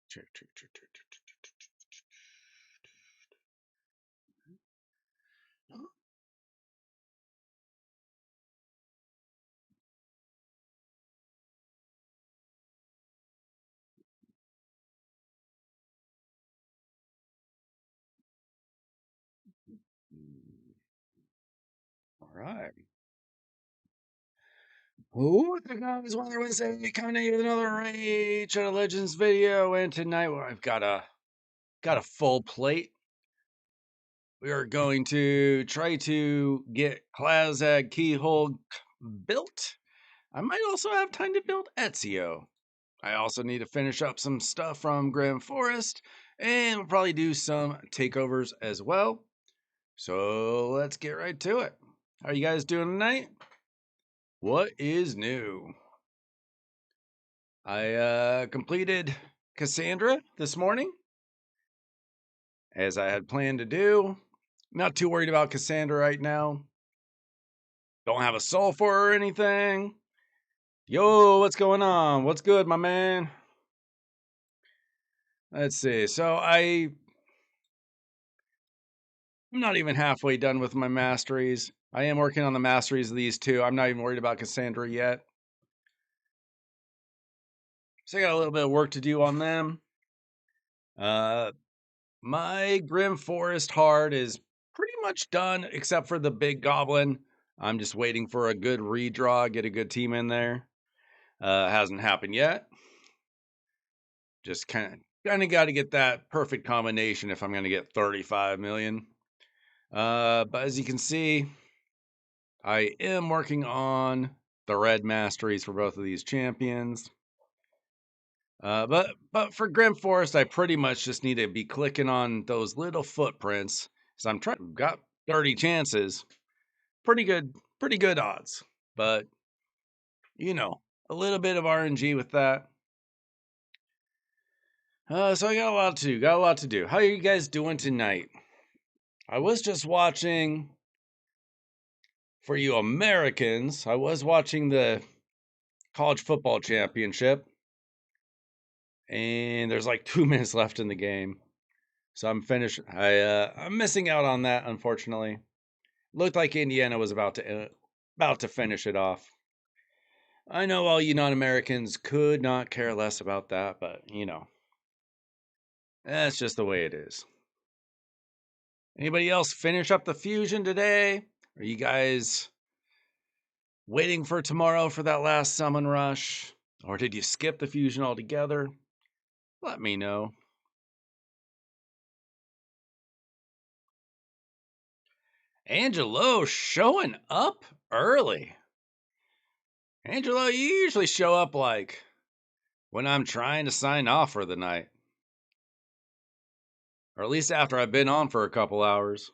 Check. All right. What the guys Wonder Wednesday coming at you with another Rage of Legends video, and tonight I've got a full plate. We are going to try to get Klaazag Keyhulk built. I might also have time to build Ezio. I also need to finish up some stuff from Grim Forest, and we'll probably do some takeovers as well. So let's get right to it. How are you guys doing tonight? What is new? I completed Kassandra this morning, as I had planned to do. Not too worried about Kassandra right now. Don't have a soul for her or anything. Yo, what's going on? What's good, my man? Let's see. So I'm not even halfway done with my masteries. I am working on the masteries of these two. I'm not even worried about Kassandra yet. So I got a little bit of work to do on them. My Grim Forest Hard is pretty much done, except for the big goblin. I'm just waiting for a good redraw, get a good team in there. Hasn't happened yet. Just kind of got to get that perfect combination if I'm going to get 35 million. But as you can see, I am working on the red masteries for both of these champions. But for Grim Forest, I pretty much just need to be clicking on those little footprints. So I'm trying. Got 30 chances, pretty good odds. But you know, a little bit of RNG with that. So I got a lot to do. Got a lot to do. How are you guys doing tonight? I was just watching. For you Americans, I was watching the college football championship, and there's like 2 minutes left in the game. So I'm finished. I'm missing out on that, unfortunately. Looked like Indiana was about to finish it off. I know all you non-Americans could not care less about that, but you know, that's just the way it is. Anybody else finish up the fusion today? Are you guys waiting for tomorrow for that last summon rush? Or did you skip the fusion altogether? Let me know. Angelo showing up early. Angelo, you usually show up like when I'm trying to sign off for the night. Or at least after I've been on for a couple hours.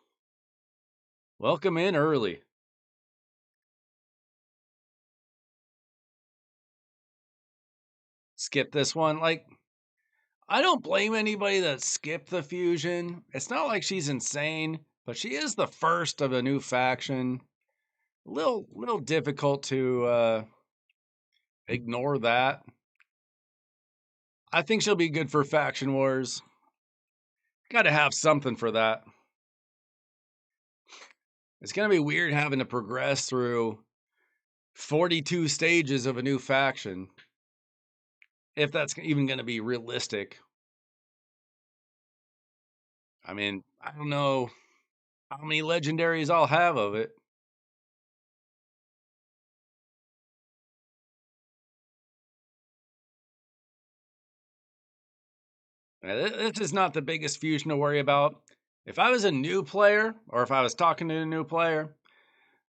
Welcome in early. Skip this one. Like, I don't blame anybody that skipped the fusion. It's not like she's insane, but she is the first of a new faction. Little difficult to ignore that. I think she'll be good for faction wars. Got to have something for that. It's going to be weird having to progress through 42 stages of a new faction. If that's even going to be realistic. I mean, I don't know how many legendaries I'll have of it. This is not the biggest fusion to worry about. If I was a new player, or if I was talking to a new player,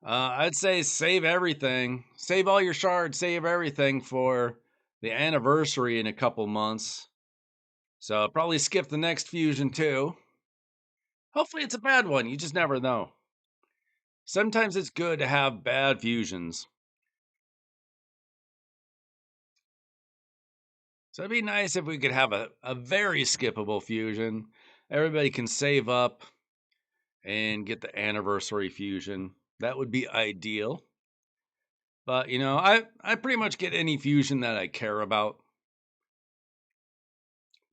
I'd say save everything. Save all your shards, save everything for the anniversary in a couple months. So I'll probably skip the next fusion too. Hopefully it's a bad one, you just never know. Sometimes it's good to have bad fusions. So it'd be nice if we could have a very skippable fusion. Everybody can save up and get the anniversary fusion. That would be ideal. But you know, I pretty much get any fusion that I care about.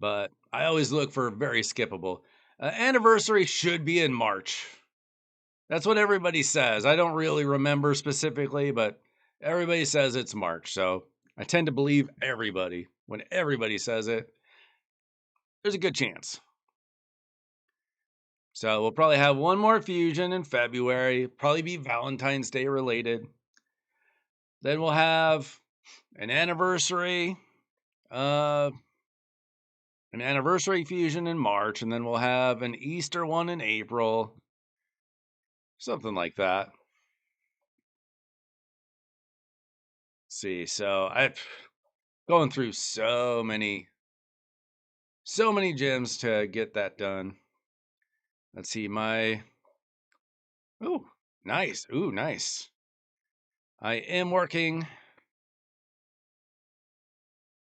but I always look for very skippable. Anniversary should be in March. That's what everybody says. I don't really remember specifically, but everybody says it's March. So I tend to believe everybody. When everybody says it, there's a good chance. So we'll probably have one more fusion in February, probably be Valentine's Day related. Then we'll have an anniversary, an anniversary fusion in March, and then we'll have an Easter one in April. Something like that. See, so I've going through so many gems to get that done. Let's see, ooh, nice. Ooh, nice. I am working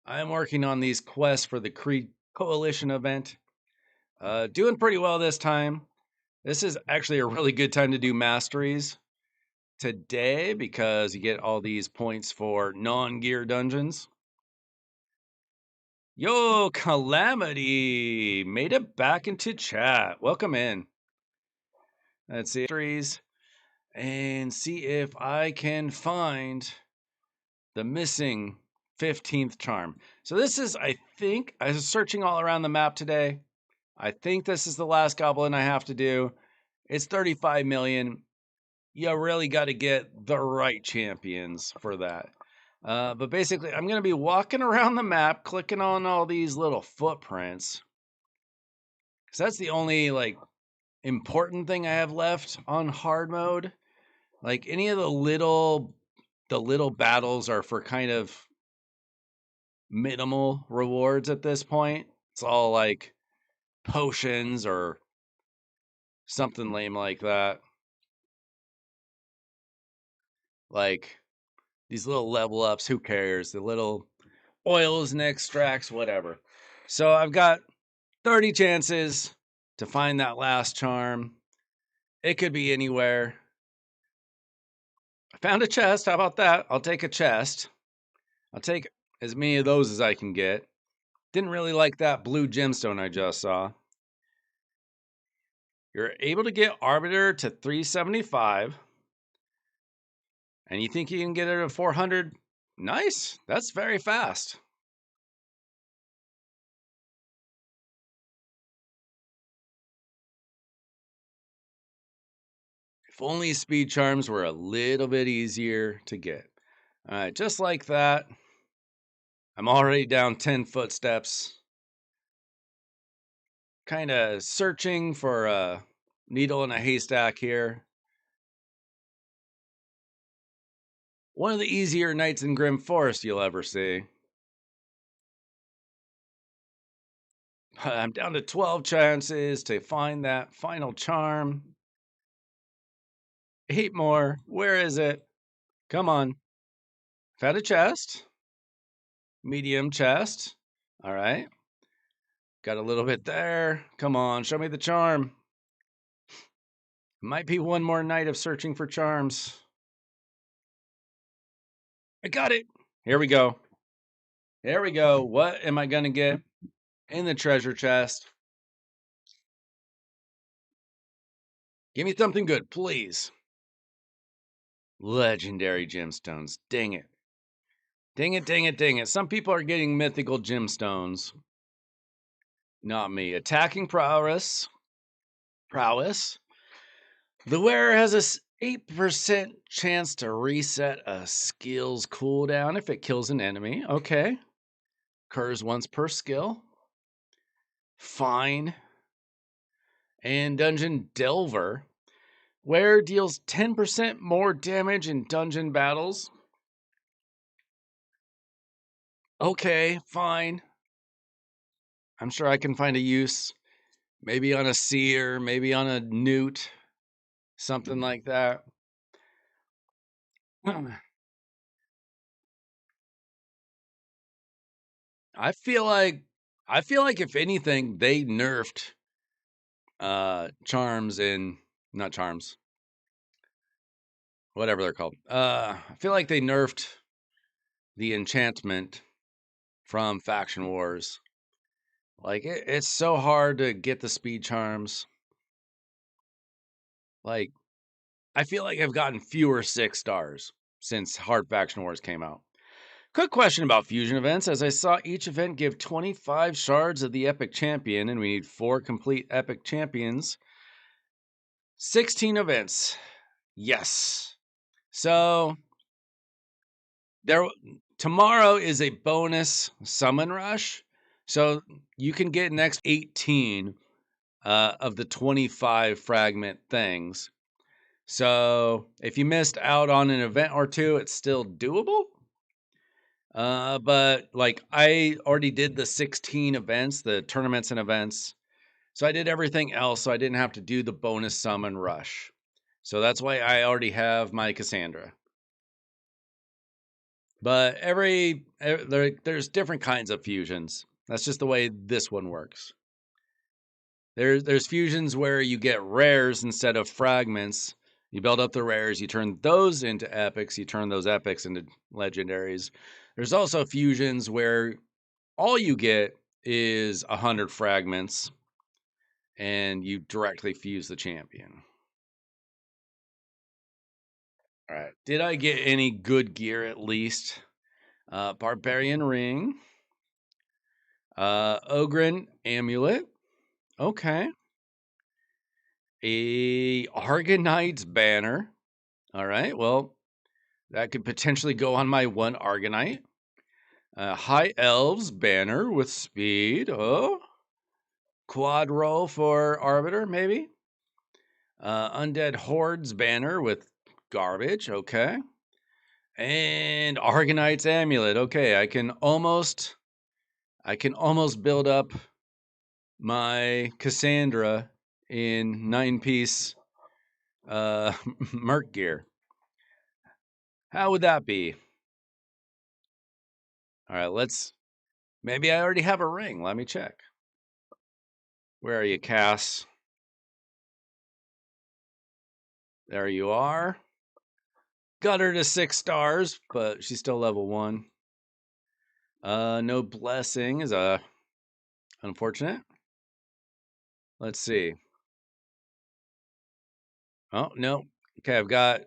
on these quests for the Creed Coalition event. Doing pretty well this time. This is actually a really good time to do masteries today because you get all these points for non-gear dungeons. Yo, Calamity made it back into chat. Welcome in. Let's see masteries and see if I can find the missing 15th charm. So this is, I think, I was searching all around the map today. I think this is the last goblin I have to do. It's 35 million. You really got to get the right champions for that. But basically, I'm going to be walking around the map, clicking on all these little footprints. Because that's the only, like, important thing I have left on hard mode. Like, any of the little battles are for kind of minimal rewards at this point. It's all, like, potions or something lame like that. Like, these little level ups, who cares? The little oils and extracts, whatever. So I've got 30 chances to find that last charm. It could be anywhere. I found a chest. How about that? I'll take a chest. I'll take as many of those as I can get. Didn't really like that blue gemstone I just saw. You're able to get Arbiter to 375. And you think you can get it to 400? Nice. That's very fast. If only speed charms were a little bit easier to get. All right, just like that. I'm already down 10 footsteps. Kind of searching for a needle in a haystack here. One of the easier nights in Grim Forest you'll ever see. I'm down to 12 chances to find that final charm. 8 more. Where is it? Come on. Found a chest. Medium chest. All right. Got a little bit there. Come on, show me the charm. Might be one more night of searching for charms. I got it. Here we go. Here we go. What am I going to get in the treasure chest? Give me something good, please. Legendary gemstones. Dang it. Dang it, dang it, dang it. Some people are getting mythical gemstones. Not me. Attacking prowess. The wearer has a 8% chance to reset a skill's cooldown if it kills an enemy. Okay. Occurs once per skill. Fine. And Dungeon Delver. Wearer deals 10% more damage in dungeon battles. Okay, fine. I'm sure I can find a use. Maybe on a seer, maybe on a newt. Something like that. I feel like if anything, they nerfed charms in not charms. Whatever they're called. I feel like they nerfed the enchantment from Faction Wars. Like, it's so hard to get the speed charms. Like, I feel like I've gotten fewer 6 stars since Hard Faction Wars came out. Quick question about fusion events, as I saw each event give 25 shards of the epic champion, and we need 4 complete epic champions. 16 events. Yes. So there tomorrow is a bonus summon rush. So you can get next 18 of the 25 fragment things. So if you missed out on an event or two, it's still doable. But like I already did the 16 events, the tournaments and events. So I did everything else, so I didn't have to do the bonus summon rush. So that's why I already have my Kassandra. But there's different kinds of fusions. That's just the way this one works. There's fusions where you get rares instead of fragments. You build up the rares, you turn those into epics, you turn those epics into legendaries. There's also fusions where all you get is 100 fragments and you directly fuse the champion. All right. Did I get any good gear at least? Barbarian ring. Ogren amulet. Okay. A Argonite's banner. All right. Well, that could potentially go on my one Argonite. High Elves banner with speed. Oh. Quad roll for Arbiter, maybe. Undead Hordes banner with garbage. Okay. And Argonite's amulet. Okay, I can almost build up my Kassandra in 9-piece merc gear. How would that be? All right, maybe I already have a ring. Let me check. Where are you, Cass? There you are. Got her to 6 stars, but she's still level 1. No blessing is unfortunate. Let's see. Oh, no. Okay, I've got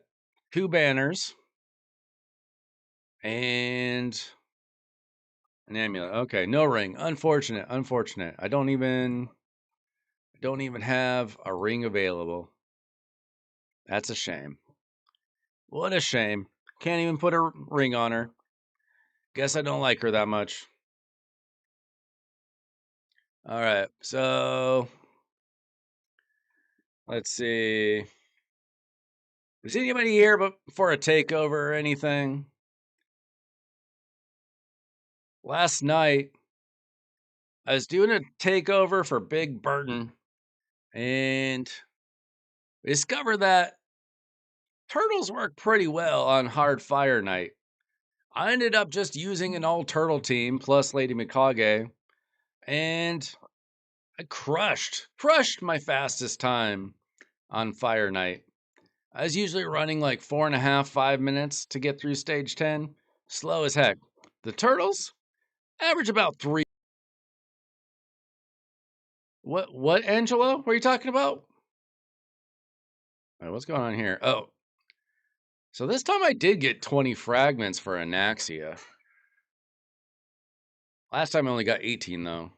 2 banners and an amulet. Okay, no ring. Unfortunate. I don't even have a ring available. That's a shame. What a shame. Can't even put a ring on her. Guess I don't like her that much. All right, so let's see. Is anybody here for a takeover or anything? Last night, I was doing a takeover for Big Burton and discovered that turtles work pretty well on hard fire night. I ended up just using an all turtle team plus Lady Mikage, and I crushed my fastest time on fire night. I was usually running like 4.5, 5 minutes to get through stage 10. Slow as heck. The turtles average about 3. What, Angelo? What are you talking about? What's going on here? Oh, so this time I did get 20 fragments for Anaxia. Last time I only got 18, though.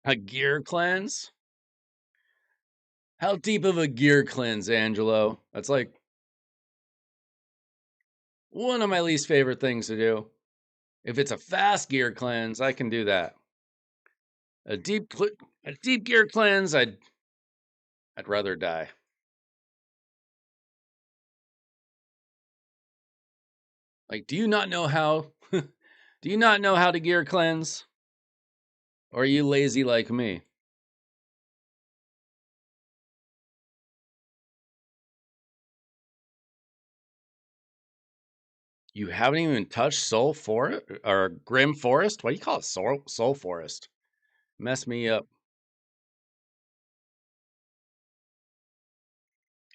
A gear cleanse? How deep of a gear cleanse, Angelo? That's like one of my least favorite things to do. If it's a fast gear cleanse, I can do that. A deep gear cleanse, I'd rather die. Like, do you not know how? Do you not know how to gear cleanse? Or are you lazy like me? You haven't even touched Soul Forest or Grim Forest? Why do you call it Soul Forest? Mess me up.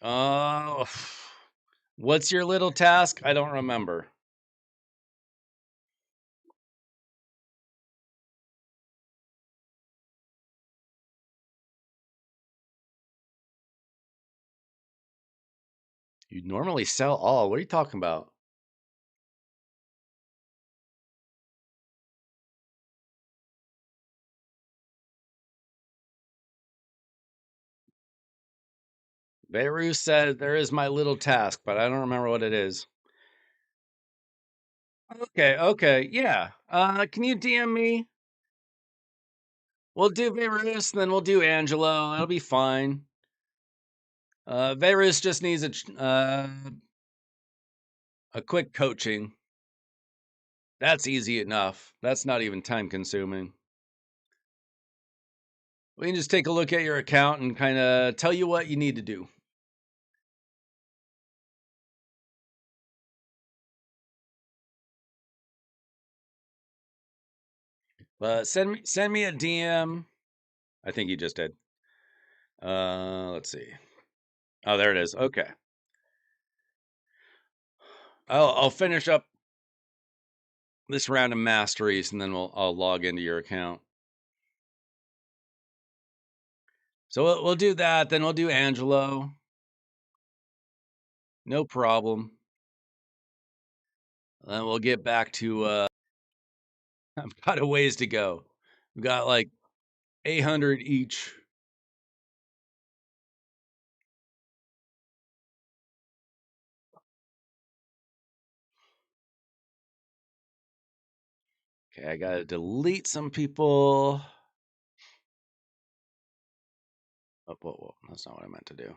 Oh, what's your little task? I don't remember. You normally sell all. What are you talking about? Beirut said there is my little task, but I don't remember what it is. Okay, yeah. Can you DM me? We'll do Beirut, then we'll do Angelo. It'll be fine. Beirut just needs a quick coaching. That's easy enough. That's not even time consuming. We can just take a look at your account and kind of tell you what you need to do. Send me a DM. I think you just did. Let's see. Oh, there it is. Okay. I'll finish up this round of masteries and then I'll log into your account. So we'll do that. Then we'll do Angelo. No problem. Then we'll get back to. I've got a ways to go. We've got like 800 each. Okay, I gotta delete some people. Oh, whoa. That's not what I meant to do.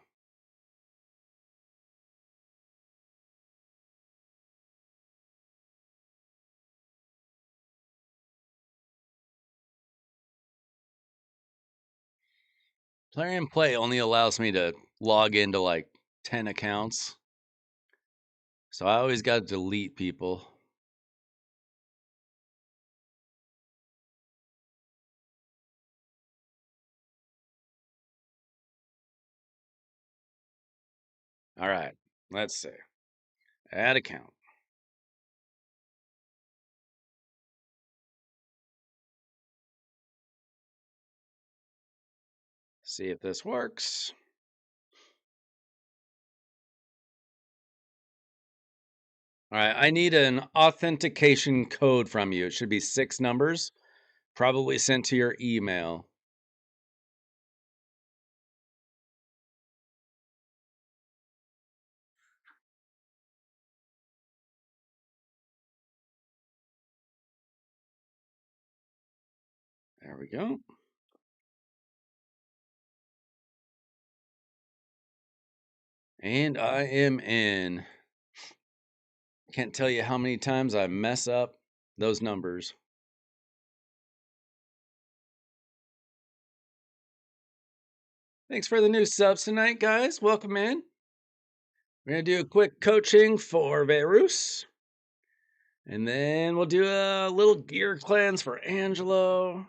Player and Play only allows me to log into like 10 accounts. So I always got to delete people. All right, let's see. Add account. See if this works. All right, I need an authentication code from you. It should be 6 numbers, probably sent to your email. There we go. And I am in. Can't tell you how many times I mess up those numbers. Thanks for the new subs tonight, guys. Welcome in. We're going to do a quick coaching for Verus. And then we'll do a little gear cleanse for Angelo.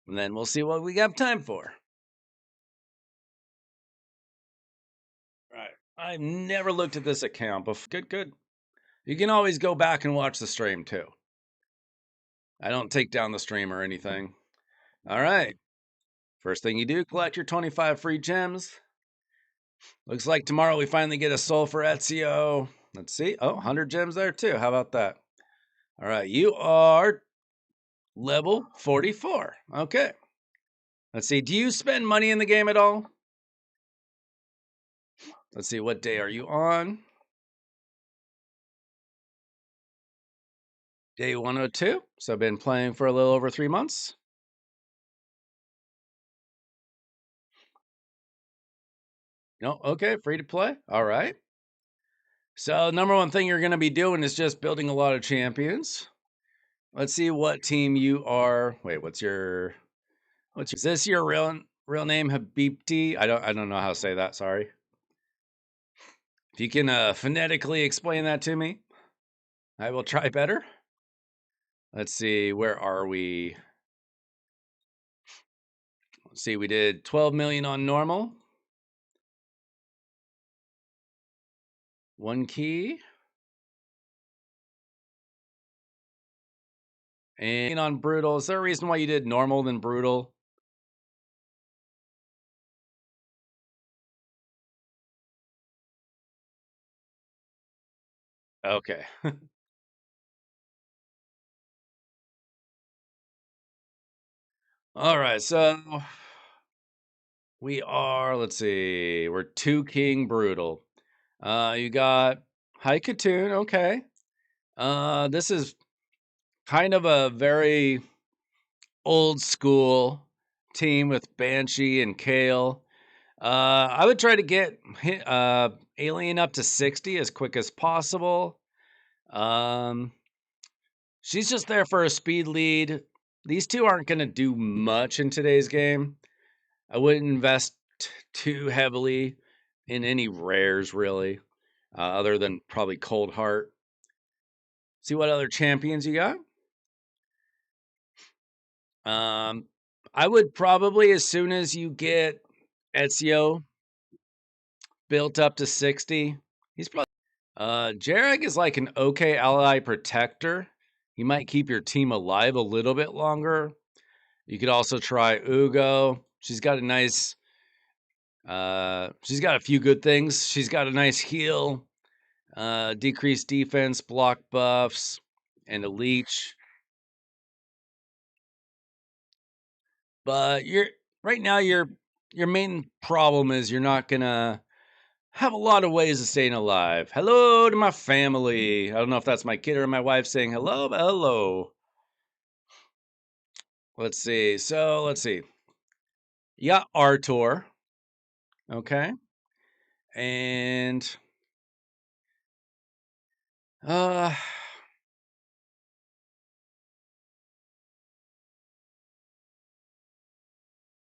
And then we'll see what we got time for. Right. I've never looked at this account before. Good. You can always go back and watch the stream too. I don't take down the stream or anything. All right. First thing you do, collect your 25 free gems. Looks like tomorrow we finally get a soul for Ezio. Let's see. Oh, 100 gems there too. How about that? All right. You are level 44. Okay. Let's see. Do you spend money in the game at all? Let's see. What day are you on? Day 102. So I've been playing for a little over 3 months. No, okay, free to play. All right. So number one thing you're going to be doing is just building a lot of champions. Let's see what team you are. Wait, is this your real name, Habibti? I don't know how to say that. Sorry. If you can phonetically explain that to me, I will try better. Let's see, where are we? Let's see, we did 12 million on normal. 1 key. And on brutal, is there a reason why you did normal than brutal? Okay. All right. So we are, let's see, we're two king brutal. You got Haikatoon, okay. This is kind of a very old school team with Banshee and Kale. I would try to get Alien up to 60 as quick as possible. Um, she's just there for a speed lead. These two aren't going to do much in today's game. I wouldn't invest too heavily in any rares, really, other than probably Cold Heart. See what other champions you got. Um, I would probably, as soon as you get Ezio built up to 60, he's probably Jarek is like an okay ally protector. He might keep your team alive a little bit longer. You could also try Ugo. She's got a few good things. She's got a nice heal, decreased defense, block buffs, and a leech. But right now your main problem is you're not gonna have a lot of ways of staying alive. Hello to my family. I don't know if that's my kid or my wife saying hello, but hello. Let's see. So let's see. You got Artor, okay, and uh,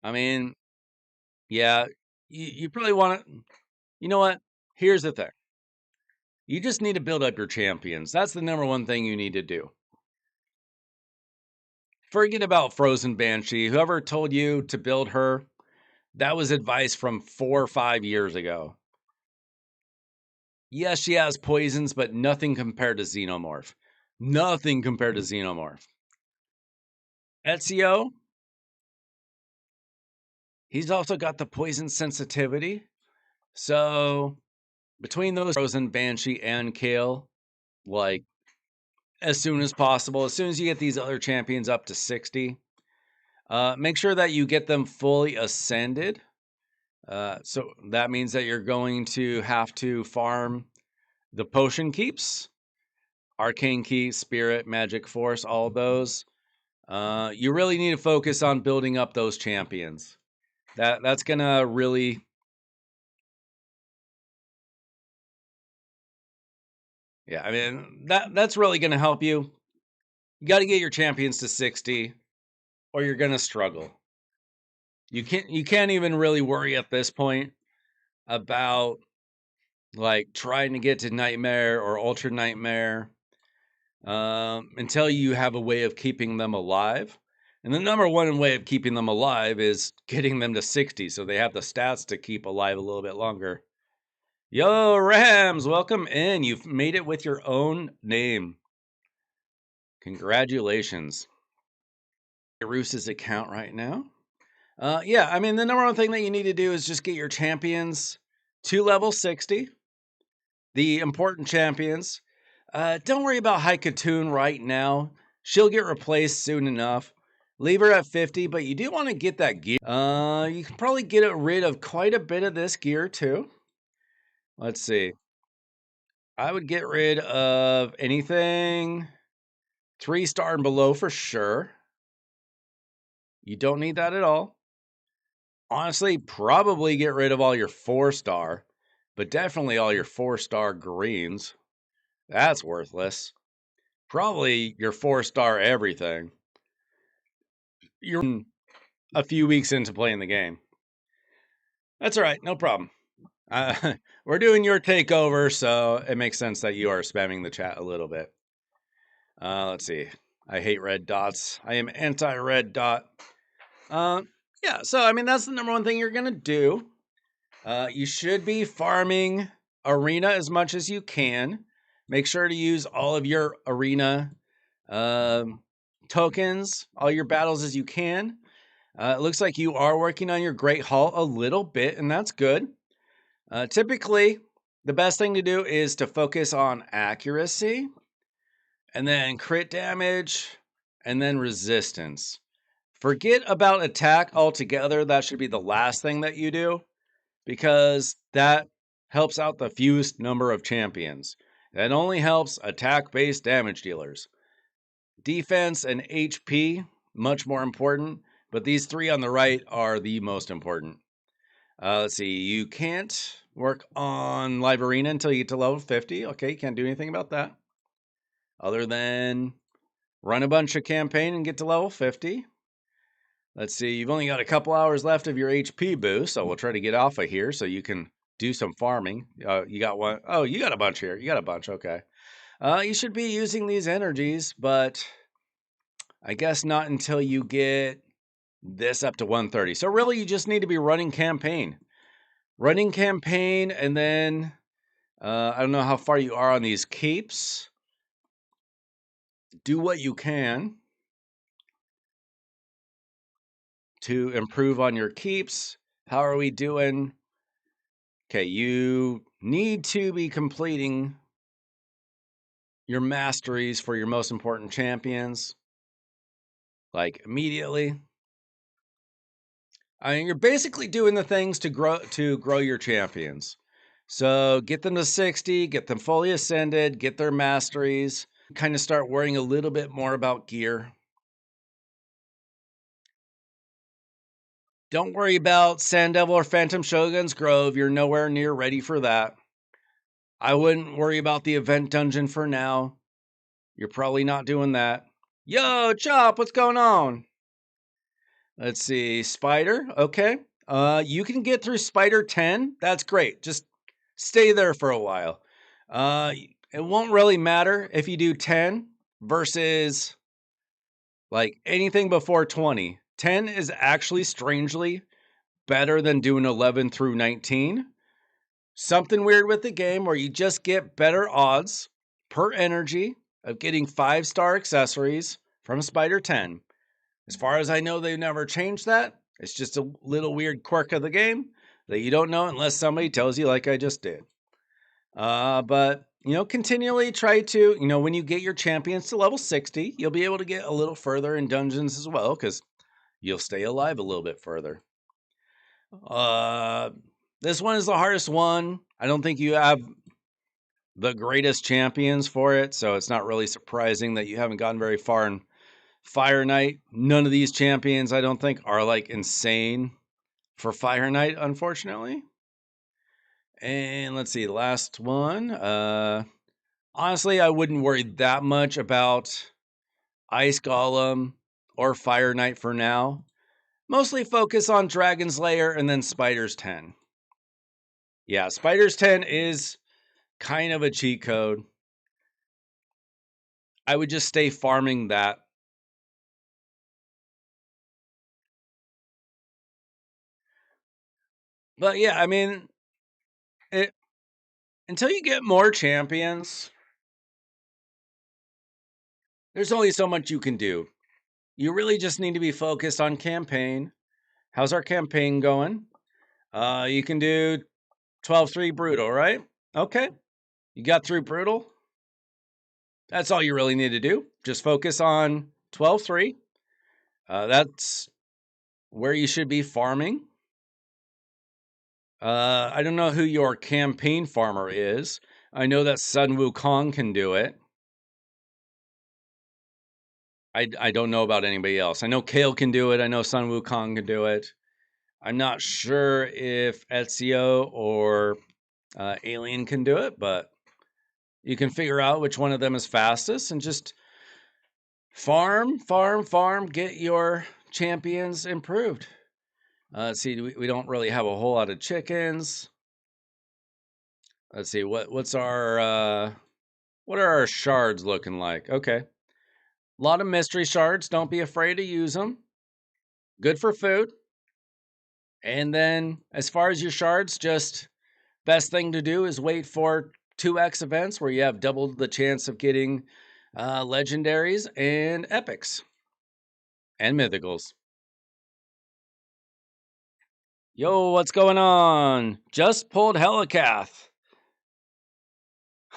I mean, yeah, you probably want to. You know what? Here's the thing. You just need to build up your champions. That's the number one thing you need to do. Forget about Frozen Banshee. Whoever told you to build her, that was advice from 4 or 5 years ago. Yes, she has poisons, but nothing compared to Xenomorph. Nothing compared to Xenomorph. Ezio, he's also got the poison sensitivity. So between those Frozen Banshee and Kale, like as soon as possible, as soon as you get these other champions up to 60, make sure that you get them fully ascended. So that means that you're going to have to farm the potion keeps, arcane key, spirit, magic force, all those. You really need to focus on building up those champions. That's gonna really, yeah. I mean that's really gonna help you. You got to get your champions to 60, or you're gonna struggle. You can't even really worry at this point about like trying to get to Nightmare or Ultra Nightmare until you have a way of keeping them alive. And the number one way of keeping them alive is getting them to 60 so they have the stats to keep alive a little bit longer. Yo, Rams, welcome in. You've made it with your own name. Congratulations. Roos's account right now. Yeah, I mean, the number one thing that you need to do is just get your champions to level 60. The important champions. Don't worry about Haikatoon right now. She'll get replaced soon enough. Leave her at 50, but you do want to get that gear. You can probably get rid of quite a bit of this gear too. Let's see. I would get rid of anything 3-star and below for sure. You don't need that at all. Honestly, probably get rid of all your 4-star, but definitely all your 4-star greens. That's worthless. Probably your 4-star everything. You're a few weeks into playing the game. That's all right, no problem. We're doing your takeover, so it makes sense that you are spamming the chat a little bit. Let's see. I hate red dots. I am anti-red dot. Yeah, so I mean that's the number one thing you're gonna do. You should be farming arena as much as you can. Make sure to use all of your arena tokens, all your battles as you can. It looks like you are working on your Great Hall a little bit, and that's good. Typically, the best thing to do is to focus on accuracy, and then crit damage, and then resistance. Forget about attack altogether. That should be the last thing that you do, because that helps out the fewest number of champions. That only helps attack-based damage dealers. Defense and HP, much more important, but these three on the right are the most important. Let's see, you can't work on Live Arena until you get to level 50. Okay, can't do anything about that. Other than run a bunch of campaign and get to level 50. Let's see, you've only got a couple hours left of your HP boost, so we'll try to get off of here so you can do some farming. You got one? Oh, you got a bunch here. You got a bunch, okay. You should be using these energies, but I guess not until you get this up to 130. So really, you just need to be running campaign. Running campaign, and then I don't know how far you are on these keeps. Do what you can to improve on your keeps. How are we doing? Okay, you need to be completing your masteries for your most important champions, like immediately. I mean, you're basically doing the things to grow your champions. So get them to 60, get them fully ascended, get their masteries, kind of start worrying a little bit more about gear. Don't worry about Sand Devil or Phantom Shogun's Grove. You're nowhere near ready for that. I wouldn't worry about the event dungeon for now. You're probably not doing that. Yo, Chop, what's going on? Let's see, Spider, okay. You can get through Spider 10. That's great. Just stay there for a while. It won't really matter if you do 10 versus like anything before 20. 10 is actually strangely better than doing 11 through 19. Something weird with the game where you just get better odds per energy of getting 5-star accessories from Spider 10. As far as I know, they've never changed that. It's just a little weird quirk of the game that you don't know unless somebody tells you like I just did. But, continually try to, when you get your champions to level 60, you'll be able to get a little further in dungeons as well, because you'll stay alive a little bit further. This one is the hardest one. I don't think you have the greatest champions for it, so it's not really surprising that you haven't gotten very far in Fire Knight. None of these champions, I don't think, are like insane for Fire Knight, unfortunately. And let's see, last one. Honestly, I wouldn't worry that much about Ice Golem or Fire Knight for now. Mostly focus on Dragon's Lair and then Spider's 10. Yeah, Spider's 10 is kind of a cheat code. I would just stay farming that. But yeah, I mean, until you get more champions, there's only so much you can do. You really just need to be focused on campaign. How's our campaign going? You can do 12-3 Brutal, right? Okay. You got through Brutal. That's all you really need to do. Just focus on 12-3. That's where you should be farming. I don't know who your campaign farmer is. I know that Sun Wukong can do it. I don't know about anybody else. I know Kale can do it. I know Sun Wukong can do it. I'm not sure if Ezio or Alien can do it, but you can figure out which one of them is fastest and just farm, get your champions improved. Let's see, we don't really have a whole lot of chickens. Let's see, what are our shards looking like? Okay. A lot of mystery shards. Don't be afraid to use them. Good for food. And then as far as your shards, just best thing to do is wait for 2x events where you have double the chance of getting legendaries and epics and mythicals. Yo, what's going on? Just pulled Helicath.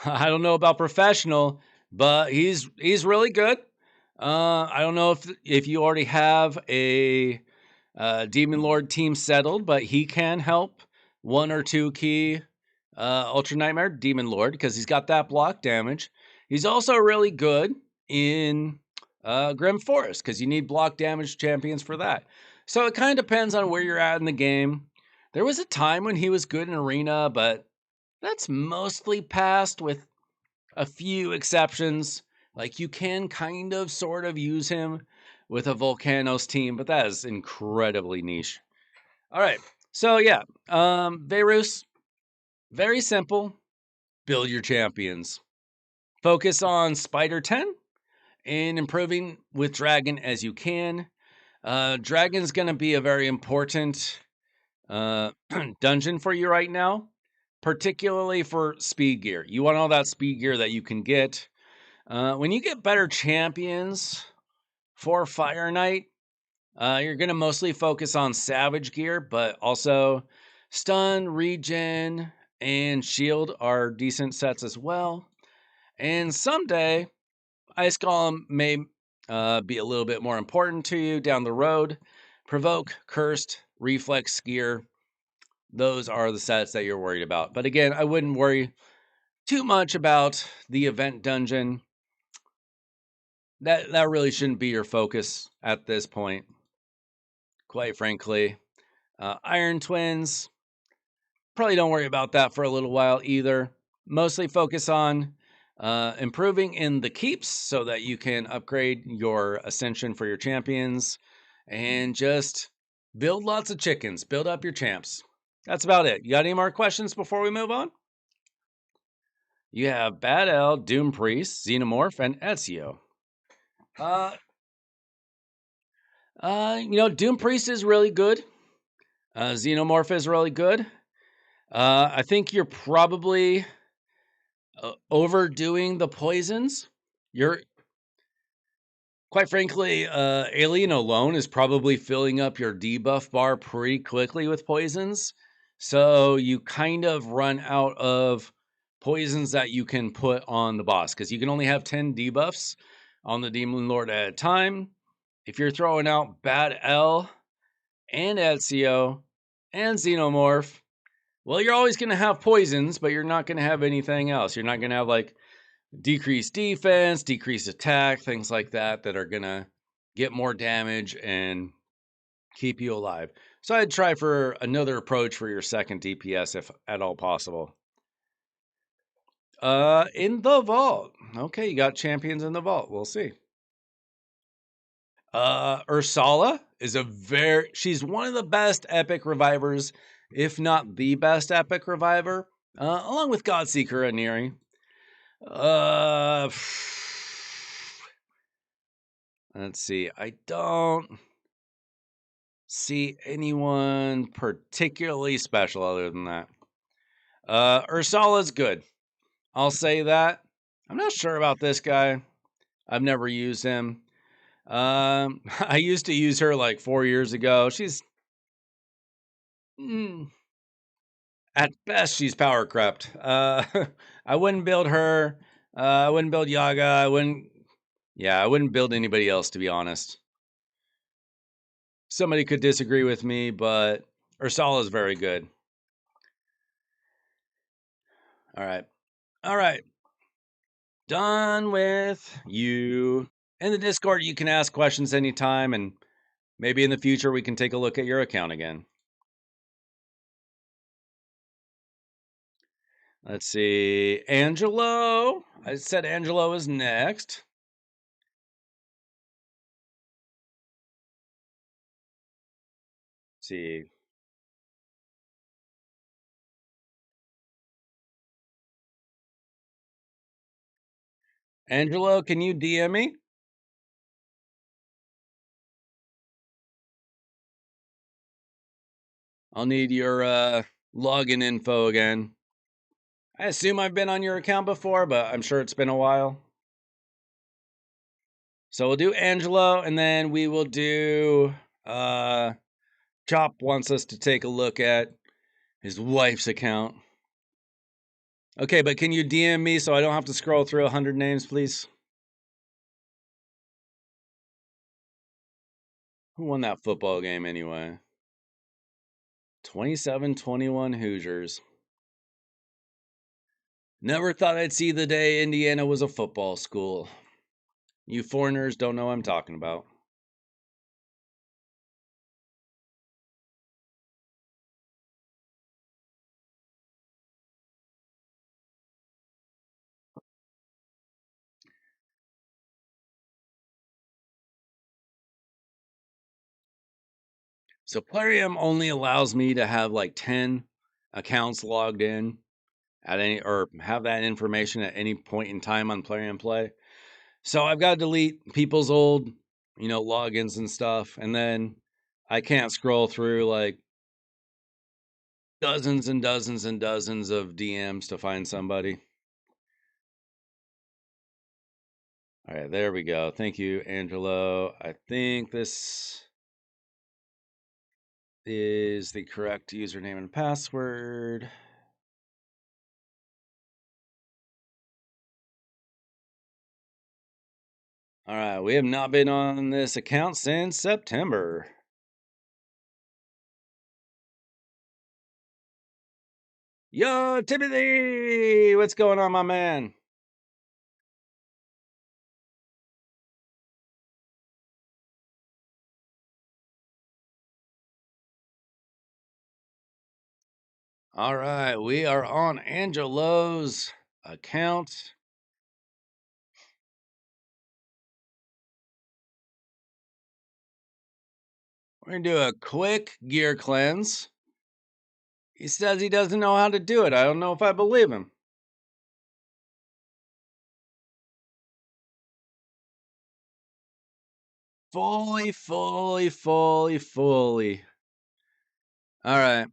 I don't know about professional, but he's really good. I don't know if you already have a Demon Lord team settled, but he can help one or two key Ultra Nightmare Demon Lord because he's got that block damage. He's also really good in Grim Forest because you need block damage champions for that. So it kind of depends on where you're at in the game. There was a time when he was good in Arena, but that's mostly passed with a few exceptions. Like you can kind of sort of use him with a Volcanos team, but that is incredibly niche. All right. So yeah, Verus, very simple. Build your champions. Focus on Spider 10 and improving with Dragon as you can. Dragon's going to be a very important dungeon for you right now, particularly for speed gear. You want all that speed gear that you can get. When you get better champions for Fire Knight, you're going to mostly focus on Savage gear, but also Stun, Regen, and Shield are decent sets as well. And someday, Ice Golem may be a little bit more important to you down the road. Provoke, Cursed, Reflex gear, those are the sets that you're worried about. But again, I wouldn't worry too much about the event dungeon. That really shouldn't be your focus at this point, quite frankly. Iron Twins, probably don't worry about that for a little while either. Mostly focus on improving in the keeps so that you can upgrade your ascension for your champions and just build lots of chickens, build up your champs. That's about it. You got any more questions before we move on? You have Bad L, Doom Priest, Xenomorph, and Ezio. Doom Priest is really good. Xenomorph is really good. I think you're probably overdoing the poisons. You're quite frankly, Alien alone is probably filling up your debuff bar pretty quickly with poisons. So you kind of run out of poisons that you can put on the boss because you can only have 10 debuffs on the Demon Lord at a time. If you're throwing out Bad L and Ezio and Xenomorph, well, you're always going to have poisons, but you're not going to have anything else. You're not going to have like decreased defense, decreased attack, things like that that are going to get more damage and keep you alive. So I'd try for another approach for your second DPS if at all possible. In the vault. Okay, you got champions in the vault. We'll see. Ursala is she's one of the best epic revivers, if not the best epic reviver, along with Godseeker and Neri. Let's see. I don't see anyone particularly special other than that. Ursala's good. I'll say that. I'm not sure about this guy. I've never used him. I used to use her like 4 years ago. She's at best she's power crept. I wouldn't build her. I wouldn't build Yaga. I wouldn't build anybody else to be honest. Somebody could disagree with me, but Ursala is very good. All right. Done with you. In the Discord, you can ask questions anytime, and maybe in the future we can take a look at your account again. Let's see. Angelo. I said Angelo is next. Let's see. Angelo, can you DM me? I'll need your login info again. I assume I've been on your account before, but I'm sure it's been a while. So we'll do Angelo, and then we will do Chop wants us to take a look at his wife's account. Okay, but can you DM me so I don't have to scroll through 100 names, please? Who won that football game anyway? 27-21 Hoosiers. Never thought I'd see the day Indiana was a football school. You foreigners don't know what I'm talking about. So Plarium only allows me to have like 10 accounts logged in at any, or have that information at any point in time on Plarium Play. So I've got to delete people's old, logins and stuff. And then I can't scroll through like dozens and dozens and dozens of DMs to find somebody. All right, there we go. Thank you, Angelo. I think this is the correct username and password. All right, we have not been on this account since September. Yo, Timothy! What's going on, my man? All right, we are on Angelo's account. We're going to do a quick gear cleanse. He says he doesn't know how to do it. I don't know if I believe him. Fully. All right.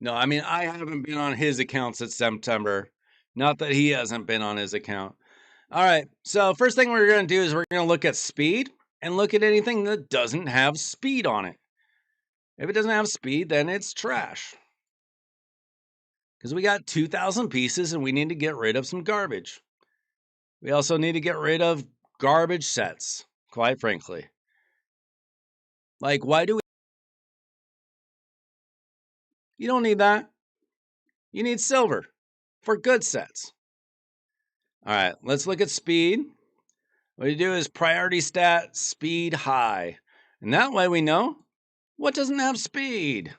No, I mean, I haven't been on his account since September. Not that he hasn't been on his account. All right. So, first thing we're going to do is we're going to look at speed and look at anything that doesn't have speed on it. If it doesn't have speed, then it's trash. Because we got 2,000 pieces and we need to get rid of some garbage. We also need to get rid of garbage sets, quite frankly. Like, why do we? You don't need that. You need silver for good sets. All right, let's look at speed. What you do is priority stat speed high. And that way we know what doesn't have speed.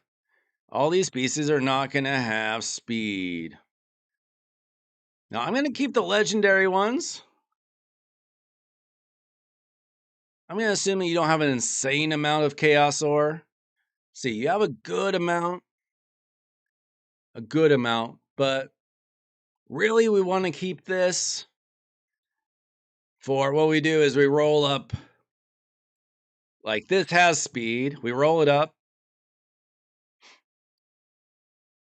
All these pieces are not going to have speed. Now I'm going to keep the legendary ones. I'm going to assume that you don't have an insane amount of chaos ore. See, you have a good amount, but really we want to keep this for what we do is we roll up, like this has speed, we roll it up.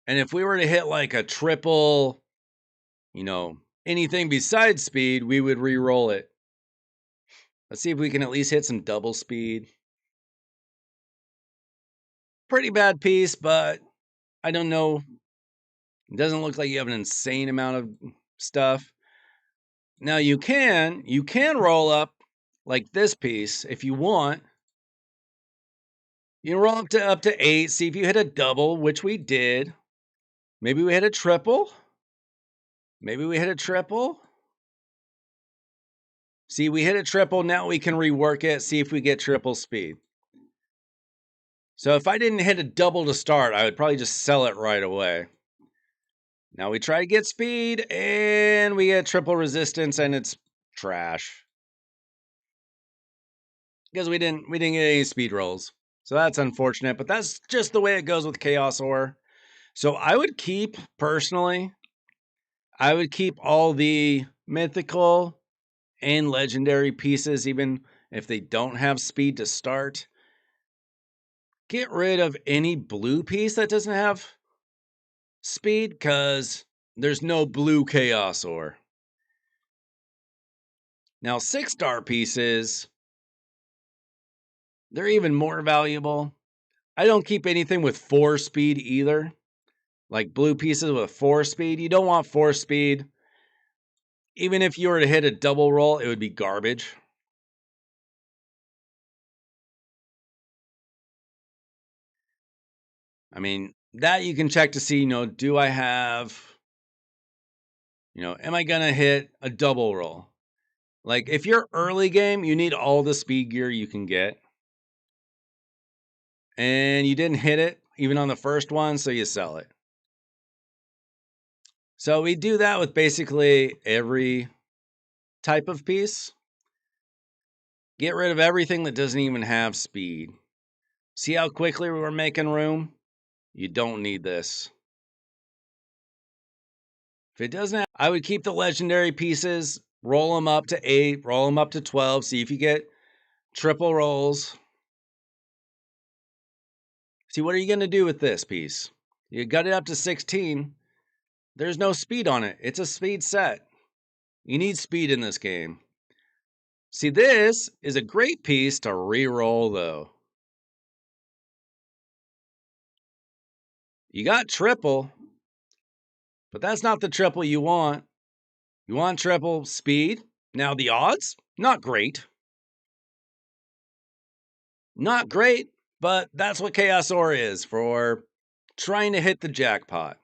And if we were to hit like a triple, anything besides speed, we would re-roll it. Let's see if we can at least hit some double speed. Pretty bad piece, but I don't know. It doesn't look like you have an insane amount of stuff. Now you can roll up like this piece if you want. You can roll up to 8, see if you hit a double, which we did. Maybe we hit a triple. See, we hit a triple, now we can rework it, see if we get triple speed. So if I didn't hit a double to start, I would probably just sell it right away. Now we try to get speed, and we get triple resistance, and it's trash. Because we didn't get any speed rolls. So that's unfortunate, but that's just the way it goes with Chaos Ore. So I would keep, personally, all the mythical and legendary pieces, even if they don't have speed to start. Get rid of any blue piece that doesn't have speed, because there's no blue Chaos Ore. Now, 6-star pieces, they're even more valuable. I don't keep anything with 4 speed either. Like blue pieces with 4 speed. You don't want 4 speed. Even if you were to hit a double roll, it would be garbage. I mean, that you can check to see, do I have, am I going to hit a double roll? Like, if you're early game, you need all the speed gear you can get. And you didn't hit it, even on the first one, so you sell it. So we do that with basically every type of piece. Get rid of everything that doesn't even have speed. See how quickly we're making room? You don't need this. If it doesn't have, I would keep the legendary pieces, roll them up to 8, roll them up to 12, see if you get triple rolls. See, what are you going to do with this piece? You got it up to 16. There's no speed on it. It's a speed set. You need speed in this game. See, this is a great piece to re-roll, though. You got triple, but that's not the triple you want. You want triple speed. Now, the odds, not great. Not great, but that's what Chaosaur is for trying to hit the jackpot.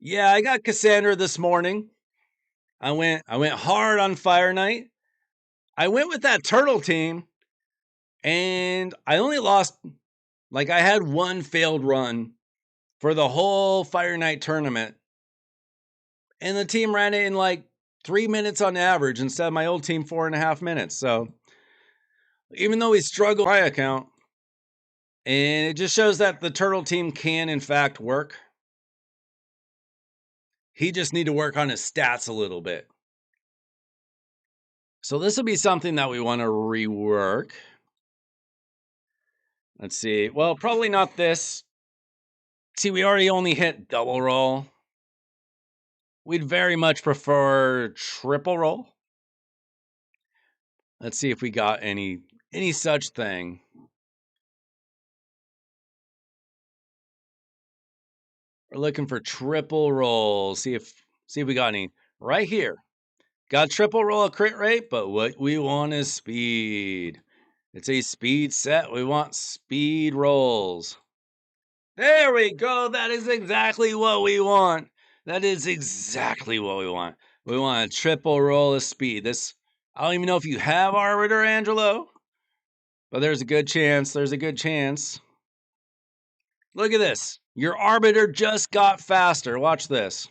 Yeah, I got Kassandra this morning. I went hard on Fire Night. I went with that turtle team, and I only lost, like, I had one failed run for the whole Fire Night tournament. And the team ran it in like 3 minutes on average instead of my old team 4.5 minutes. So even though we struggled my account, and it just shows that the turtle team can in fact work. He just need to work on his stats a little bit. So this will be something that we want to rework. Let's see. Well, probably not this. See, we already only hit double roll. We'd very much prefer triple roll. Let's see if we got any such thing. We're looking for triple roll. See if we got any right here. Got triple roll a crit rate, but what we want is speed. It's a speed set. We want speed rolls. There we go. That is exactly what we want. That is exactly what we want. We want a triple roll of speed. This, I don't even know if you have Arbiter, Angelo, but there's a good chance. There's a good chance. Look at this. Your Arbiter just got faster. Watch this.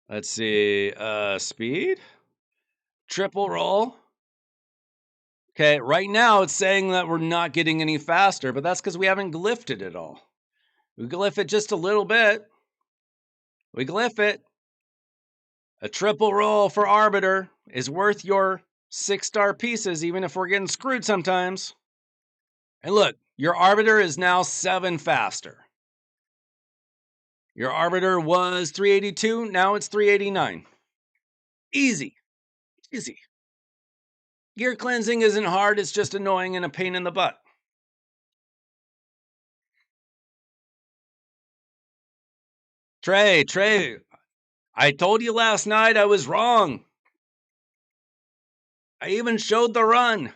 Let's see. Speed. Triple roll. Okay, right now it's saying that we're not getting any faster, but that's because we haven't glyphed it at all. We glyph it just a little bit. We glyph it. A triple roll for Arbiter is worth your 6-star pieces, even if we're getting screwed sometimes. And look, your Arbiter is now 7 faster. Your Arbiter was 382, now it's 389. Easy. Easy. Gear cleansing isn't hard, it's just annoying and a pain in the butt. Trey, I told you last night I was wrong. I even showed the run.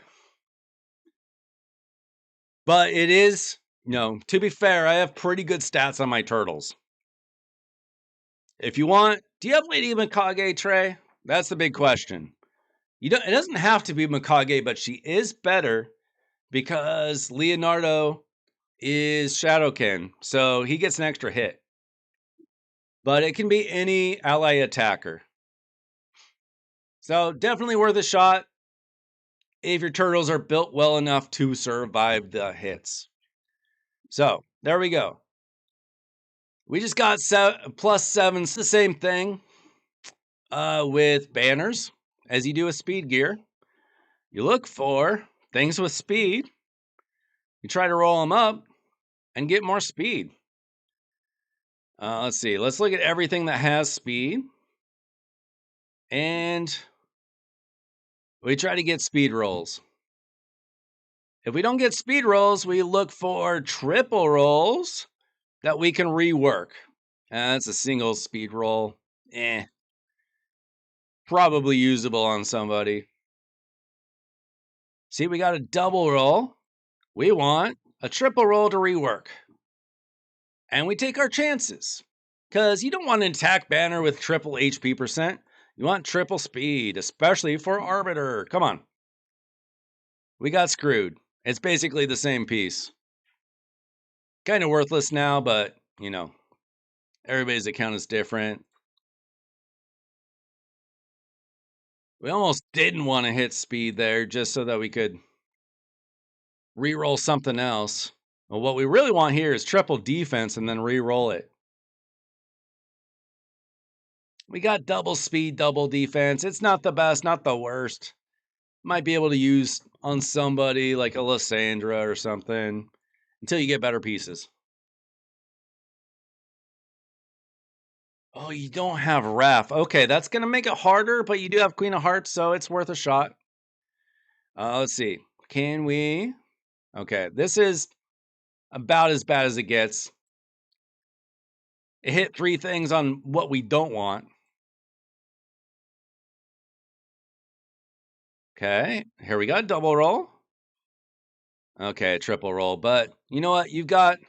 But it is, to be fair, I have pretty good stats on my turtles. If you want, do you have Lady Mikage, Trey? That's the big question. It doesn't have to be Mikage, but she is better because Leonardo is Shadowkin, so he gets an extra hit. But it can be any ally attacker. So definitely worth a shot if your turtles are built well enough to survive the hits. So there we go. We just got +7. It's the same thing with banners as you do with speed gear. You look for things with speed. You try to roll them up and get more speed. Let's see. Let's look at everything that has speed. And We try to get speed rolls. If we don't get speed rolls, we look for triple rolls that we can rework. That's a single speed roll. Probably usable on somebody. See, we got a double roll. We want a triple roll to rework. And we take our chances. Because you don't want an attack banner with triple HP percent. You want triple speed, especially for Arbiter. Come on. We got screwed. It's basically the same piece. Kind of worthless now, but, you know, everybody's account is different. We almost didn't want to hit speed there just so that we could reroll something else. Well, what we really want here is triple defense and then reroll it. We got double speed, double defense. It's not the best, not the worst. Might be able to use on somebody like a Kassandra or something until you get better pieces. Oh, you don't have Ref. Okay, that's going to make it harder, but you do have Queen of Hearts, so it's worth a shot. Let's see. Can we? Okay, this is about as bad as it gets. It hit 3 things on what we don't want. Okay, here we go. Double roll. Okay, triple roll. But you know what? You got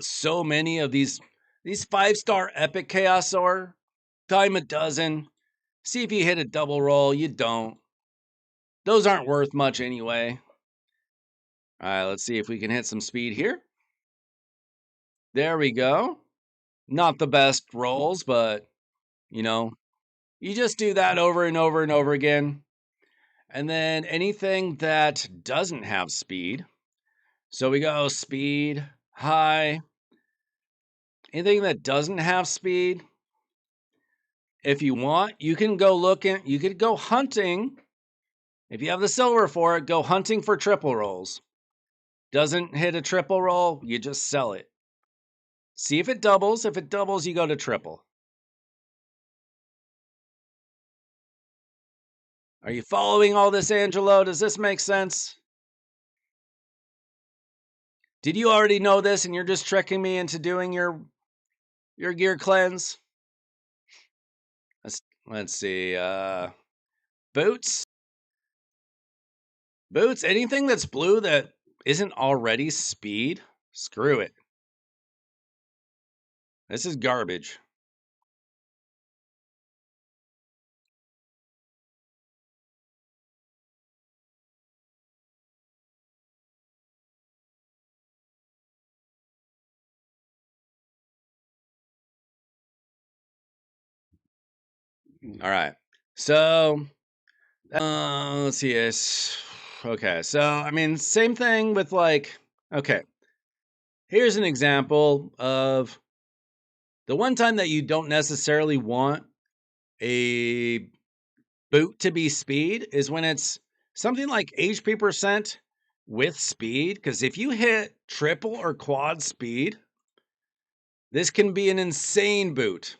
so many of these 5-star epic Chaosaur. Time a dozen. See if you hit a double roll. You don't. Those aren't worth much anyway. All right, let's see if we can hit some speed here. There we go. Not the best rolls, but, you know, you just do that over and over and over again. And then anything that doesn't have speed. So we go speed, high. Anything that doesn't have speed, if you want, you can go looking, you could go hunting. If you have the silver for it, go hunting for triple rolls. Doesn't hit a triple roll, you just sell it. See if it doubles. If it doubles, you go to triple. Are you following all this, Angelo? Does this make sense? Did you already know this and you're just tricking me into doing your gear cleanse? Let's see. Boots. Boots, anything that's blue that isn't already speed, screw it. This is garbage. All right. So, let's see. Okay. So, I mean, same thing with like, okay. Here's an example of the one time that you don't necessarily want a boot to be speed is when it's something like HP percent with speed. Because if you hit triple or quad speed, this can be an insane boot.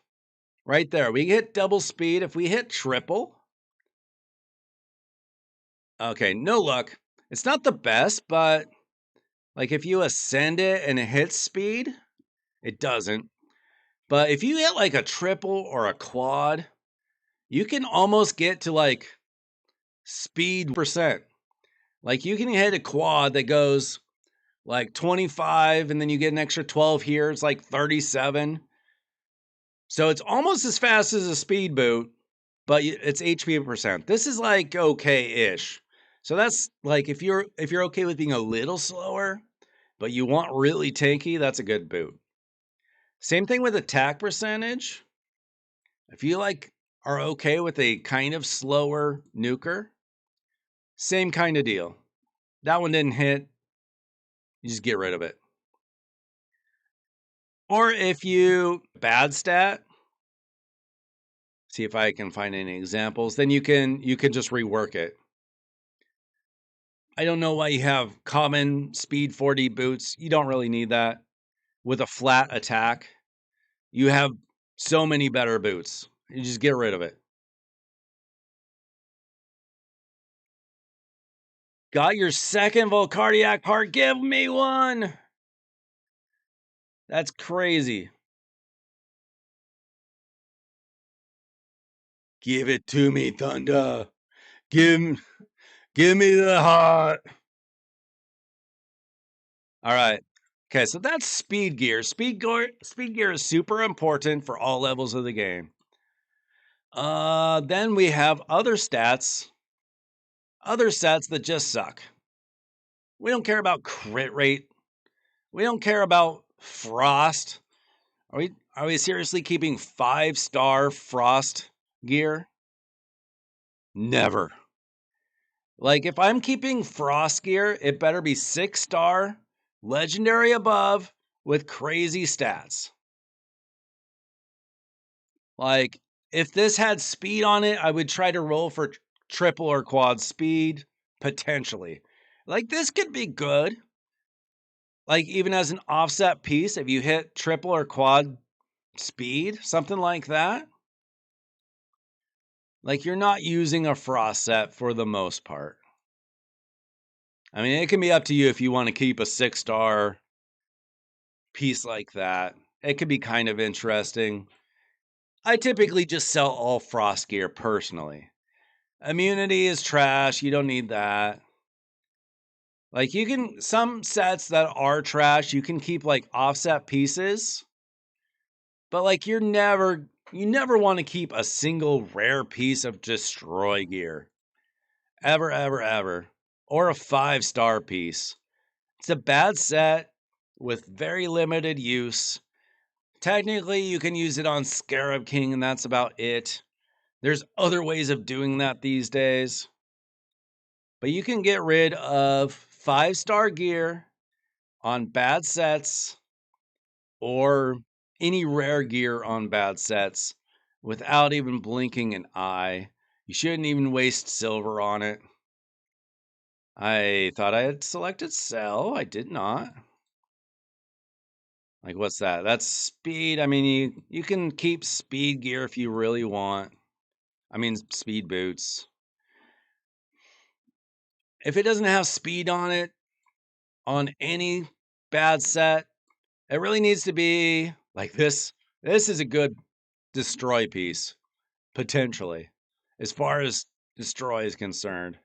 Right there. We hit double speed. If we hit triple, okay, no luck. It's not the best, but like if you ascend it and it hits speed, it doesn't. But if you hit like a triple or a quad, you can almost get to like speed percent. Like you can hit a quad that goes like 25 and then you get an extra 12 here. It's like 37. So it's almost as fast as a speed boot, but it's HP percent. This is like okay-ish. So that's like if you're okay with being a little slower, but you want really tanky, that's a good boot. Same thing with attack percentage. If you like are okay with a kind of slower nuker, same kind of deal. That one didn't hit, you just get rid of it. Or if you bad stat, see if I can find any examples, then you can just rework it. I don't know why you have common speed 4D boots. You don't really need that. With a flat attack, you have so many better boots. You just get rid of it. Got your second Volcardiac part. Give me one. That's crazy. Give it to me, Thunder. Give me the heart. All right. Okay, so that's speed gear. Speed gear is super important for all levels of the game. Then we have other stats that just suck. We don't care about crit rate. We don't care about frost. Are we seriously keeping 5-star frost gear? Never. Like, if I'm keeping frost gear, it better be 6-star, legendary above, with crazy stats. Like, if this had speed on it, I would try to roll for triple or quad speed, potentially. Like, this could be good. Like, even as an offset piece, if you hit triple or quad speed, something like that. Like, you're not using a frost set for the most part. I mean, it can be up to you if you want to keep a 6-star piece like that. It could be kind of interesting. I typically just sell all frost gear personally. Immunity is trash. You don't need that. Like, you can, some sets that are trash, you can keep like offset pieces. But like, you never want to keep a single rare piece of destroy gear. Ever, ever, ever. Or a 5-star piece. It's a bad set with very limited use. Technically, you can use it on Scarab King, and that's about it. There's other ways of doing that these days. But you can get rid of 5-star gear on bad sets or any rare gear on bad sets without even blinking an eye. You shouldn't even waste silver on it. I thought I had selected sell. I did not. Like, what's that? That's speed. I mean, you can keep speed gear if you really want. I mean, speed boots. If it doesn't have speed on it, on any bad set, it really needs to be like this. This is a good destroy piece, potentially, as far as destroy is concerned.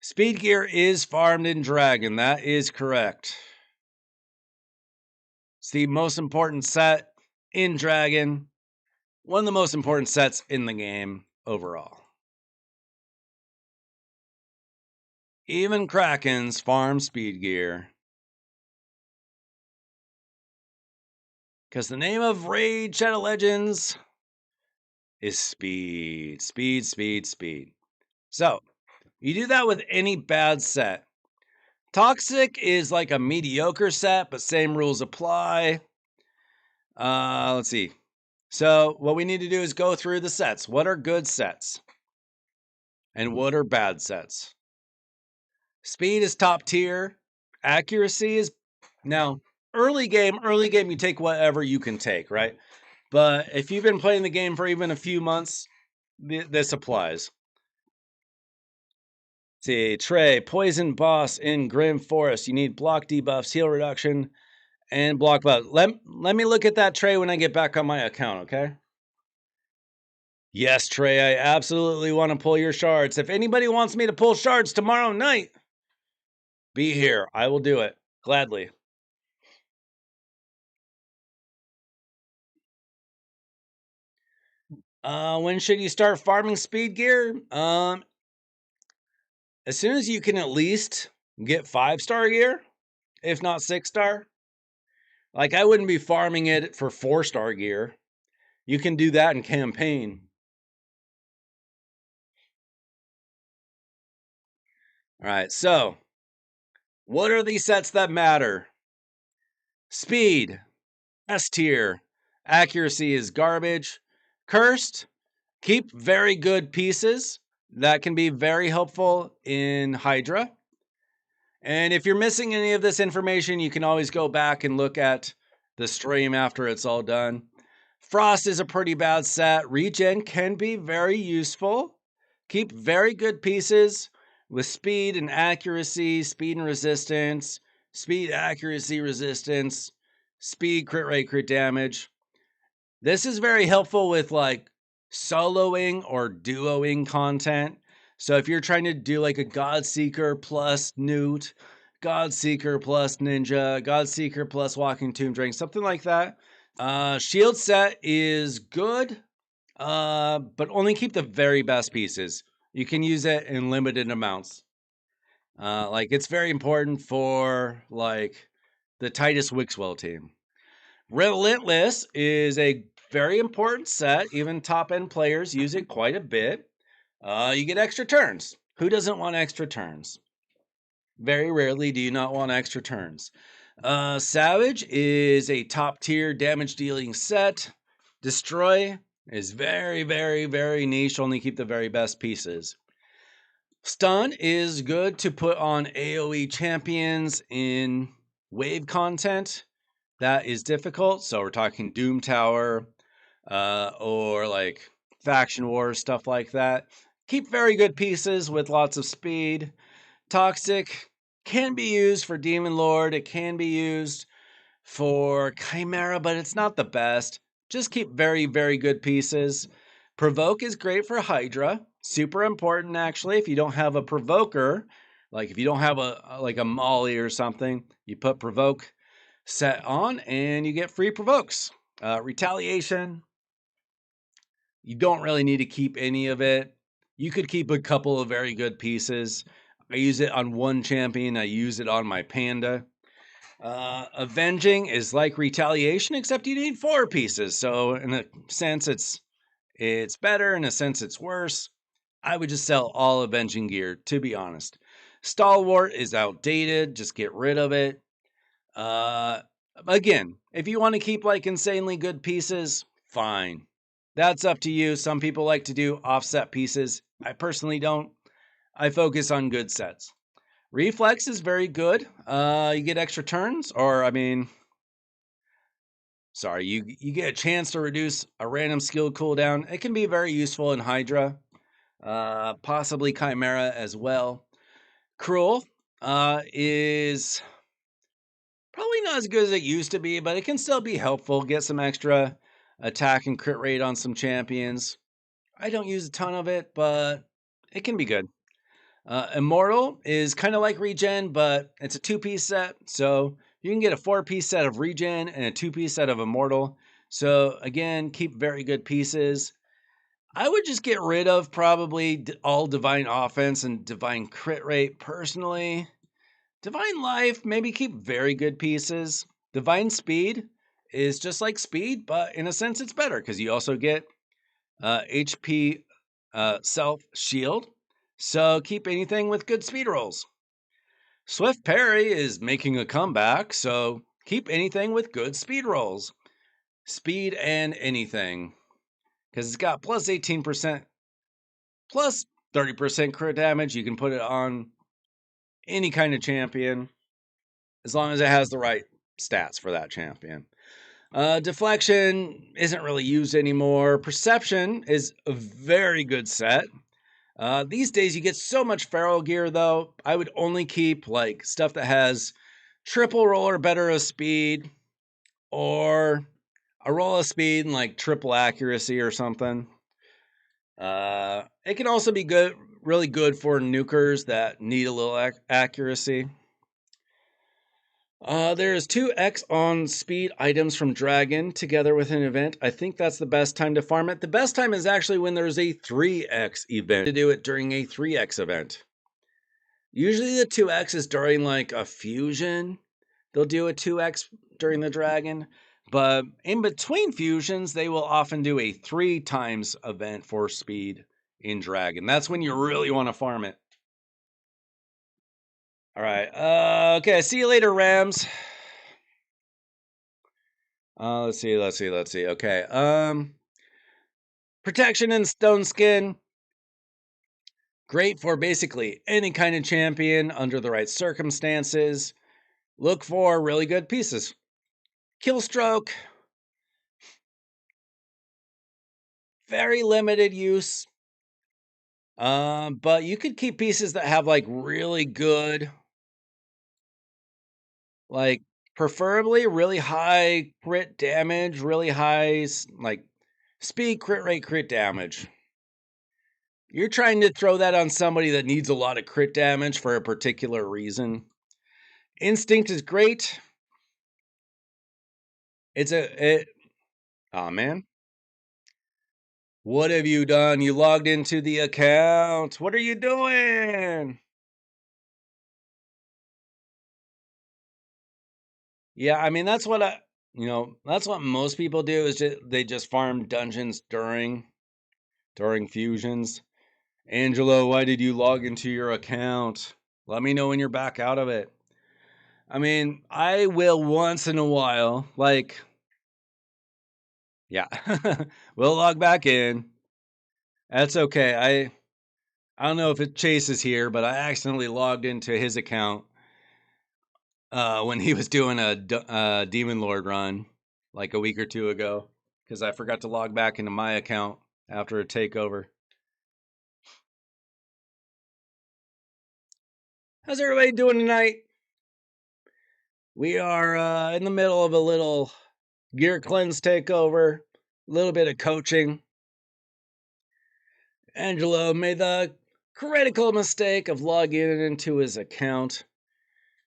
Speed gear is farmed in Dragon. That is correct. It's the most important set in Dragon. One of the most important sets in the game overall. Even Krakens farm speed gear. Because the name of Raid Shadow Legends is speed. Speed, speed, speed. So, you do that with any bad set. Toxic is like a mediocre set, but same rules apply. Let's see. So, what we need to do is go through the sets. What are good sets? And what are bad sets? Speed is top tier. Accuracy is now early game, you take whatever you can take, right? But if you've been playing the game for even a few months, this applies. Let's see, Trey, Poison Boss in Grim Forest. You need block debuffs, heal reduction, and block buff. Let me look at that Trey when I get back on my account, okay? Yes, Trey, I absolutely want to pull your shards. If anybody wants me to pull shards tomorrow night, be here. I will do it gladly. When should you start farming speed gear? As soon as you can at least get 5-star gear, if not 6-star. Like, I wouldn't be farming it for 4-star gear. You can do that in campaign. All right, so what are these sets that matter? Speed, S tier. Accuracy is garbage. Cursed, keep very good pieces. That can be very helpful in Hydra. And if you're missing any of this information, you can always go back and look at the stream after it's all done. Frost is a pretty bad set. Regen can be very useful. Keep very good pieces with speed and accuracy, speed and resistance, speed, accuracy, resistance, speed, crit rate, crit damage. This is very helpful with like soloing or duoing content. So if you're trying to do like a Godseeker plus Newt, Godseeker plus Ninja, Godseeker plus Walking Tomb Drain, something like that. Shield set is good, but only keep the very best pieces. You can use it in limited amounts. Like it's very important for like the Titus Wixwell team. Relentless is a very important set. Even top end players use it quite a bit. You get extra turns. Who doesn't want extra turns? Very rarely do you not want extra turns. Savage is a top tier damage dealing set. Destroy is very, very, very niche. Only keep the very best pieces. Stun is good to put on AoE champions in wave content. That is difficult. So we're talking Doom Tower or like Faction Wars, stuff like that. Keep very good pieces with lots of speed. Toxic can be used for Demon Lord. It can be used for Chimera, but it's not the best. Just keep very, very good pieces. Provoke is great for Hydra. Super important, actually. If you don't have a Provoker, like if you don't have a Molly or something, you put Provoke set on and you get free provokes. Retaliation, you don't really need to keep any of it. You could keep a couple of very good pieces. I use it on one champion. I use it on my Panda. Avenging is like retaliation, except you need 4 pieces. So in a sense, it's better. In a sense, it's worse. I would just sell all avenging gear, to be honest. Stalwart is outdated. Just get rid of it. Again, if you want to keep like insanely good pieces, fine. That's up to you. Some people like to do offset pieces. I personally don't. I focus on good sets. Reflex is very good. You get extra turns, or I mean, sorry, you get a chance to reduce a random skill cooldown. It can be very useful in Hydra, possibly Chimera as well. Cruel is probably not as good as it used to be, but it can still be helpful. Get some extra attack and crit rate on some champions. I don't use a ton of it, but it can be good. Immortal is kind of like regen, but it's a 2-piece set. So you can get a 4-piece set of regen and a 2-piece set of immortal. So again, keep very good pieces. I would just get rid of probably all divine offense and divine crit rate personally. Divine life, maybe keep very good pieces. Divine speed is just like speed, but in a sense it's better because you also get HP self shield. So keep anything with good speed rolls. Swift parry is making a comeback, so keep anything with good speed rolls. Speed and anything. Because it's got plus 18%, plus 30% crit damage. You can put it on any kind of champion, as long as it has the right stats for that champion. Deflection isn't really used anymore. Perception is a very good set. These days you get so much feral gear though. I would only keep like stuff that has triple roll or better of speed, or a roll of speed and like triple accuracy or something. It can also be good, really good for nukers that need a little accuracy. There is 2x on speed items from Dragon together with an event. I think that's the best time to farm it. The best time is actually when there's a 3x event, to do it during a 3x event. Usually the 2x is during like a fusion. They'll do a 2x during the Dragon. But in between fusions, they will often do a 3 times event for speed in Dragon. That's when you really want to farm it. All right. Okay. See you later, Rams. Let's see. Okay. Protection and Stone Skin. Great for basically any kind of champion under the right circumstances. Look for really good pieces. Killstroke. Very limited use. But you could keep pieces that have like really good, like preferably really high crit damage, really high like speed, crit rate, crit damage. You're trying to throw that on somebody that needs a lot of crit damage for a particular reason. Instinct is great. Oh man. What have you done? You logged into the account. What are you doing? Yeah, I mean that's what that's what most people do is they just farm dungeons during fusions. Angelo, why did you log into your account? Let me know when you're back out of it. I mean, I will once in a while, like, yeah, we'll log back in. That's okay. I don't know if Chase is here, but I accidentally logged into his account when he was doing a Demon Lord run like a week or two ago because I forgot to log back into my account after a takeover. How's everybody doing tonight? We are in the middle of a little gear cleanse takeover, a little bit of coaching. Angelo made the critical mistake of logging into his account,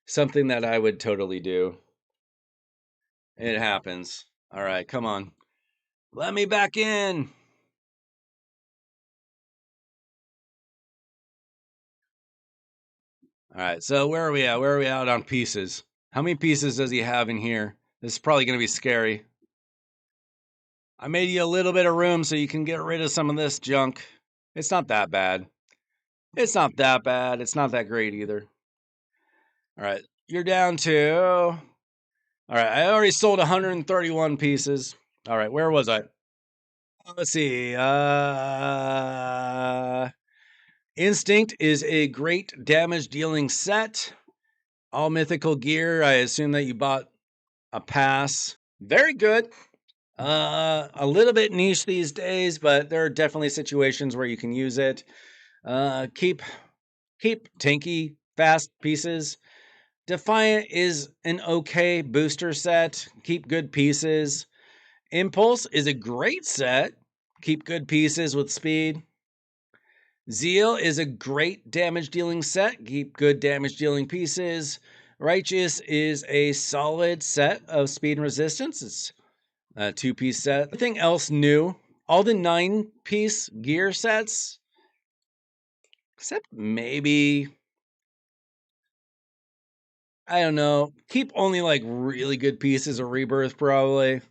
something that I would totally do. It happens. All right, come on. Let me back in. All right, so where are we at? Where are we out on pieces? How many pieces does he have in here? This is probably going to be scary. I made you a little bit of room so you can get rid of some of this junk. It's not that bad. It's not that bad. It's not that great either. All right, you're down to. All right, I already sold 131 pieces. All right, where was I? Let's see. Instinct is a great damage dealing set. All mythical gear. I assume that you bought a pass. Very good. A little bit niche these days, but there are definitely situations where you can use it. Keep tanky, fast pieces. Defiant is an okay booster set. Keep good pieces. Impulse is a great set. Keep good pieces with speed. Zeal is a great damage dealing set. Keep good damage dealing pieces. Righteous is a solid set of speed and resistance. It's a 2-piece set. Everything else new. All the 9-piece gear sets, except maybe, I don't know, keep only like really good pieces of Rebirth probably.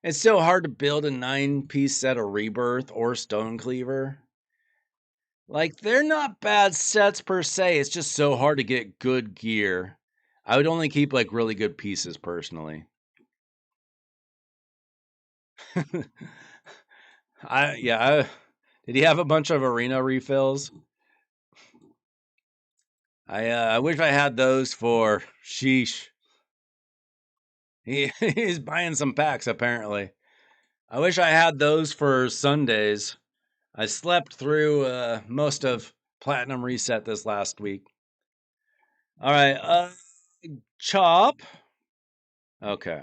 It's so hard to build a 9-piece set of Rebirth or Stone Cleaver. Like, they're not bad sets per se. It's just so hard to get good gear. I would only keep like really good pieces personally. Did he have a bunch of arena refills? I wish I had those for sheesh. He's buying some packs apparently. I wish I had those for Sundays. I slept through most of Platinum Reset this last week. All right, Chop. Okay.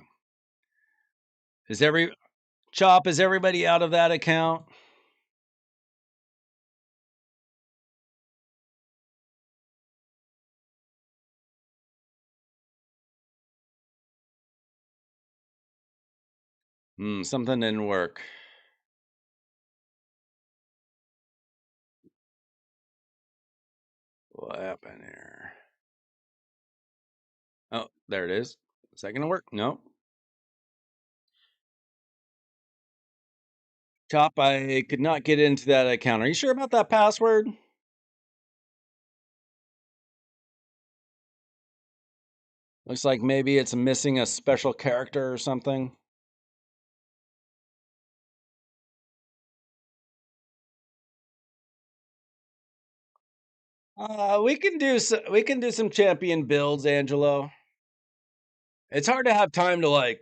Is everybody out of that account? Something didn't work. What happened here? Oh, there it is. Is that gonna work? No. Chop, I could not get into that account. Are you sure about that password? Looks like maybe it's missing a special character or something. We can do some champion builds, Angelo. It's hard to have time to like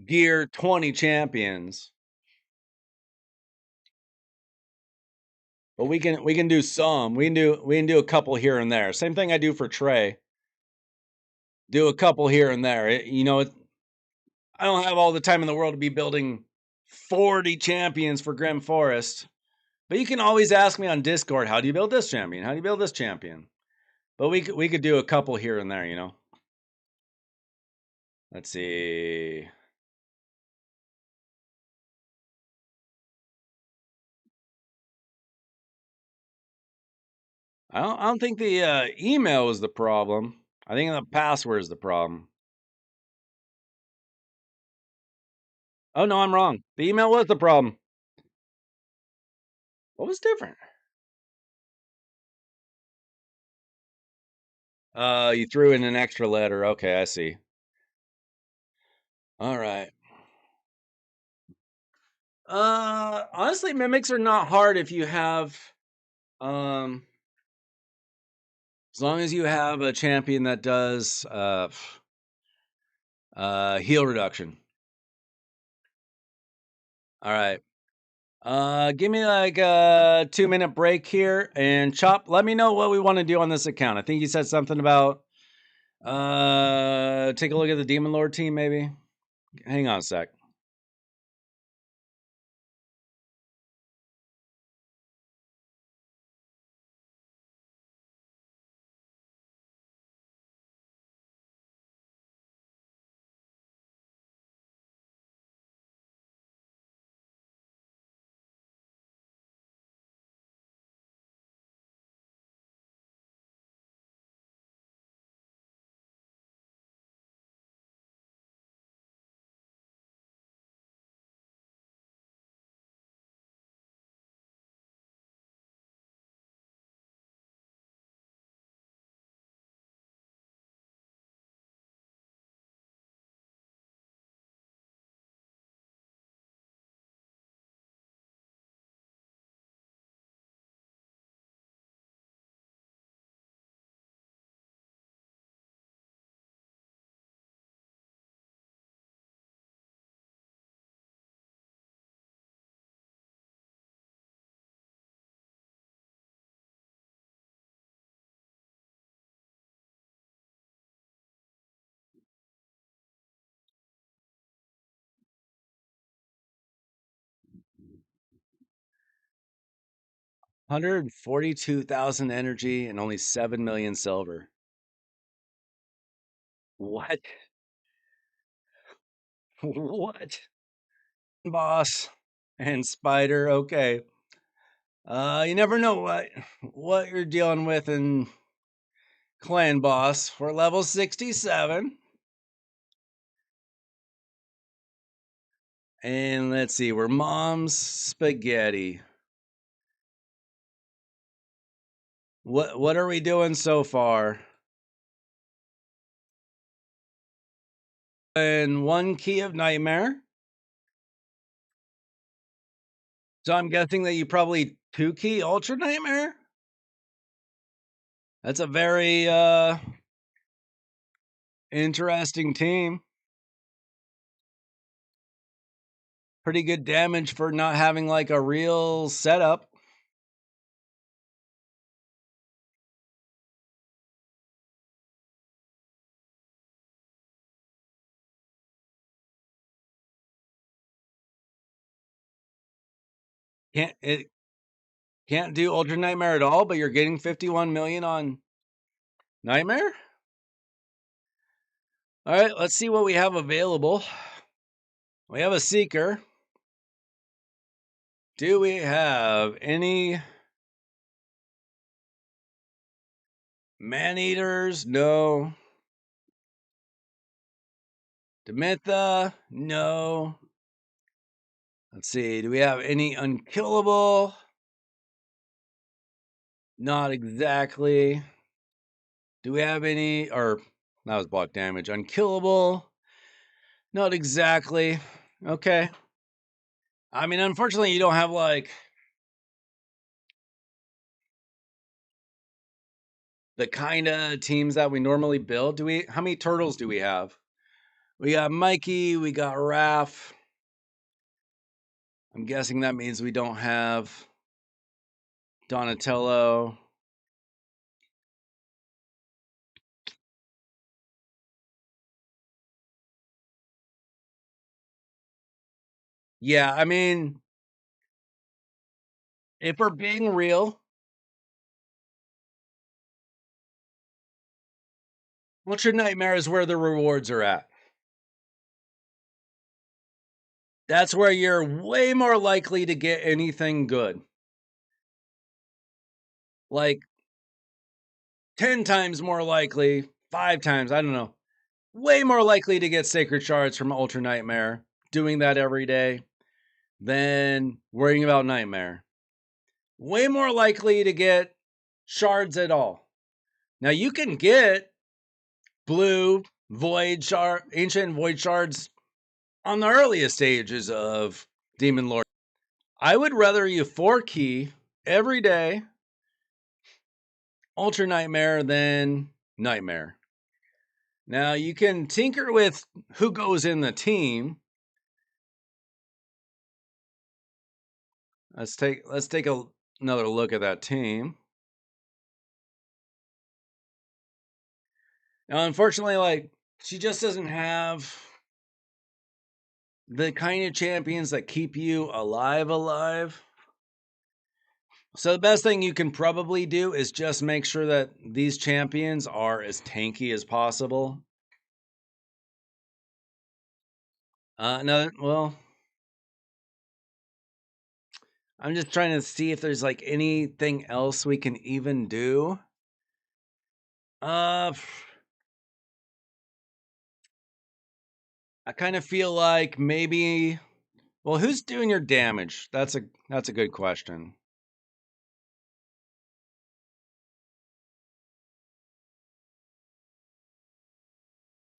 gear 20 champions. But we can do some. We can do a couple here and there. Same thing I do for Trey. Do a couple here and there. I don't have all the time in the world to be building 40 champions for Grim Forest. But you can always ask me on Discord, how do you build this champion? How do you build this champion? But we could do a couple here and there, you know. Let's see. I don't think the email is the problem. I think the password is the problem. Oh no, I'm wrong. The email was the problem. What was different? You threw in an extra letter. Okay, I see. All right. Honestly, mimics are not hard if you have, as long as you have a champion that does, heal reduction. All right. Give me like a 2-minute break here, and Chop, let me know what we want to do on this account. I think you said something about, take a look at the Demon Lord team, maybe. Hang on a sec. $142,000 energy and only 7 million silver. What? What? Boss and Spider, okay. You never know what you're dealing with in Clan Boss. We're level 67. And let's see, we're Mom's Spaghetti. What are we doing so far? And 1 key of Nightmare. So I'm guessing that you probably 2 key Ultra Nightmare? That's a very interesting team. Pretty good damage for not having like a real setup. It can't do Ultra Nightmare at all, but you're getting 51 million on Nightmare? All right, let's see what we have available. We have a Seeker. Do we have any Man-Eaters? No. Demitha? No. Let's see, do we have any Unkillable? Not exactly. Do we have any, or that was block damage. Unkillable? Not exactly. Okay. I mean, unfortunately, you don't have like the kind of teams that we normally build. How many turtles do we have? We got Mikey, we got Raph. I'm guessing that means we don't have Donatello. Yeah, I mean, if we're being real, Ultra Nightmare is where the rewards are at. That's where you're way more likely to get anything good. Like 10 times more likely, 5 times, I don't know. Way more likely to get Sacred Shards from Ultra Nightmare, doing that every day, than worrying about Nightmare. Way more likely to get shards at all. Now you can get blue void shard, ancient void shards on the earliest stages of Demon Lord. I would rather you 4-key every day Ultra Nightmare than Nightmare. Now you can tinker with who goes in the team. Let's take another look at that team. Now, unfortunately, like she just doesn't have the kind of champions that keep you alive. So the best thing you can probably do is just make sure that these champions are as tanky as possible. No, well, I'm just trying to see if there's like anything else we can even do. I kind of feel like maybe. Well, who's doing your damage? That's a good question.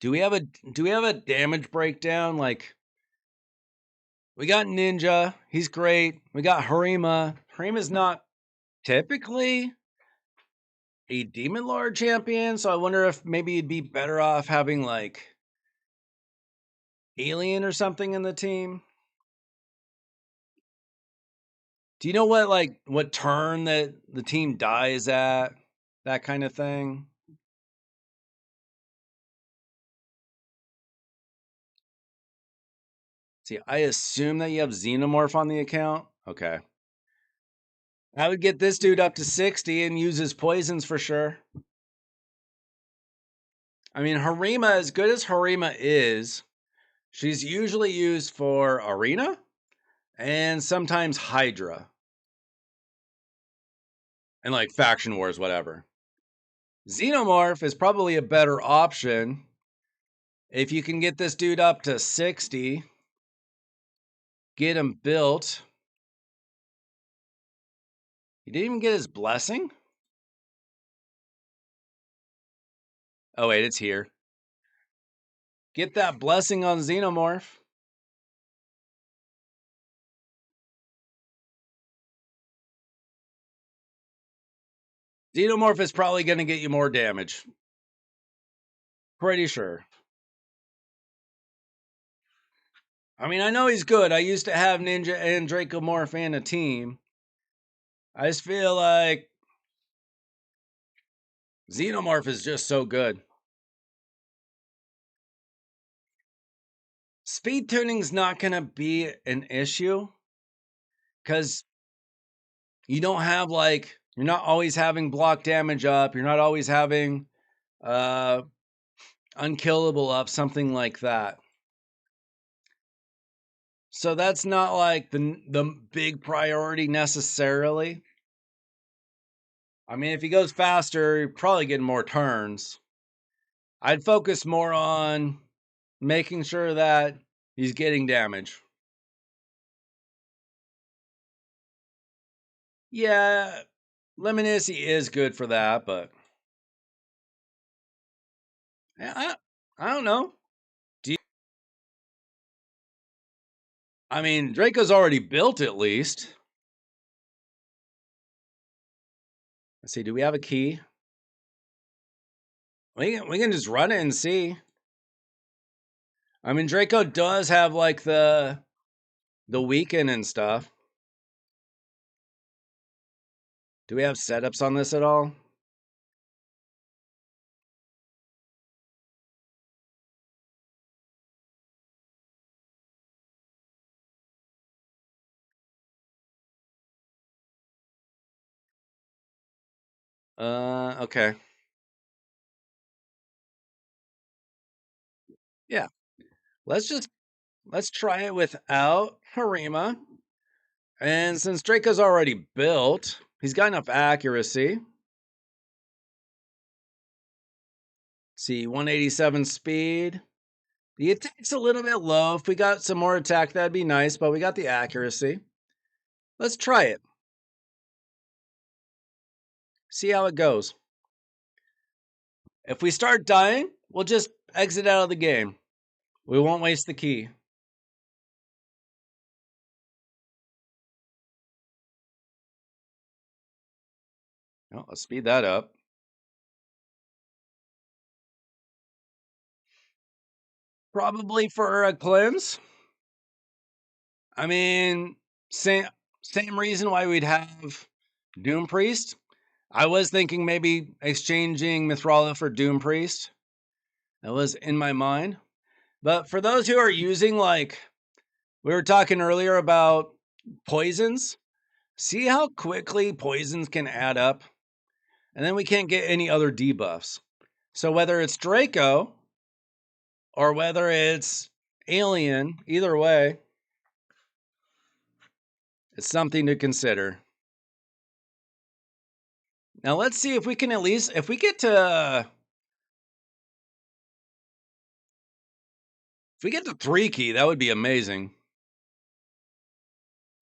Do we have a damage breakdown? Like we got Ninja, he's great. We got Harima. Harima's not typically a Demon Lord champion, so I wonder if maybe you'd be better off having like Alien or something in the team. Do you know what turn that the team dies at? That kind of thing. See, I assume that you have Xenomorph on the account. Okay. I would get this dude up to 60 and use his poisons for sure. I mean, Harima, as good as Harima is, she's usually used for Arena and sometimes Hydra. And like Faction Wars, whatever. Xenomorph is probably a better option if you can get this dude up to 60, get him built. He didn't even get his blessing? Oh, wait, it's here. Get that blessing on Xenomorph. Xenomorph is probably going to get you more damage. Pretty sure. I mean, I know he's good. I used to have Ninja and Dracomorph in a team. I just feel like Xenomorph is just so good. Speed tuning's not going to be an issue because you don't have like, you're not always having block damage up. You're not always having unkillable up, something like that. So that's not like the big priority necessarily. I mean, if he goes faster, you're probably getting more turns. I'd focus more on making sure that he's getting damage. Yeah, Lemonissi is good for that, but I don't know. I mean, Draco's already built at least. Let's see, do we have a key? We can just run it and see. I mean, Draco does have like the weaken and stuff. Do we have setups on this at all? Okay. Yeah. Let's try it without Harima. And since Draco's already built, he's got enough accuracy. See, 187 speed. The attack's a little bit low. If we got some more attack, that'd be nice, but we got the accuracy. Let's try it. See how it goes. If we start dying, we'll just exit out of the game. We won't waste the key. Oh, let's speed that up. Probably for a cleanse. I mean, same reason why we'd have Doom Priest. I was thinking maybe exchanging Mithrala for Doom Priest. That was in my mind. But for those who are using, like, we were talking earlier about poisons, see how quickly poisons can add up? And then we can't get any other debuffs. So whether it's Draco or whether it's Alien, either way, it's something to consider. Now let's see if we can at least, if we get to 3 key, that would be amazing.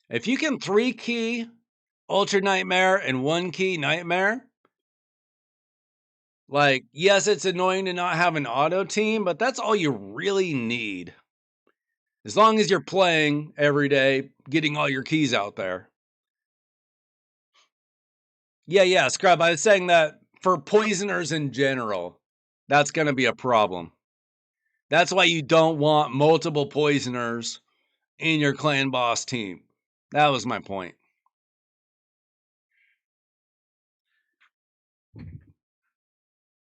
If you can 3 key Ultra Nightmare and 1 key Nightmare, like, yes, it's annoying to not have an auto team, but that's all you really need. As long as you're playing every day, getting all your keys out there. Yeah, Scrub, I was saying that for poisoners in general, that's going to be a problem. That's why you don't want multiple poisoners in your clan boss team. That was my point.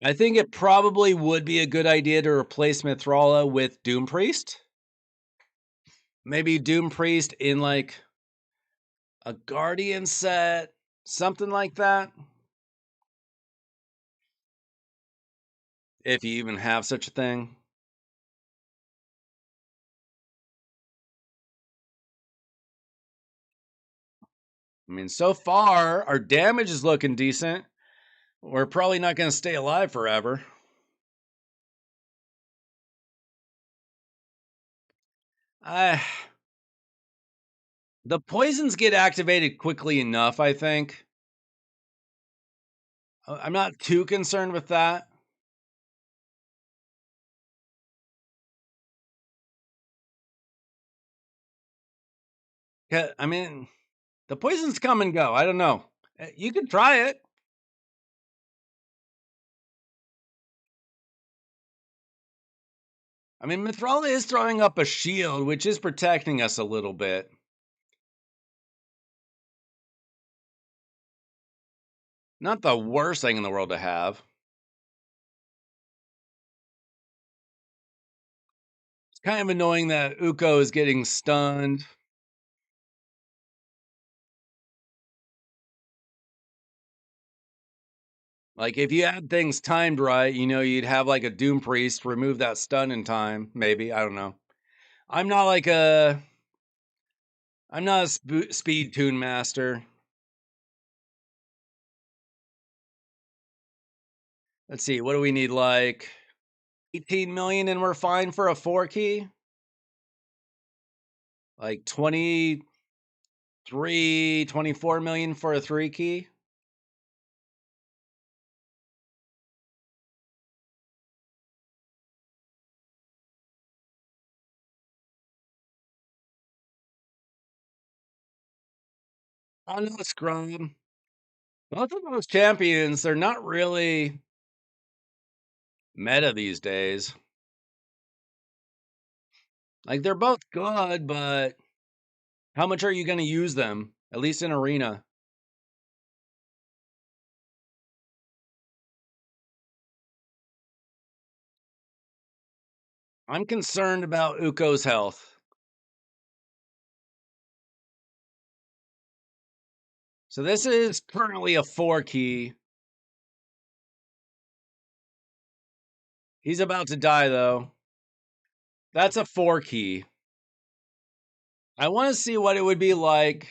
I think it probably would be a good idea to replace Mithrala with Doom Priest. Maybe Doom Priest in like a Guardian set, something like that. If you even have such a thing. I mean, so far, our damage is looking decent. We're probably not going to stay alive forever. The poisons get activated quickly enough, I think. I'm not too concerned with that. I mean, the poisons come and go. I don't know. You can try it. I mean, Mithrala is throwing up a shield, which is protecting us a little bit. Not the worst thing in the world to have. It's kind of annoying that Uko is getting stunned. Like, if you had things timed right, you'd have like a Doom Priest remove that stun in time. Maybe. I don't know. I'm not like a. I'm not a speed tune master. Let's see. What do we need? Like 18 million and we're fine for a 4 key? Like 23, 24 million for a 3 key? Oh no, Scrum. Both of those champions, they're not really meta these days. Like, they're both good, but how much are you going to use them? At least in Arena. I'm concerned about Uko's health. So this is currently a 4 key. He's about to die, though. That's a 4 key. I want to see what it would be like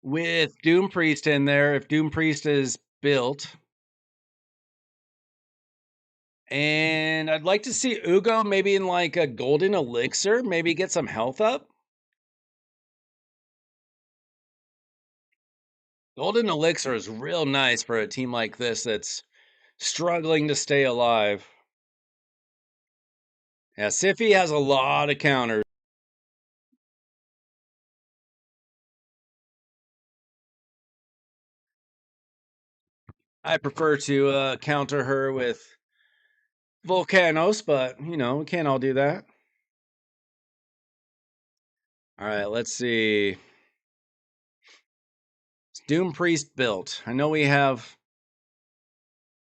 with Doom Priest in there, if Doom Priest is built. And I'd like to see Ugo maybe in like a golden elixir, maybe get some health up. Golden elixir is real nice for a team like this that's struggling to stay alive. Yeah, Siffy has a lot of counters. I prefer to counter her with Volcanos, but, you know, we can't all do that. All right, let's see. It's Doom Priest built. I know we have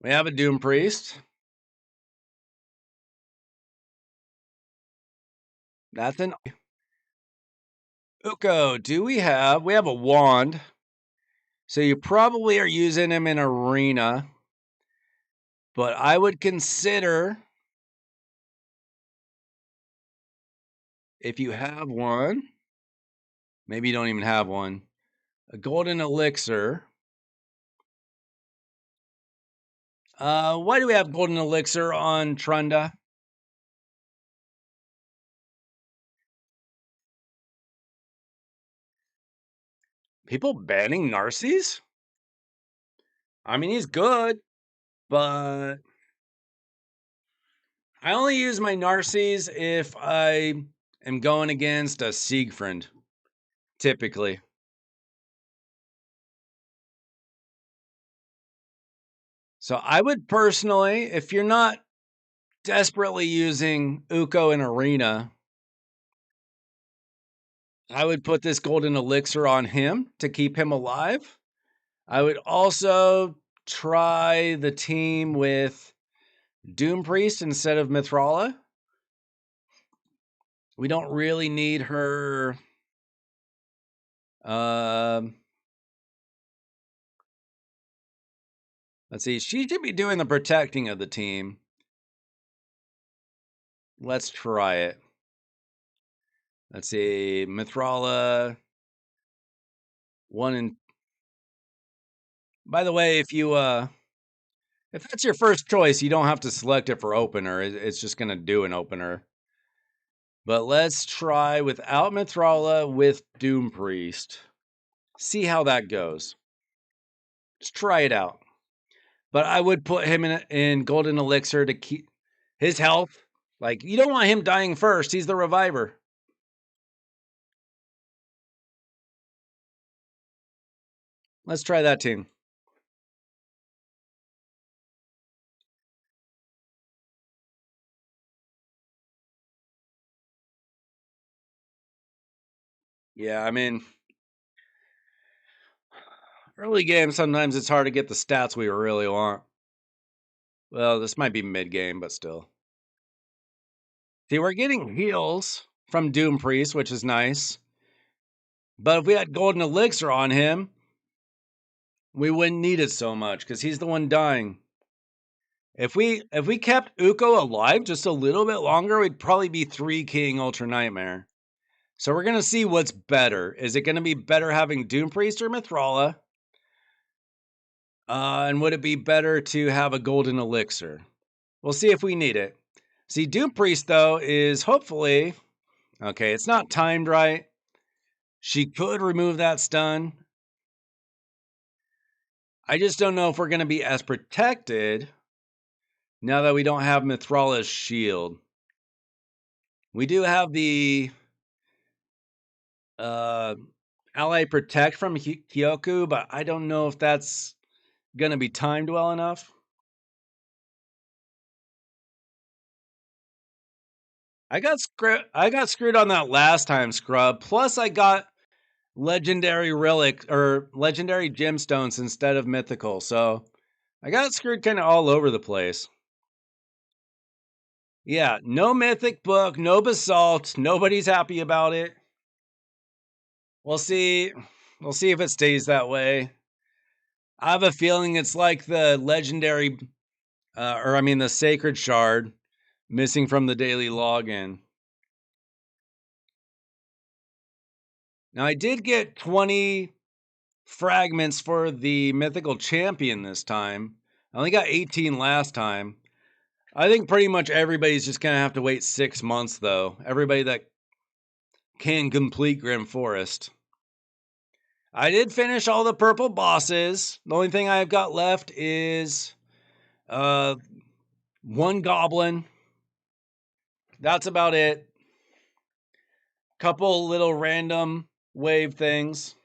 a Doom Priest. That's an Uko. We have a wand. So you probably are using him in arena. But I would consider, if you have one, maybe you don't even have one, a golden elixir. Why do we have golden elixir on Trunda? People banning Narcies? I mean, he's good, but I only use my Narcies if I am going against a Siegfried, typically. So I would personally, if you're not desperately using Uko in arena, I would put this golden elixir on him to keep him alive. I would also try the team with Doom Priest instead of Mithrala. We don't really need her. Let's see. She should be doing the protecting of the team. Let's try it. Let's see. Mithrala. One and. By the way, if that's your first choice, you don't have to select it for opener. It's just going to do an opener. But let's try without Mithrala with Doom Priest. See how that goes. Just try it out. But I would put him in Golden Elixir to keep his health. Like, you don't want him dying first. He's the reviver. Let's try that team. Yeah, I mean, early game, sometimes it's hard to get the stats we really want. Well, this might be mid-game, but still. See, we're getting heals from Doom Priest, which is nice. But if we had Golden Elixir on him, we wouldn't need it so much, because he's the one dying. If we kept Uko alive just a little bit longer, we'd probably be 3-keying Ultra Nightmare. So we're going to see what's better. Is it going to be better having Doom Priest or Mithrala? And would it be better to have a Golden Elixir? We'll see if we need it. See, Doom Priest, though, is hopefully... Okay, it's not timed right. She could remove that stun. I just don't know if we're going to be as protected now that we don't have Mithrala's shield. We do have the Ally Protect from Keyhulk, but I don't know if that's going to be timed well enough. I got screwed on that last time, Scrub. Plus, I got legendary relic or legendary gemstones instead of mythical, so I got screwed kind of all over the place. Yeah, no mythic book, no basalt. Nobody's happy about it. We'll see. We'll see if it stays that way. I have a feeling it's like the legendary, the sacred shard missing from the daily login. Now, I did get 20 fragments for the mythical champion this time. I only got 18 last time. I think pretty much everybody's just going to have to wait 6 months, though. Everybody that can complete Grim Forest. I did finish all the purple bosses. The only thing I've got left is one goblin. That's about it. Couple little random wave things.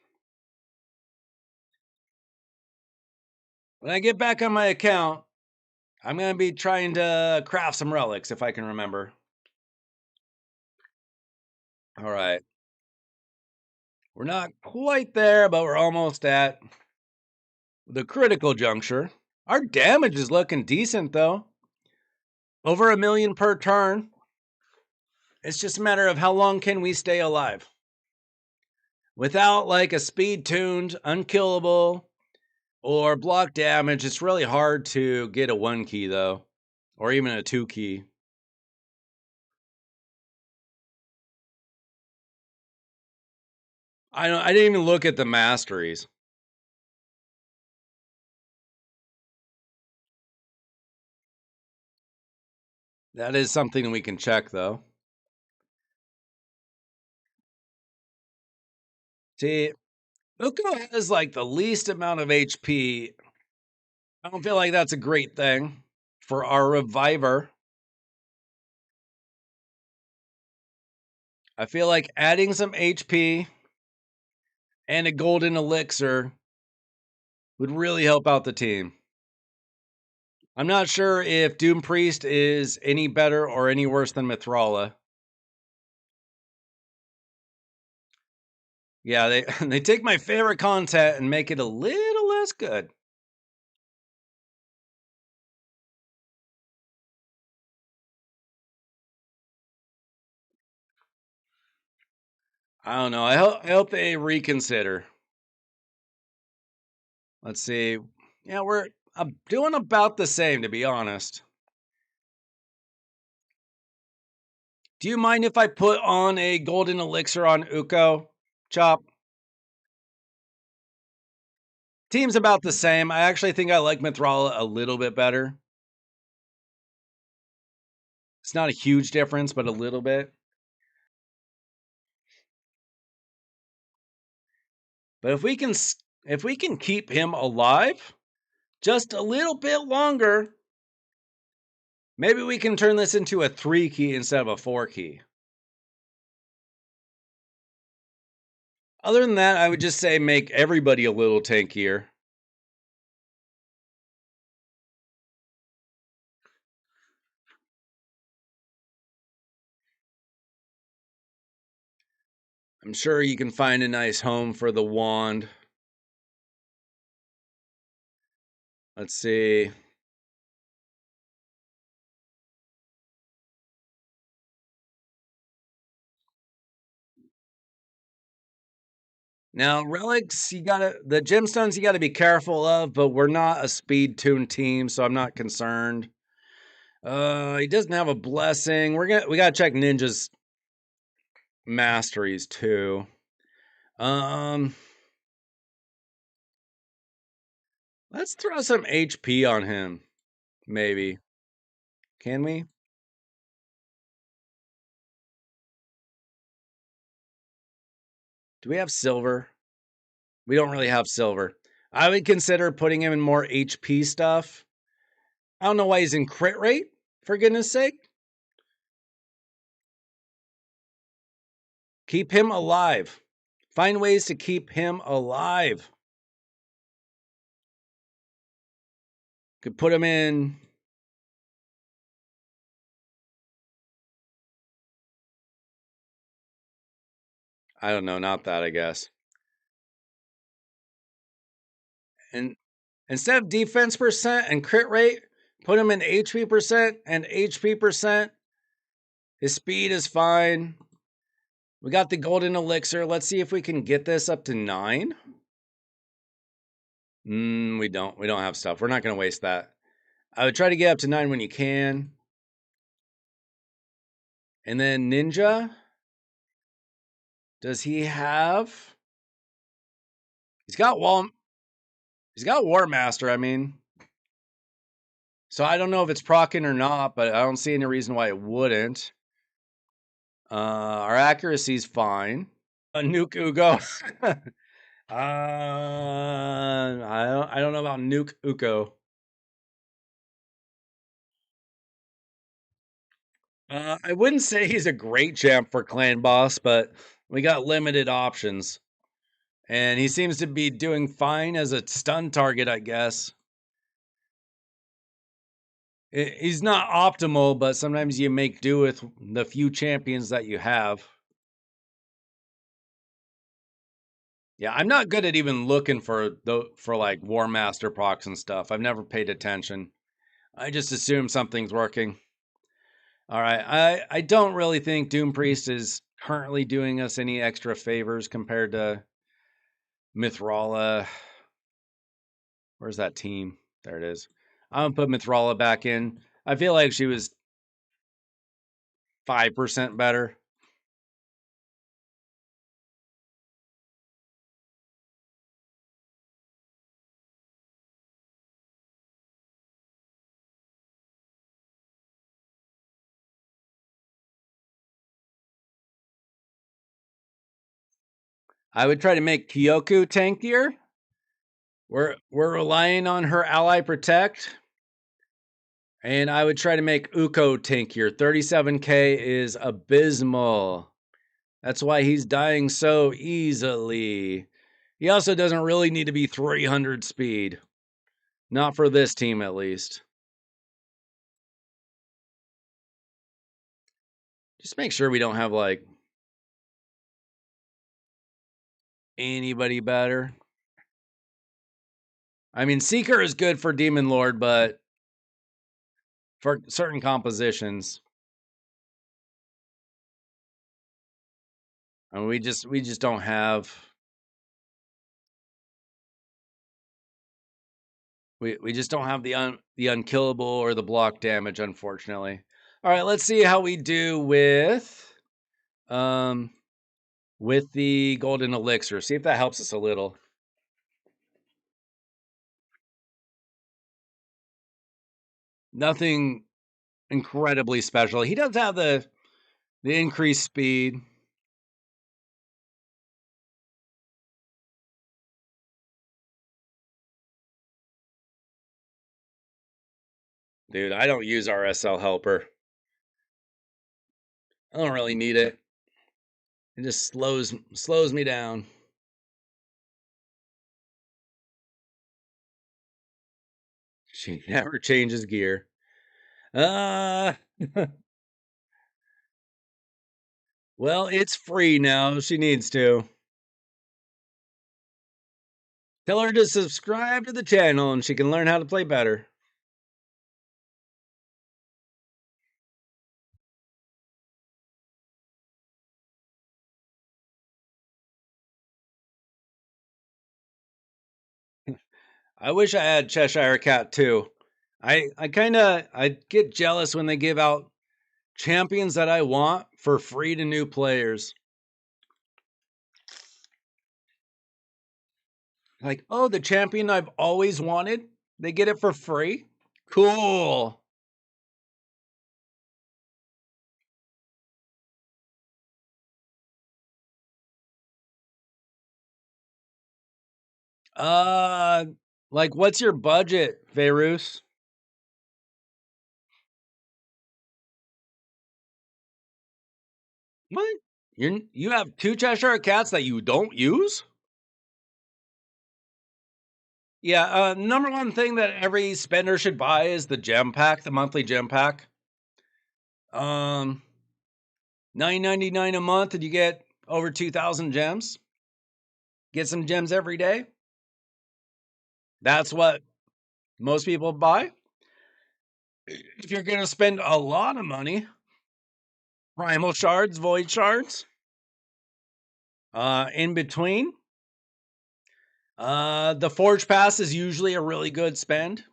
When I get back on my account, I'm going to be trying to craft some relics if I can remember. All right. We're not quite there, but we're almost at the critical juncture. Our damage is looking decent, though. Over 1 million per turn. It's just a matter of how long can we stay alive. Without like a speed-tuned, unkillable, or block damage, it's really hard to get a 1 key, though. Or even a 2 key. I didn't even look at the masteries. That is something we can check, though. See, Uko has like the least amount of HP. I don't feel like that's a great thing for our reviver. I feel like adding some HP and a golden elixir would really help out the team. I'm not sure if Doom Priest is any better or any worse than Mithrala. Yeah, they take my favorite content and make it a little less good. I don't know. I hope they reconsider. Let's see. Yeah, I'm doing about the same, to be honest. Do you mind if I put on a golden elixir on Uko, Chop? Team's about the same. I actually think I like Mithrala a little bit better. It's not a huge difference, but a little bit. But if we can keep him alive just a little bit longer, maybe we can turn this into a 3 key instead of a 4 key. Other than that, I would just say make everybody a little tankier. I'm sure you can find a nice home for the wand. Let's see. Now, relics, the gemstones you gotta be careful of, but we're not a speed tuned team, so I'm not concerned. He doesn't have a blessing. We gotta check ninja's masteries too. Let's throw some HP on him. Maybe. Can we? Do we have silver? We don't really have silver. I would consider putting him in more HP stuff. I don't know why he's in crit rate, for goodness sake. Keep him alive. Find ways to keep him alive. Could put him in. I don't know, not that, I guess. And instead of defense percent and crit rate, put him in HP percent and HP percent His speed is fine. We got the golden elixir. Let's see if we can get this up to 9. We don't. We don't have stuff. We're not going to waste that. I would try to get up to 9 when you can. And then ninja. Does he have? He's got War Master. I mean, so I don't know if it's procking or not, but I don't see any reason why it wouldn't. Our accuracy's fine. Nuke Ugo. I don't know about Nuke Uko. I wouldn't say he's a great champ for clan boss, but we got limited options. And he seems to be doing fine as a stun target, I guess. He's not optimal, but sometimes you make do with the few champions that you have. Yeah, I'm not good at even looking for like War Master procs and stuff. I've never paid attention. I just assume something's working. All right, I don't really think Doom Priest is currently doing us any extra favors compared to Mithrala. Where's that team? There it is. I'm gonna put Mithrala back in. I feel like she was 5% better. I would try to make Kyoku tankier. We're relying on her ally protect. And I would try to make Uko tankier. 37k is abysmal. That's why he's dying so easily. He also doesn't really need to be 300 speed. Not for this team, at least. Just make sure we don't have, like, anybody better. I mean, Seeker is good for Demon Lord, but for certain compositions. I mean, we just don't have... We just don't have the unkillable or the block damage, unfortunately. All right, let's see how we do with the golden elixir. See if that helps us a little. Nothing incredibly special. He does have the increased speed. Dude, I don't use RSL helper. I don't really need it. It just slows me down. She never changes gear. Uh well, it's free now. She needs to. Tell her to subscribe to the channel and she can learn how to play better. I wish I had Cheshire Cat too. I get jealous when they give out champions that I want for free to new players. Like, oh, the champion I've always wanted, they get it for free? Cool. Uh, like, what's your budget, Verus? What? You have 2 Cheshire Cats that you don't use? Yeah, number one thing that every spender should buy is the gem pack, the monthly gem pack. $9.99 a month, and you get over 2,000 gems. Get some gems every day. That's what most people buy. If you're going to spend a lot of money, Primal shards, void shards. In between. The Forge Pass is usually a really good spend.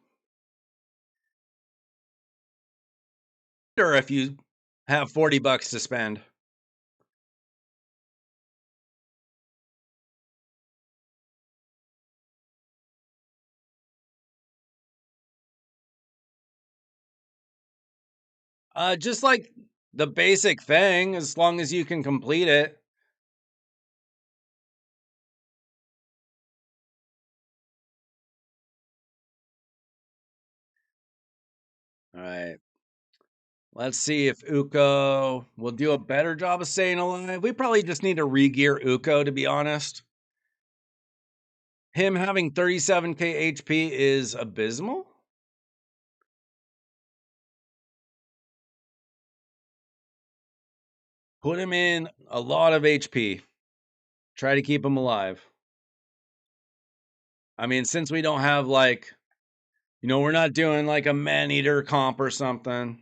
Or if you have 40 bucks to spend. Just like the basic thing, as long as you can complete it. All right. Let's see if Uko will do a better job of staying alive. We probably just need to re-gear Uko, to be honest. Him having 37k HP is abysmal. Put him in a lot of HP. Try to keep him alive. I mean, since we don't have like, we're not doing like a man-eater comp or something.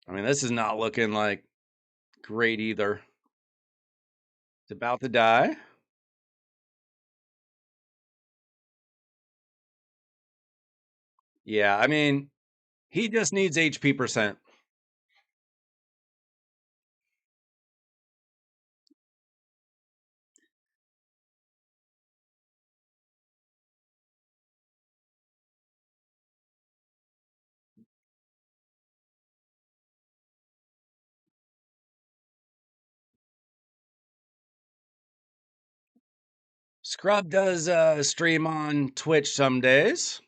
I mean, this is not looking like great either. It's about to die. Yeah, I mean, he just needs HP percent. Scrub does stream on Twitch some days.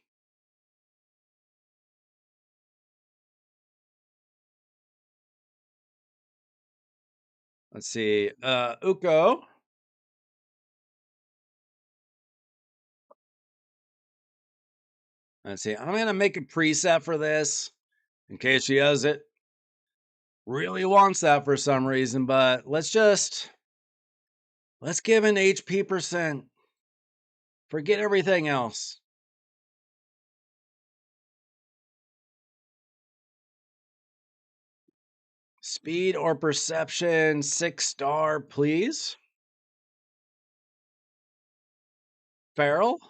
Let's see. Uko. Let's see. I'm going to make a preset for this in case she has it. Really wants that for some reason, but let's give an HP percent. Forget everything else. Speed or perception, 6-star, please. Feral.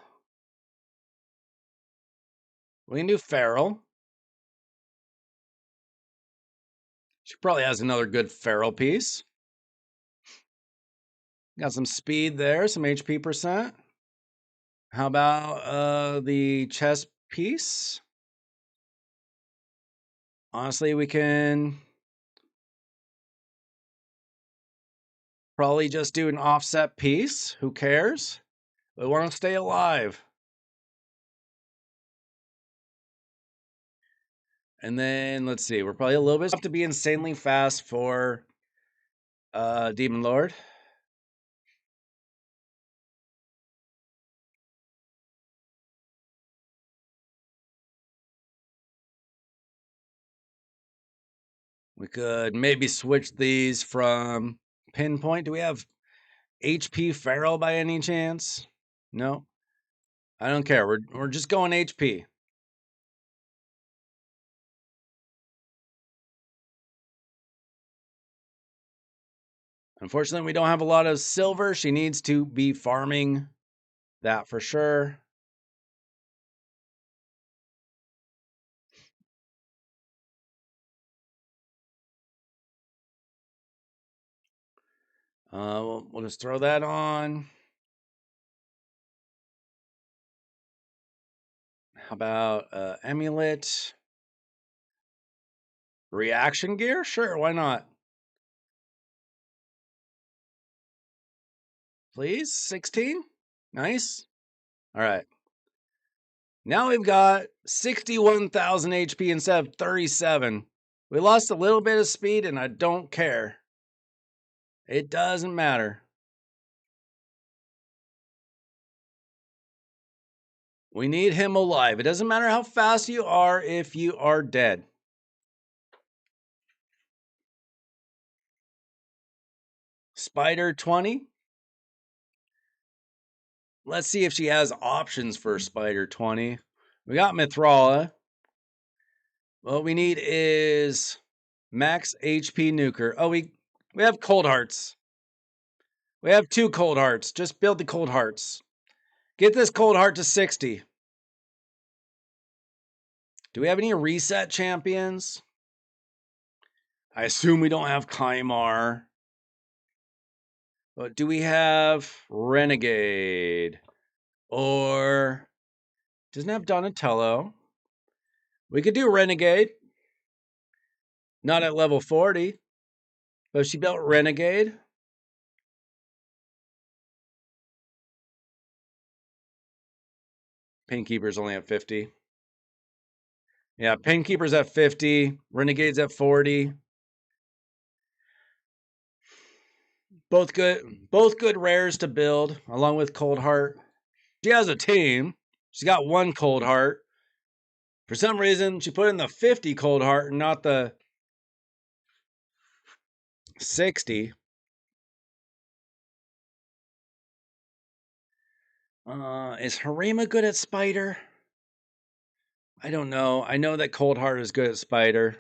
We can do Feral. She probably has another good Feral piece. Got some speed there, some HP percent. How about the chest piece? Honestly, we can probably just do an offset piece. Who cares? We want to stay alive. And then let's see, we're probably a little bit have to be insanely fast for Demon Lord. We could maybe switch these from pinpoint. Do we have HP Feral by any chance? No. I don't care. We're just going HP. Unfortunately, we don't have a lot of silver. She needs to be farming that for sure. We'll just throw that on. How about amulet? Reaction gear? Sure, why not? Please, 16? Nice. All right. Now we've got 61,000 HP instead of 37. We lost a little bit of speed, and I don't care. It doesn't matter. We need him alive. It doesn't matter how fast you are if you are dead. Spider 20. Let's see if she has options for Spider 20. We got Mithrala. What we need is max HP nuker. Oh, we have cold hearts. We have 2 cold hearts. Just build the cold hearts. Get this cold heart to 60. Do we have any reset champions? I assume we don't have Kaimar. But do we have Renegade? Or doesn't have Donatello. We could do Renegade. Not at level 40. But she built Renegade. Painkeeper's only at 50. Yeah, Painkeeper's at 50. Renegade's at 40. Both good rares to build, along with Cold Heart. She has a team. She's got 1 Cold Heart. For some reason, she put in the 50 Cold Heart and not the 60. Is Harima good at Spider? I don't know. I know that Cold Heart is good at Spider.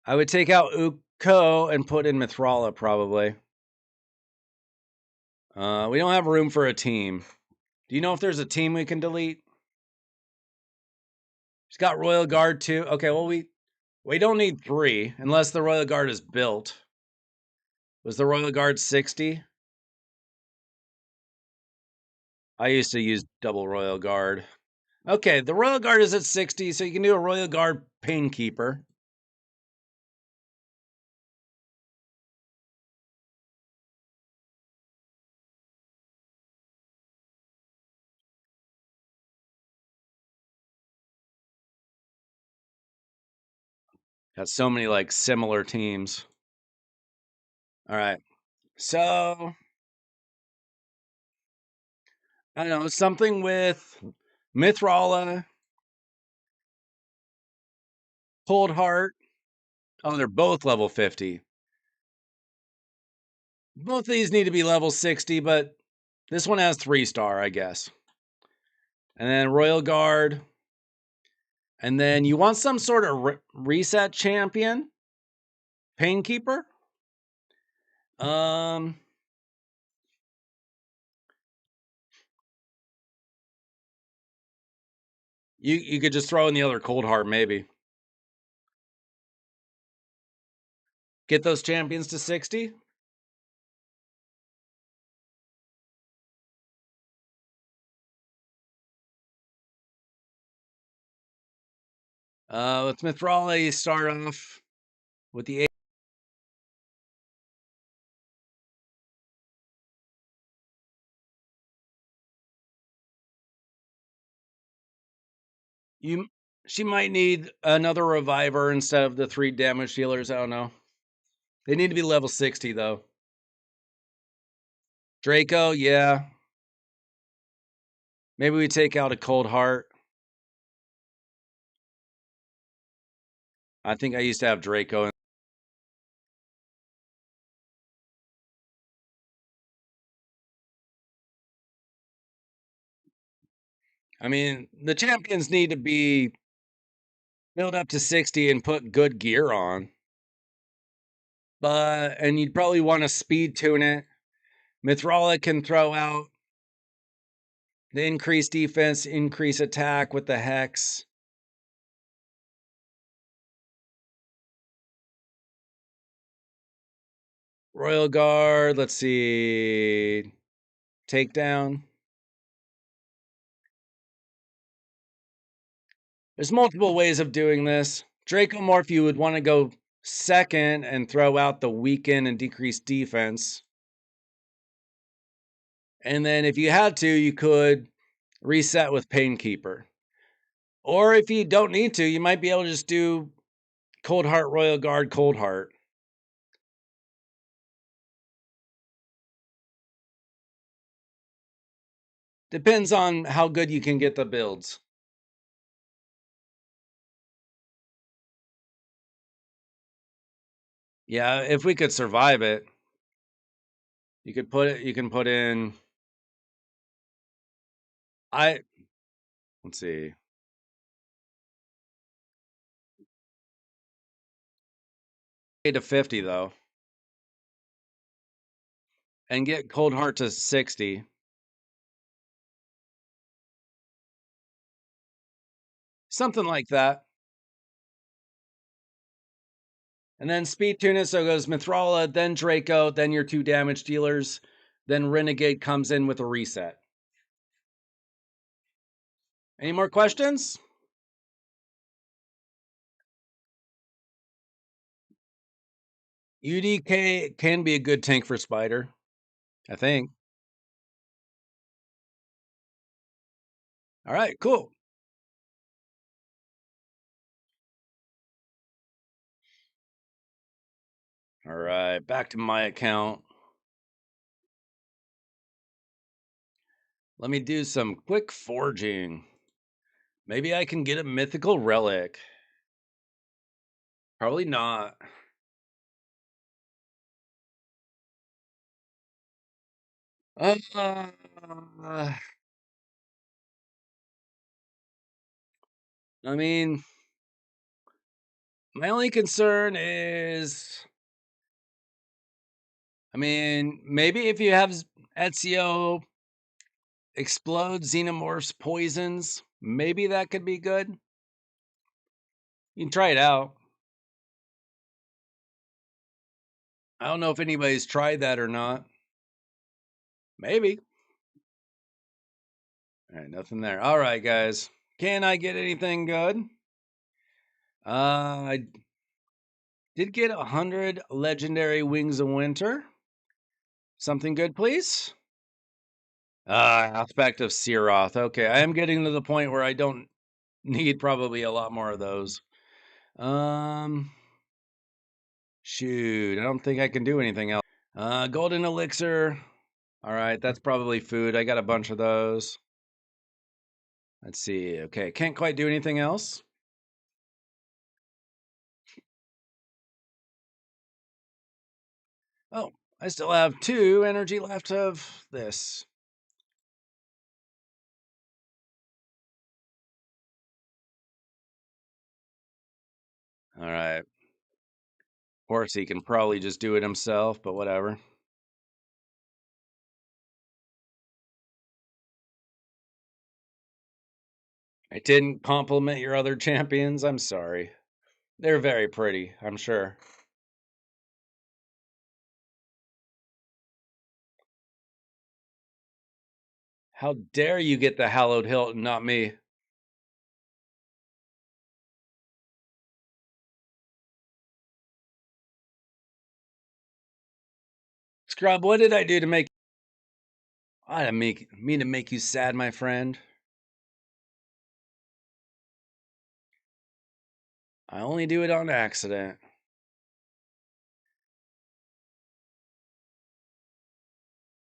I would take out Uko and put in Mithrala, probably. We don't have room for a team. Do you know if there's a team we can delete? She's got Royal Guard too. Okay, well, we don't need 3 unless the Royal Guard is built. Was the Royal Guard 60? I used to use double Royal Guard. Okay, the Royal Guard is at 60, so you can do a Royal Guard Painkeeper. Got so many like similar teams. All right. So I don't know, something with Mithrala, Cold Heart. Oh, they're both level 50. Both of these need to be level 60, but this one has 3-star, I guess. And then Royal Guard. And then you want some sort of reset champion? Painkeeper? You could just throw in the other Cold Heart, maybe. Get those champions to 60? With Mithrala, you start off with the she might need another reviver instead of the 3 damage dealers. I don't know. They need to be level 60 though. Draco, yeah. Maybe we take out a Cold Heart. I think I used to have Draco. I mean, the champions need to be built up to 60 and put good gear on. And you'd probably want to speed tune it. Mithrala can throw out the increased defense, increase attack with the Hex. Royal Guard, let's see. Takedown. There's multiple ways of doing this. Dracomorph, you would want to go second and throw out the weaken and decrease defense. And then if you had to, you could reset with Painkeeper. Or if you don't need to, you might be able to just do Cold Heart, Royal Guard, Cold Heart. Depends on how good you can get the builds. Yeah, if we could survive it, you can put in Let's see. To 50 though, and get Cold Heart to 60. Something like that. And then Speed Tuna, so goes Mithrala, then Draco, then your 2 damage dealers. Then Renegade comes in with a reset. Any more questions? UDK can be a good tank for Spider, I think. All right, cool. All right, back to my account. Let me do some quick forging. Maybe I can get a mythical relic. Probably not. Uh, I mean, my only concern is, maybe if you have Ezio explode Xenomorph's poisons, maybe that could be good. You can try it out. I don't know if anybody's tried that or not. Maybe. All right, nothing there. All right, guys. Can I get anything good? I did get 100 legendary Wings of Winter. Something good, please? Aspect of Searoth. Okay, I am getting to the point where I don't need probably a lot more of those. Shoot, I don't think I can do anything else. Golden Elixir. All right, that's probably food. I got a bunch of those. Let's see. Okay, can't quite do anything else. Oh, I still have 2 energy left of this. All right. Of course, he can probably just do it himself, but whatever. I didn't compliment your other champions. I'm sorry. They're very pretty, I'm sure. How dare you get the hallowed hilt and not me? Scrub, what did I do to make I didn't mean to make you sad, my friend? I only do it on accident.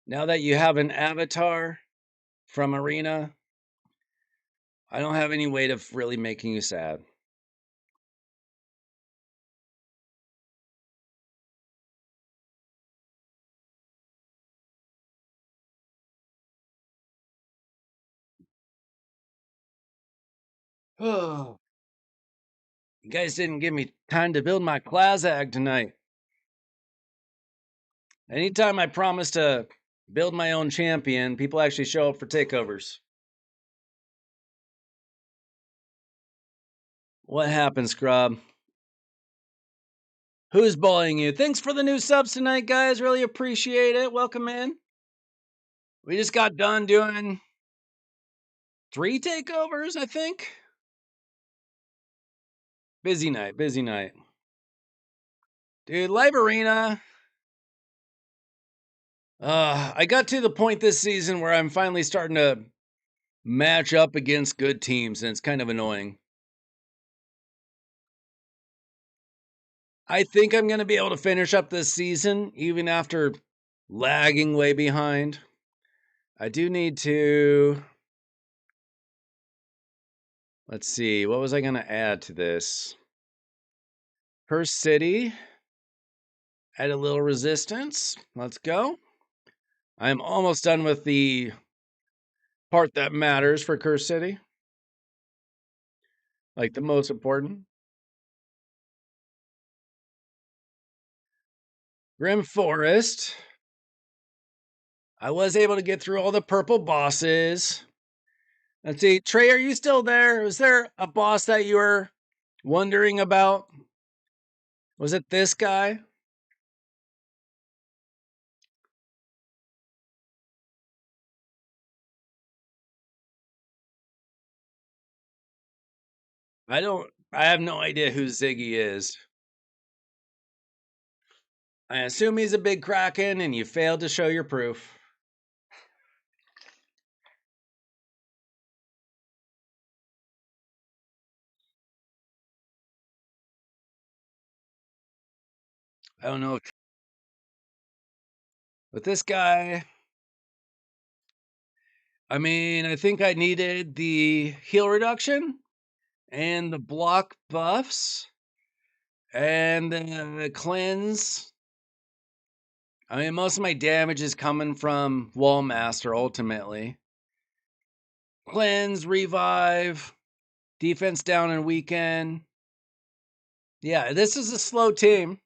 Now that you have an avatar from Arena, I don't have any way of really making you sad. Oh, you guys didn't give me time to build my Klaazag tonight. Anytime I promise to build my own champion, people actually show up for takeovers. What happened, Scrub? Who's bullying you? Thanks for the new subs tonight, guys. Really appreciate it. Welcome in. We just got done doing 3 takeovers, I think. Busy night, busy night. Dude, Live Arena. I got to the point this season where I'm finally starting to match up against good teams, and it's kind of annoying. I think I'm going to be able to finish up this season, even after lagging way behind. I do need to... Let's see, what was I going to add to this? Per city, add a little resistance. Let's go. I'm almost done with the part that matters for Curse City. Like the most important. Grim Forest. I was able to get through all the purple bosses. Let's see. Trey, are you still there? Was there a boss that you were wondering about? Was it this guy? I have no idea who Ziggy is. I assume he's a big kraken and you failed to show your proof. I don't know. But this guy, I mean, I think I needed the heal reduction and the block buffs and the cleanse. I mean, most of my damage is coming from Wallmaster ultimately. Cleanse, revive, defense down and weaken. Yeah, this is a slow team.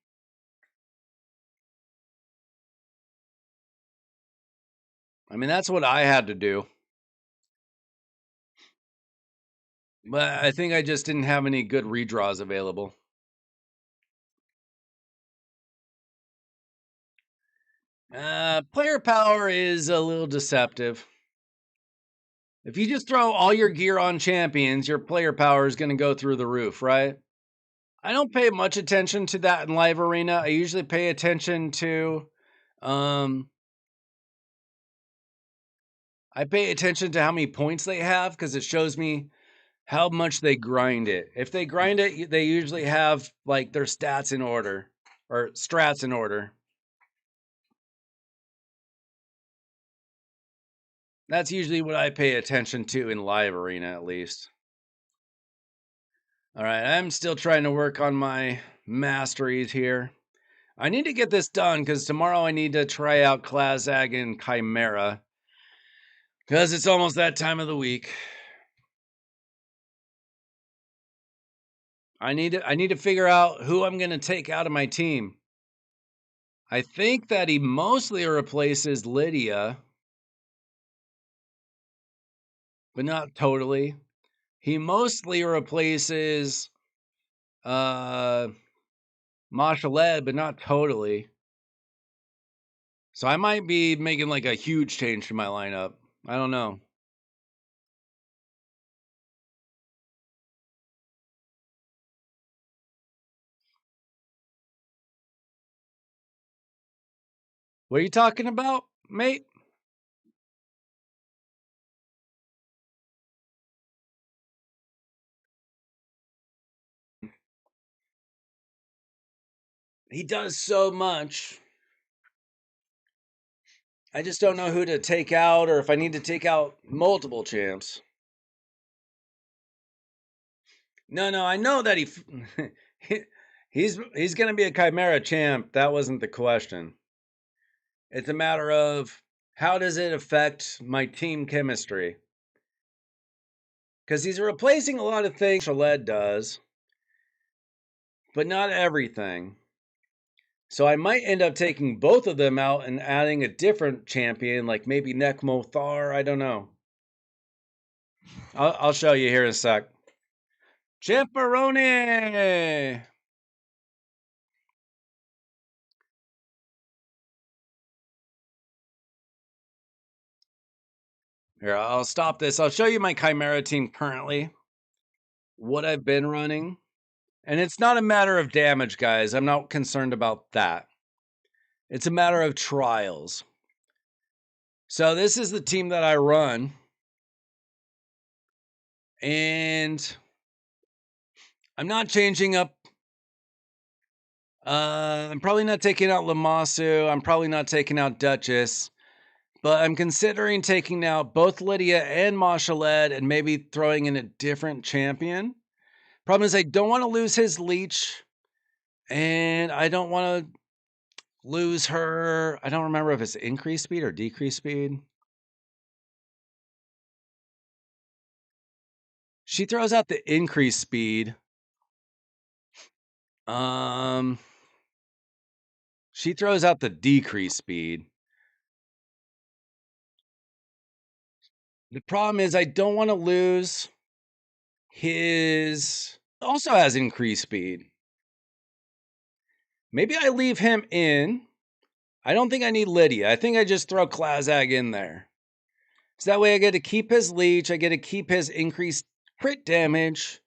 I mean, that's what I had to do. But I think I just didn't have any good redraws available. Player power is a little deceptive. If you just throw all your gear on champions, your player power is going to go through the roof, right? I don't pay much attention to that in live arena. I usually pay attention to I pay attention to how many points they have because it shows me how much they grind it. If they grind it, they usually have like their stats in order or strats in order. That's usually what I pay attention to in live arena, at least. All right, I'm still trying to work on my masteries here. I need to get this done because tomorrow I need to try out Klaazag and Chimera because it's almost that time of the week. I need to figure out who I'm going to take out of my team. I think that he mostly replaces Lydia, but not totally. He mostly replaces Mashaled, but not totally. So I might be making like a huge change to my lineup. I don't know. What are you talking about, mate? He does so much. I just don't know who to take out or if I need to take out multiple champs. No, I know that he's going to be a Chimera champ. That wasn't the question. It's a matter of how does it affect my team chemistry? Because he's replacing a lot of things Shaled does, but not everything. So I might end up taking both of them out and adding a different champion, like maybe Nekmothar. I don't know. I'll show you here in a sec. Champeroni! Here, I'll stop this. I'll show you my Chimera team currently, what I've been running. And it's not a matter of damage, guys. I'm not concerned about that. It's a matter of trials. So this is the team that I run. And I'm not changing up. I'm probably not taking out Lamasu. I'm probably not taking out Duchess. But I'm considering taking out both Lydia and Mashaled and maybe throwing in a different champion. Problem is I don't want to lose his leech. And I don't want to lose her. I don't remember if it's increased speed or decreased speed. She throws out the increased speed. She throws out the decreased speed. The problem is I don't want to lose his also has increased speed. Maybe I leave him in. I don't think I need Lydia. I think I just throw Klaazag in there. So that way I get to keep his leech, I get to keep his increased crit damage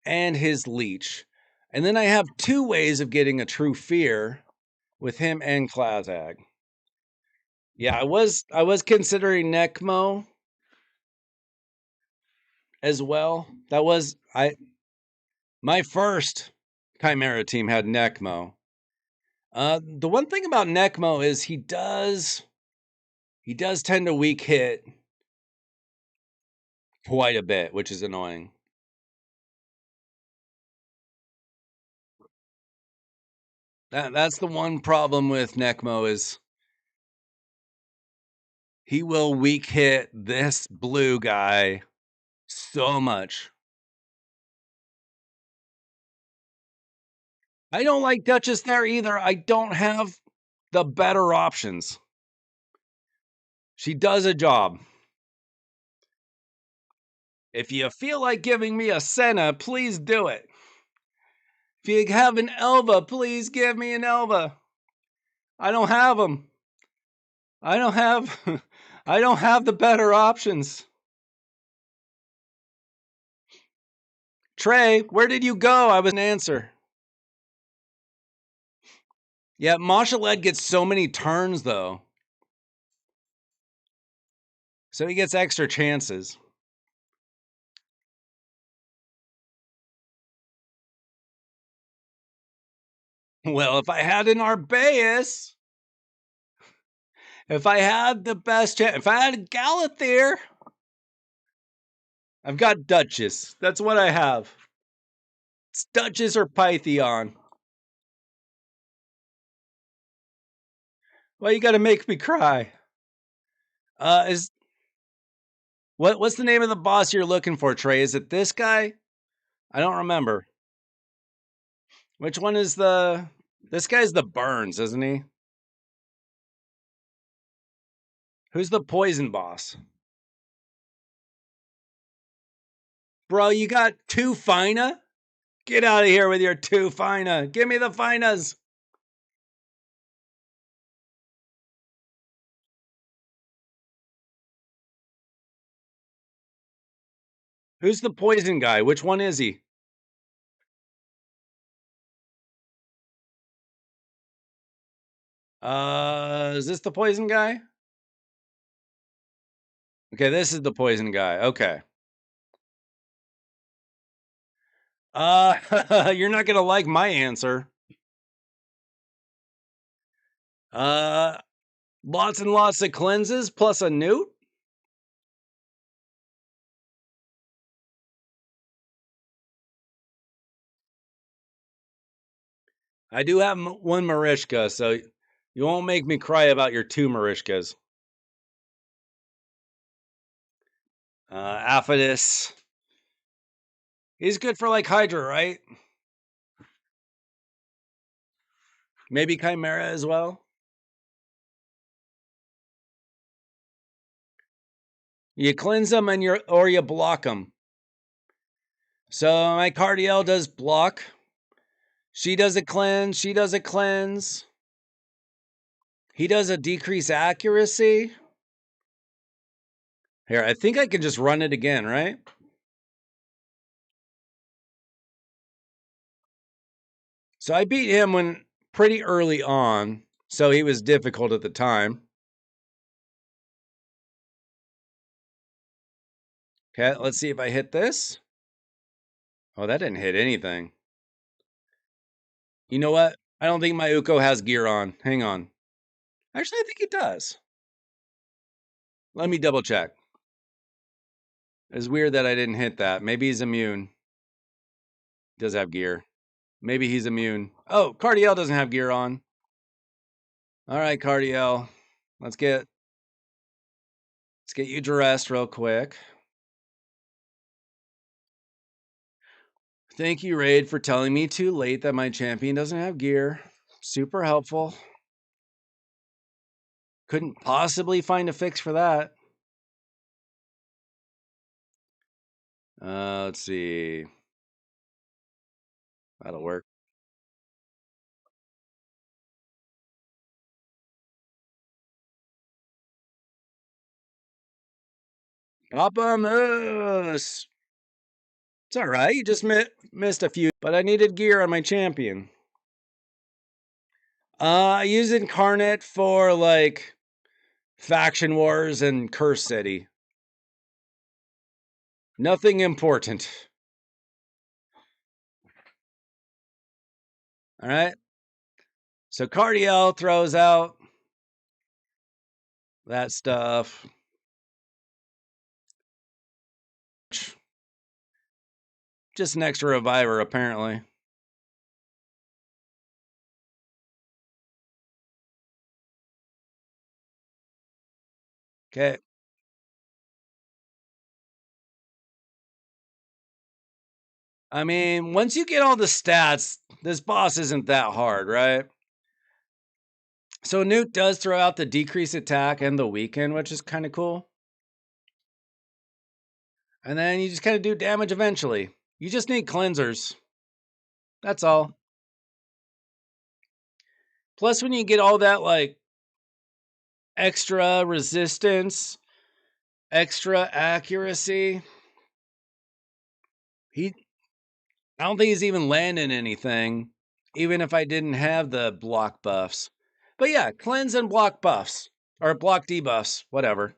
and his leech. And then I have 2 ways of getting a true fear with him and Klaazag. Yeah, I was considering Necmo as well. That was my first Chimera team had Necmo. The one thing about Necmo is he does tend to weak hit quite a bit, which is annoying. That's the one problem with Necmo is he will weak hit this blue guy so much. I don't like Duchess there either. I don't have the better options. She does a job. If you feel like giving me a Senna, please do it. If you have an Elva, please give me an Elva. I don't have them. I don't have the better options. Trey, where did you go? I was an answer. Yeah, Mashaled gets so many turns though. So he gets extra chances. Well, if I had an Arbaeus, if I had the best chance, if I had a Galathier, I've got Duchess. That's what I have. It's Duchess or Pythion. Well, you got to make me cry. What's the name of the boss you're looking for, Trey? Is it this guy? I don't remember. Which one is the? This guy's the Burns, isn't he? Who's the poison boss? Bro, you got 2 Fina? Get out of here with your 2 Fina. Give me the Finas. Who's the poison guy? Which one is he? Is this the poison guy? Okay, this is the poison guy. Okay. You're not gonna like my answer. Lots and lots of cleanses plus a newt. I do have 1 Marishka, so you won't make me cry about your 2 Marishkas. Aphidus. He's good for like Hydra, right? Maybe Chimera as well. You cleanse them and or you block them. So my Cardiel does block. She does a cleanse. She does a cleanse. He does a decrease accuracy. Here, I think I can just run it again, right? So I beat him when pretty early on, so he was difficult at the time. Okay, let's see if I hit this. Oh, that didn't hit anything. You know what? I don't think my Uko has gear on. Hang on. Actually, I think it does. Let me double check. It's weird that I didn't hit that. Maybe he's immune. He does have gear. Maybe he's immune. Oh, Cardiel doesn't have gear on. All right, Cardiel. Let's get you dressed real quick. Thank you, Raid, for telling me too late that my champion doesn't have gear. Super helpful. Couldn't possibly find a fix for that. Let's see. That'll work. Papa Moose! It's alright, you just missed a few, but I needed gear on my champion. I use Incarnate for, like, Faction Wars and Curse City. Nothing important. Alright? So Cardiel throws out that stuff. Just an extra reviver, apparently. Okay. I mean, once you get all the stats, this boss isn't that hard, right? So Newt does throw out the decrease attack and the weaken, which is kind of cool. And then you just kind of do damage eventually. You just need cleansers. That's all. Plus, when you get all that, like, extra resistance, extra accuracy, I don't think he's even landing anything, even if I didn't have the block buffs. But yeah, cleanse and block buffs. Or block debuffs, whatever.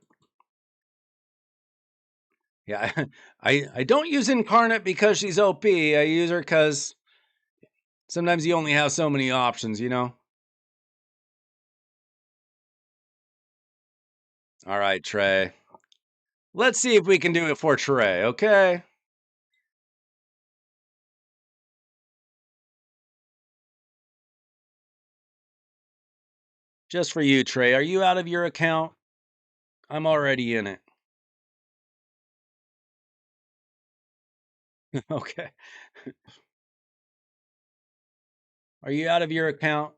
Yeah, I don't use Incarnate because she's OP. I use her because sometimes you only have so many options, you know? All right, Trey. Let's see if we can do it for Trey, okay? Just for you, Trey. Are you out of your account? I'm already in it. Okay. Are you out of your account?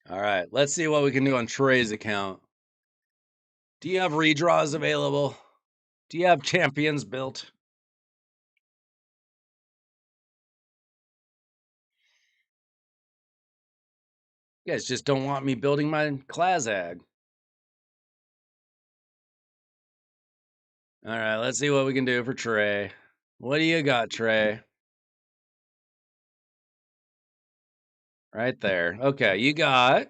All right, let's see what we can do on Trey's account. Do you have redraws available? Do you have champions built? You guys just don't want me building my Klaazag. All right, let's see what we can do for Trey. What do you got, Trey? Right there. Okay, you got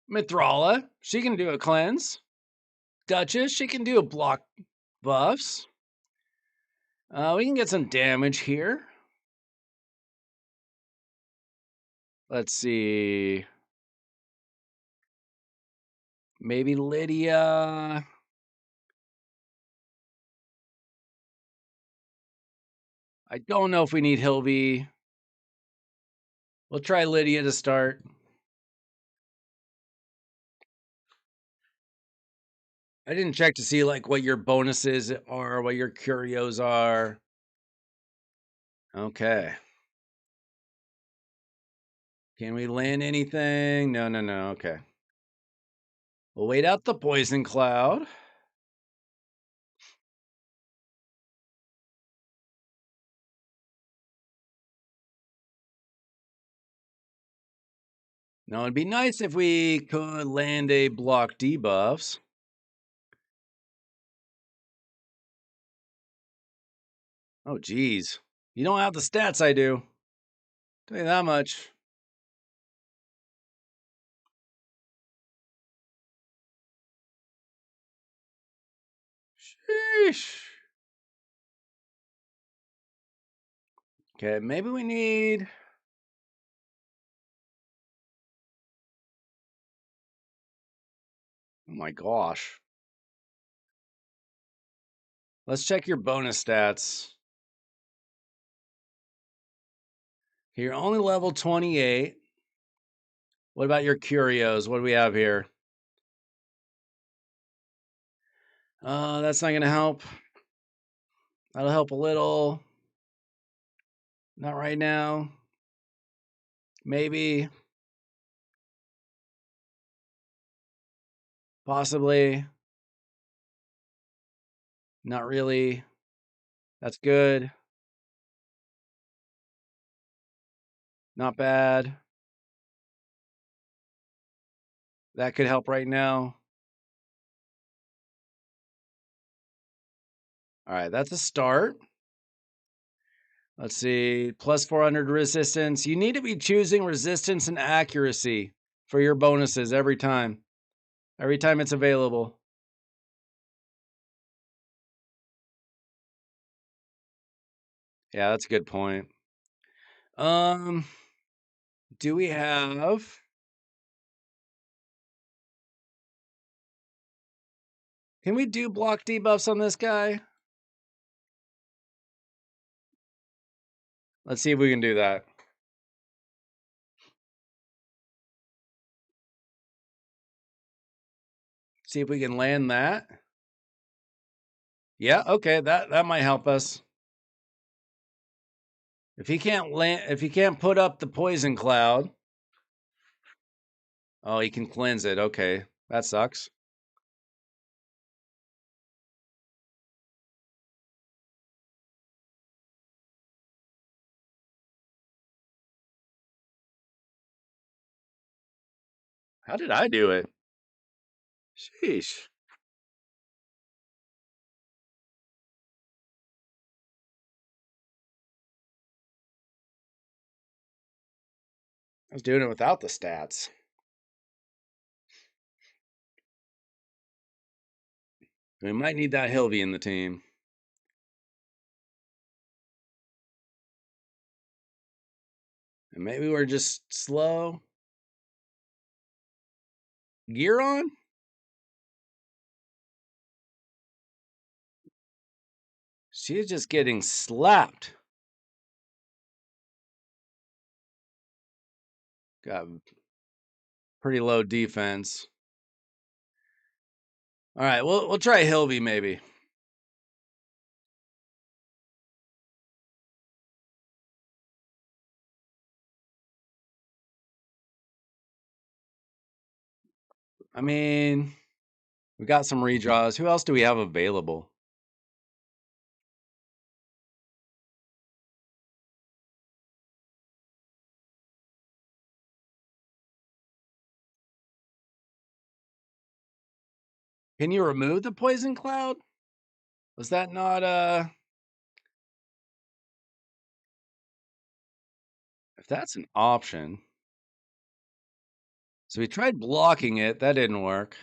Mithrala. She can do a cleanse. Duchess, she can do a block buffs. We can get some damage here. Let's see. Maybe Lydia. I don't know if we need Hilby. We'll try Lydia to start. I didn't check to see like what your bonuses are, what your curios are. Okay. Can we land anything? No, no, no. Okay. We'll wait out the poison cloud. Now, it'd be nice if we could land a block debuffs. Oh, geez. You don't have the stats I do. Tell you that much. Sheesh. Okay, maybe we need... Oh my gosh. Let's check your bonus stats. You're only level 28. What about your curios? What do we have here? That's not going to help. That'll help a little. Not right now. Maybe. Possibly. Not really. That's good. Not bad. That could help right now. All right, that's a start. Let's see, plus 400 resistance. You need to be choosing resistance and accuracy for your bonuses every time it's available. Yeah, that's a good point. Do we have... Can we do block debuffs on this guy? Let's see if we can do that. See if we can land that. Yeah, okay, that might help us. If he can't put up the poison cloud. Oh, he can cleanse it. Okay, that sucks. How did I do it? Sheesh. I was doing it without the stats. We might need that Hilvy in the team. And maybe we're just slow. Gear on? She's just getting slapped. Got pretty low defense. All right, we'll try Hilvy maybe. I mean, we got some redraws. Who else do we have available? Can you remove the poison cloud? Was that not if that's an option. So we tried blocking it, that didn't work.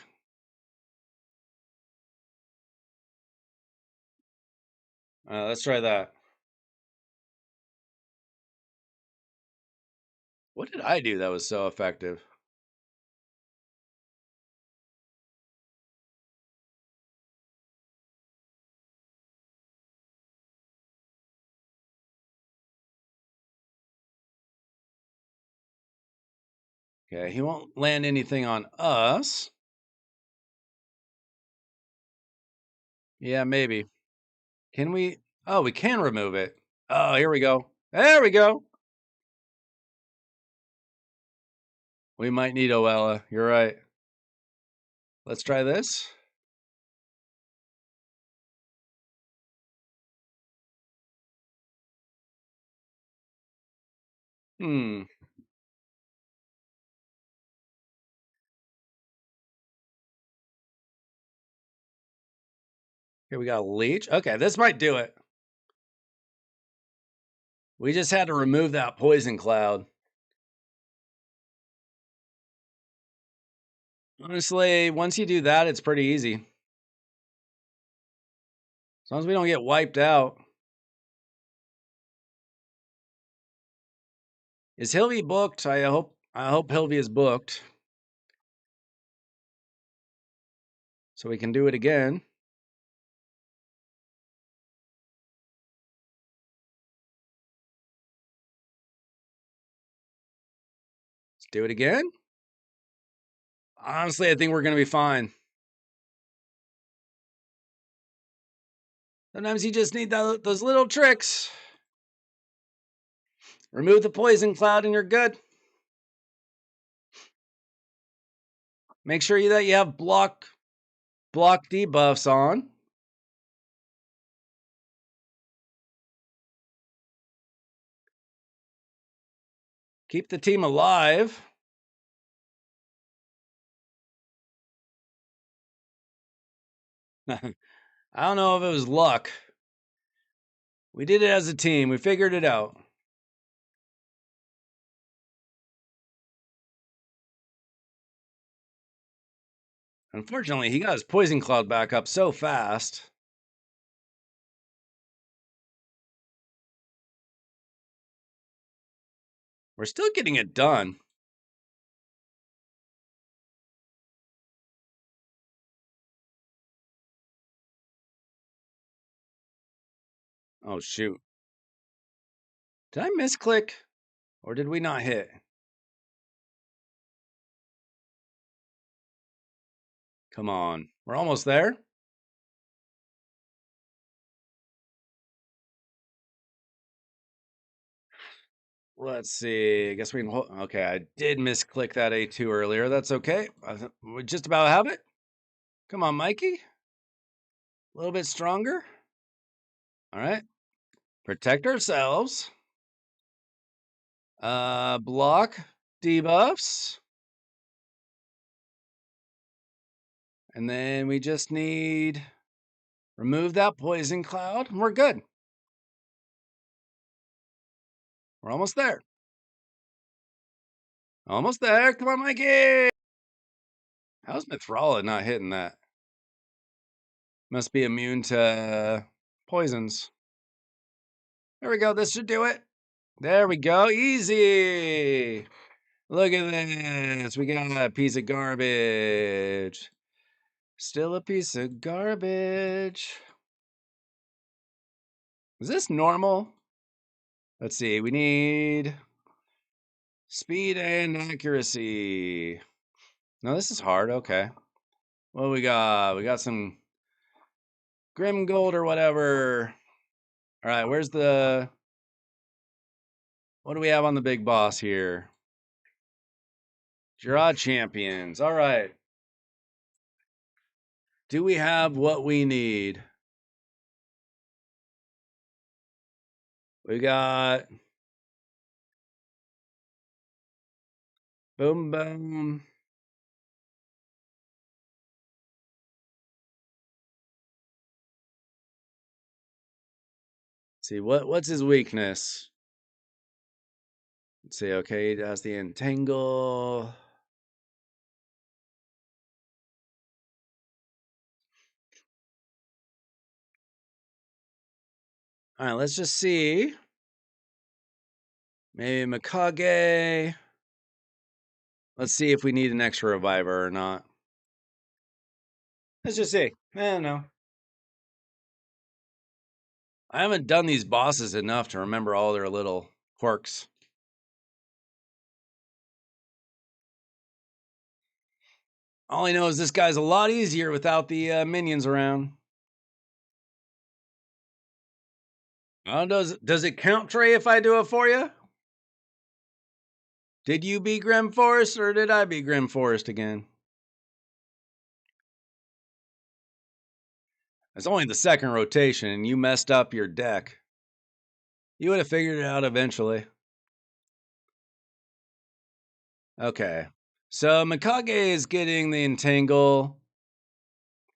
Let's try that. What did I do that was so effective? Okay, he won't land anything on us. Yeah, maybe. Can we? Oh, we can remove it. Oh, here we go. There we go. We might need Oella. You're right. Let's try this. Hmm. Here we got a leech. Okay, this might do it. We just had to remove that poison cloud. Honestly, once you do that, it's pretty easy. As long as we don't get wiped out. Is Hilvy booked? I hope Hilvy is booked. So we can do it again. Let's do it again. Honestly, I think we're going to be fine. Sometimes you just need those little tricks. Remove the poison cloud and you're good. Make sure that you have block debuffs on. Keep the team alive. I don't know if it was luck. We did it as a team. We figured it out. Unfortunately, he got his poison cloud back up so fast. We're still getting it done. Oh, shoot. Did I misclick? Or did we not hit? Come on. We're almost there. Let's see. I guess we can hold. Okay, I did misclick that A2 earlier. That's okay. We just about have it. Come on, Mikey. A little bit stronger. All right. Protect ourselves. Block debuffs. And then we just need remove that poison cloud, and we're good. We're almost there. Almost there. Come on, Mikey. How's Mithrala not hitting that? Must be immune to poisons. There we go. This should do it. There we go. Easy. Look at this. We got a piece of garbage. Still a piece of garbage. Is this normal? Let's see. We need speed and accuracy. No, this is hard. Okay. What do we got? We got some Grim Gold or whatever. All right. Where's the... What do we have on the big boss here? Draw champions. All right. Do we have what we need? We got boom boom. Let's see what's his weakness? Let's see. Okay, he has the entangle. All right, let's just see. Maybe Mikage. Let's see if we need an extra reviver or not. Let's just see. I don't know. I haven't done these bosses enough to remember all their little quirks. All I know is this guy's a lot easier without the minions around. Oh, does it count, Trey, if I do it for you? Did you be Grim Forest or did I be Grim Forest again? It's only the second rotation and you messed up your deck. You would have figured it out eventually. Okay. So Mikage is getting the entangle.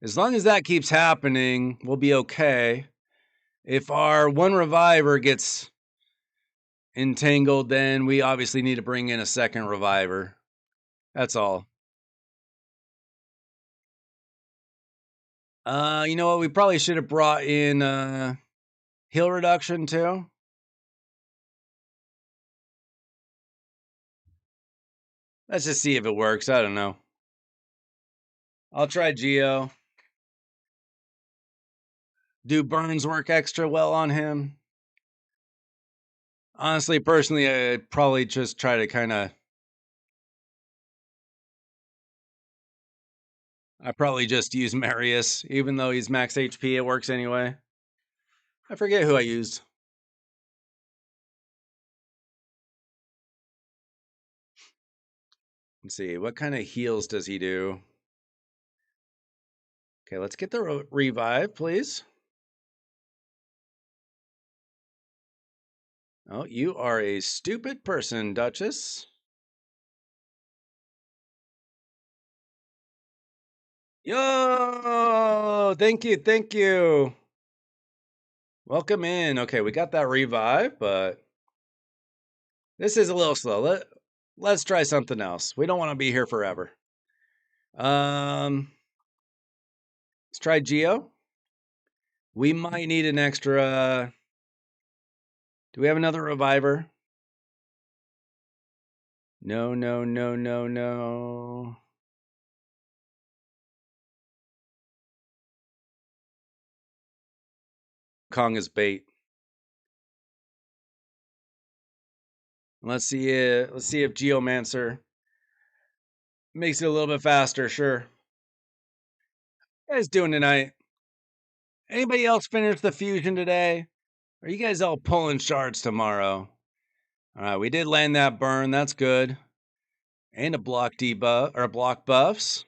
As long as that keeps happening, we'll be okay. If our one reviver gets entangled, then we obviously need to bring in a second reviver. That's all. You know what? We probably should have brought in heal reduction too. Let's just see if it works. I don't know. I'll try Geo. Do burns work extra well on him? Honestly, personally, I'd probably just try to kind of I probably just use Marius, even though he's max HP, it works anyway. I forget who I used. Let's see, what kind of heals does he do? Okay, let's get the revive, please. Oh, you are a stupid person, Duchess. Yo, thank you, thank you. Welcome in. Okay, we got that revive, but this is a little slow. Let's try something else. We don't want to be here forever. Let's try Geo. We might need an extra. Do we have another reviver? No, no, no, no, no. Kong is bait. Let's see if Geomancer makes it a little bit faster. Sure. What you guys doing tonight? Anybody else finish the fusion today? Are you guys all pulling shards tomorrow? All right, we did land that burn. That's good. And a block debuff or block buffs.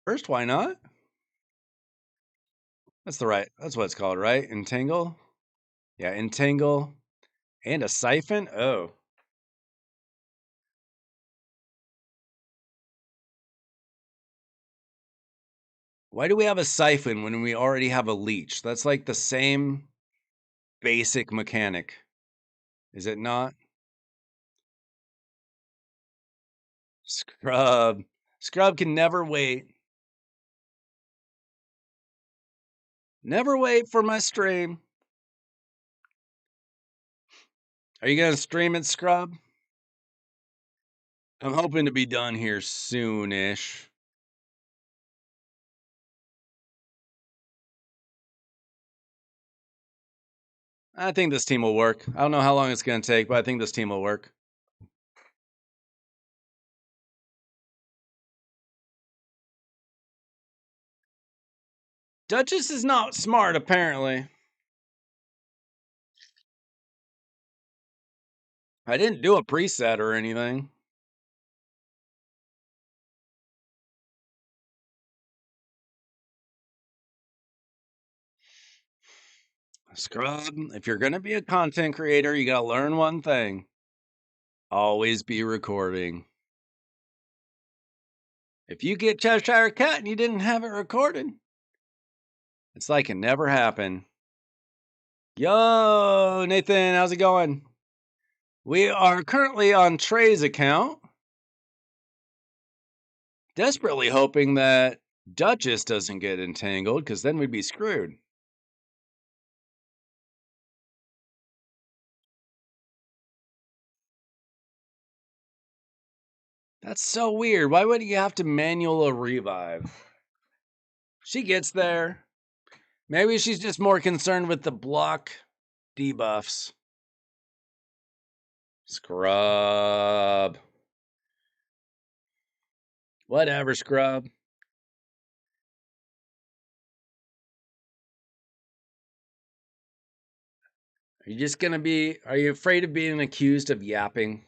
First, why not? That's what it's called, right? Entangle. Yeah, entangle. And a siphon. Oh. Why do we have a siphon when we already have a leech? That's like the same basic mechanic. Is it not? Scrub. Scrub can never wait. Never wait for my stream. Are you going to stream it, Scrub? I'm hoping to be done here soonish. I think this team will work. I don't know how long it's going to take, but I think this team will work. Duchess is not smart, apparently. I didn't do a preset or anything. Scrub, if you're going to be a content creator, you got to learn one thing. Always be recording. If you get Cheshire Cat and you didn't have it recorded, it's like it never happened. Yo, Nathan, how's it going? We are currently on Trey's account. Desperately hoping that Duchess doesn't get entangled, because then we'd be screwed. That's so weird. Why would you have to manual a revive? She gets there. Maybe she's just more concerned with the block debuffs. Scrub. Whatever, Scrub. Are you afraid of being accused of yapping?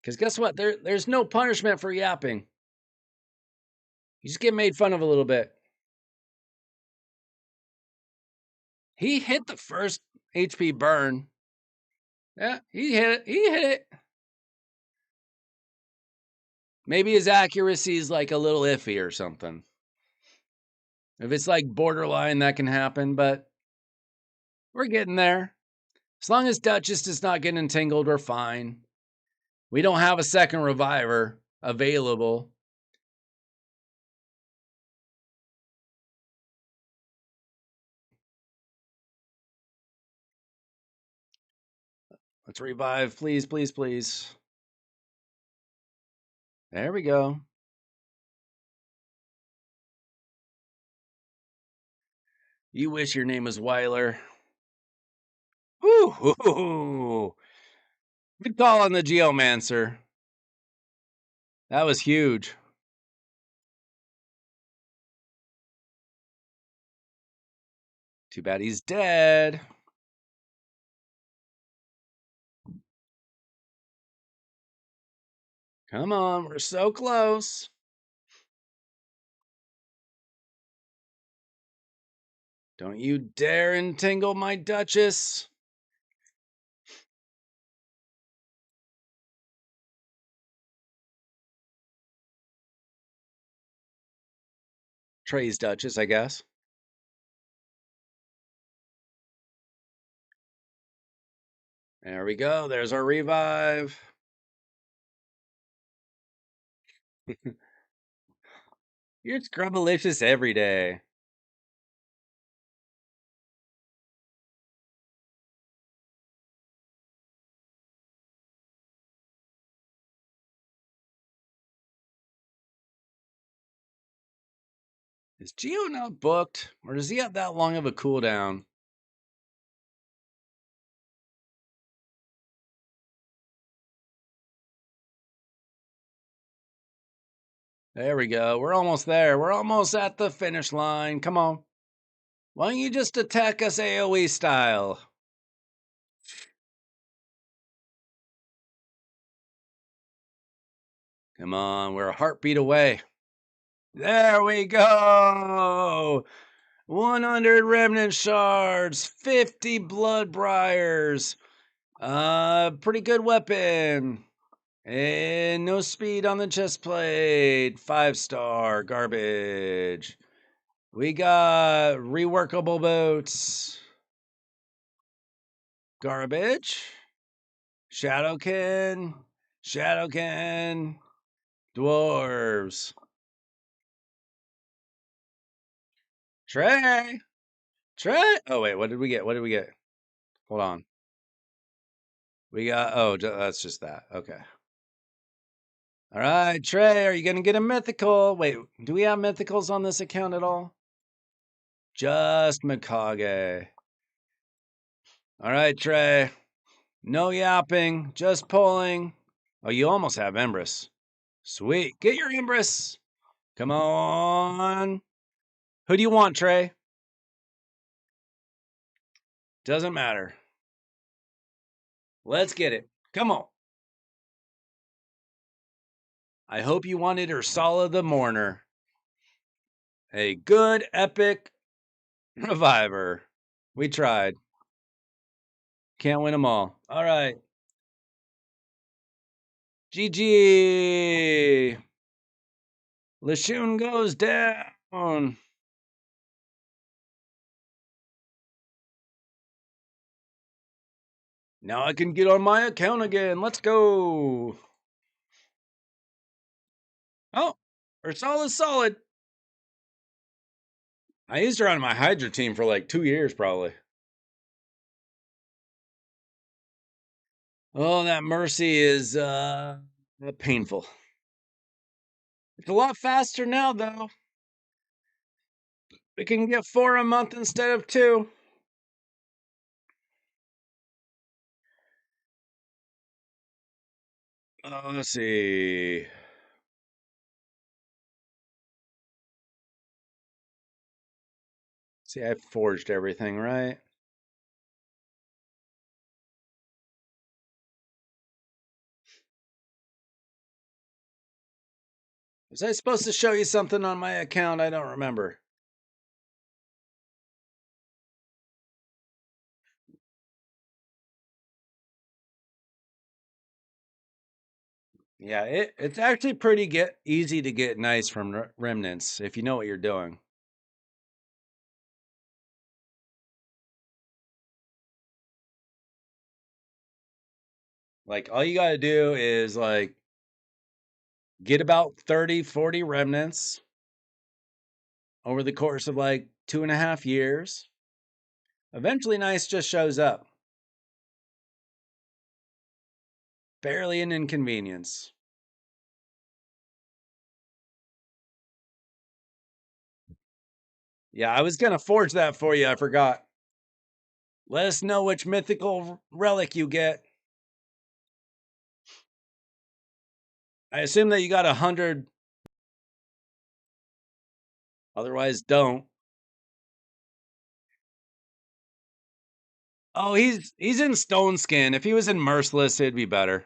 Because guess what? There's no punishment for yapping. You just get made fun of a little bit. He hit the first HP burn. Yeah, he hit it. He hit it. Maybe his accuracy is like a little iffy or something. If it's like borderline, that can happen, but we're getting there. As long as Duchess does not get entangled, we're fine. We don't have a second reviver available. Let's revive, please, please, please. There we go. You wish your name was Weiler. Woo! Good call on the Geomancer. That was huge. Too bad he's dead. Come on, we're so close. Don't you dare entangle my Duchess. Trey's Duchess, I guess. There we go. There's our revive. You're scrubbalicious every day. Is Geo not booked? Or does he have that long of a cooldown? There we go. We're almost there. We're almost at the finish line. Come on. Why don't you just attack us AoE style? Come on. We're a heartbeat away. There we go. 100 remnant shards, 50 blood briars. Pretty good weapon. And no speed on the chest plate. 5-star garbage. We got reworkable boots. Garbage. Shadowkin. Shadowkin. Dwarves. Trey. Trey. Oh, wait. What did we get? What did we get? Hold on. We got, oh, that's just that. Okay. All right, Trey, are you going to get a mythical? Wait, do we have mythicals on this account at all? Just Mikage. All right, Trey. No yapping, just pulling. Oh, you almost have Empress. Sweet. Get your Empress. Come on. Who do you want, Trey? Doesn't matter. Let's get it. Come on. I hope you wanted Ursula the Mourner. A good, epic reviver. We tried. Can't win them all. All right. GG. Lashun goes down. Now I can get on my account again. Let's go. Oh, Ursula's solid. I used her on my Hydra team for like 2 years, probably. Oh, that Mercy is painful. It's a lot faster now, though. We can get 4 a month instead of 2. Let's see. See, I forged everything, right? Was I supposed to show you something on my account? I don't remember. Yeah, it's actually pretty easy to get nice from remnants if you know what you're doing. Like all you got to do is like get about 30, 40 remnants over the course of like 2.5 years. Eventually, nice just shows up. Barely an inconvenience. Yeah, I was going to forge that for you. I forgot. Let us know which mythical relic you get. I assume that you got 100. Otherwise, don't. Oh, he's in Stone Skin. If he was in Merciless, it'd be better.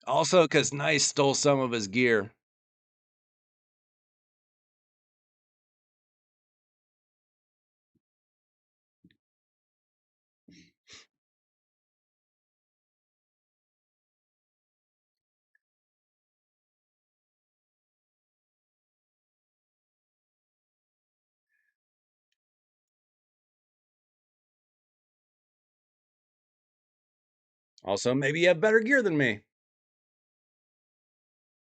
Also, because Nice stole some of his gear. Also, maybe you have better gear than me.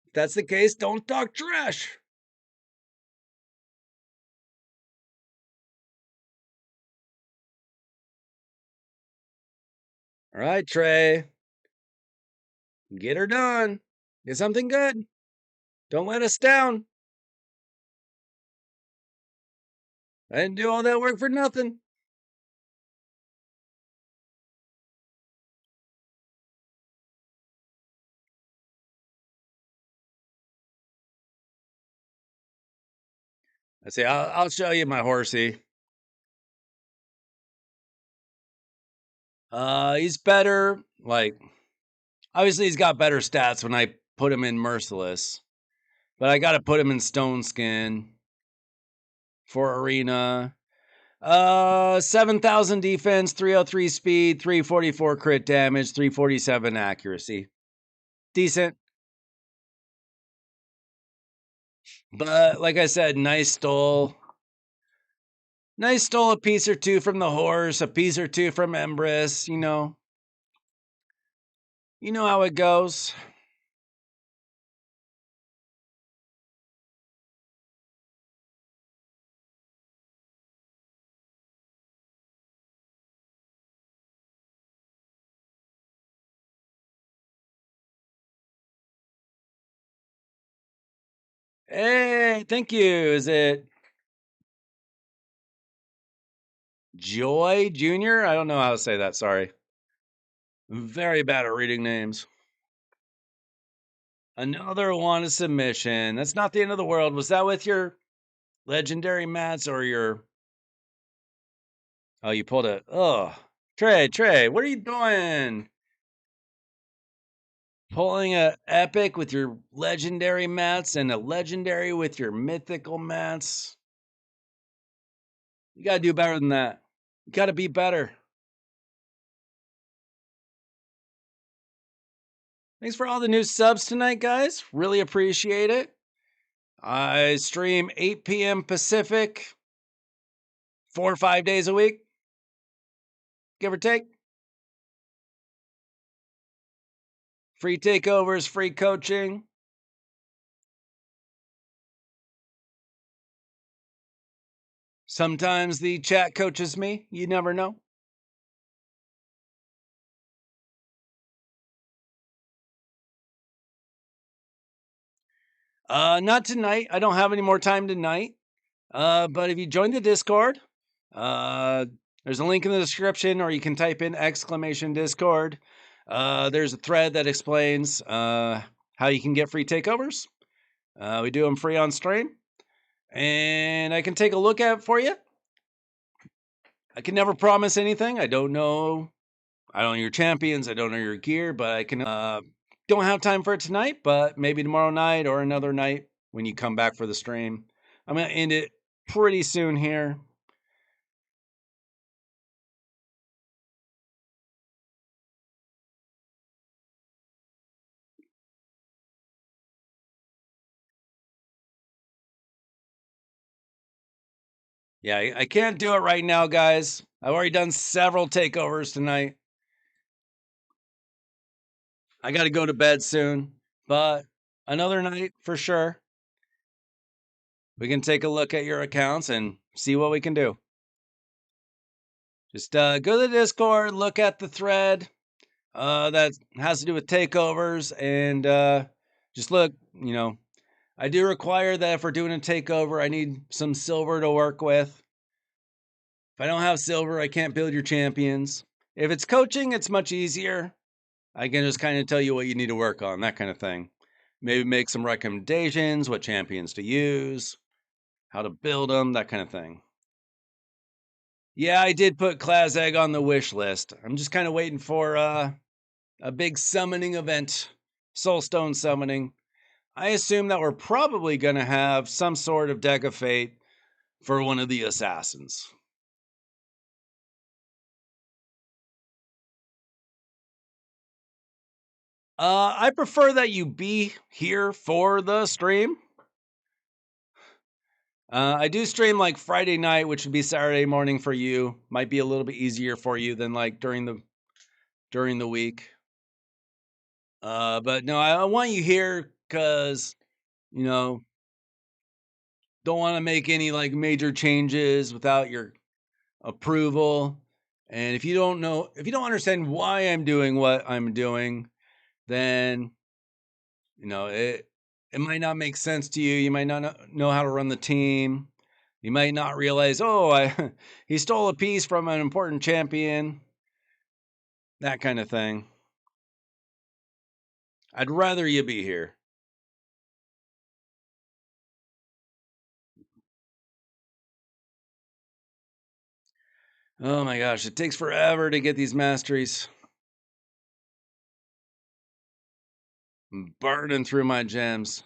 If that's the case, don't talk trash. All right, Trey. Get her done. Get something good. Don't let us down. I didn't do all that work for nothing. I say, I'll show you my horsey. He's better. Like, obviously, he's got better stats when I put him in Merciless, but I got to put him in Stone Skin for Arena. 7,000 defense, 303 speed, 344 crit damage, 347 accuracy. Decent. But like I said, Nice stole a piece or two from the horse, a piece or two from Empress, you know. You know how it goes. Hey, thank you. Is it Joy Jr.? I don't know how to say that, sorry. I'm very bad at reading names. Another one is submission. That's not the end of the world. Was that with your legendary mats or your... Oh, you pulled it. Oh, Trey, what are you doing? Pulling a epic with your legendary mats and a legendary with your mythical mats. You gotta do better than that. You gotta be better. Thanks for all the new subs tonight, guys. Really appreciate it. I stream 8 p.m. Pacific, 4 or 5 days a week, give or take. Free takeovers, free coaching. Sometimes the chat coaches me. You never know. Not tonight. I don't have any more time tonight. But if you join the Discord, there's a link in the description, or you can type in !Discord. There's a thread that explains how you can get free takeovers. We do them free on stream, and I can take a look at it for you. I can never promise anything. I don't know your champions. I don't know your gear, but I can. Don't have time for it tonight, but maybe tomorrow night or another night when you come back for the stream. I'm gonna end it pretty soon here. Yeah, I can't do it right now, guys. I've already done several takeovers tonight. I got to go to bed soon, but another night for sure. We can take a look at your accounts and see what we can do. Just go to the Discord, look at the thread that has to do with takeovers, and just look, I do require that if we're doing a takeover, I need some silver to work with. If I don't have silver, I can't build your champions. If it's coaching, it's much easier. I can just kind of tell you what you need to work on, that kind of thing. Maybe make some recommendations, what champions to use, how to build them, that kind of thing. Yeah, I did put Klaazag on the wish list. I'm just kind of waiting for a big summoning event, Soulstone summoning. I assume that we're probably going to have some sort of deck of fate for one of the assassins. I prefer that you be here for the stream. I do stream like Friday night, which would be Saturday morning for you. Might be a little bit easier for you than like during the week. But no, I want you here because you know don't want to make any like major changes without your approval. And if you don't understand why I'm doing what I'm doing, then it might not make sense to you. You might not know how to run the team. You might not realize, oh, he stole a piece from an important champion. That kind of thing. I'd rather you be here. Oh my gosh, it takes forever to get these masteries. I'm burning through my gems.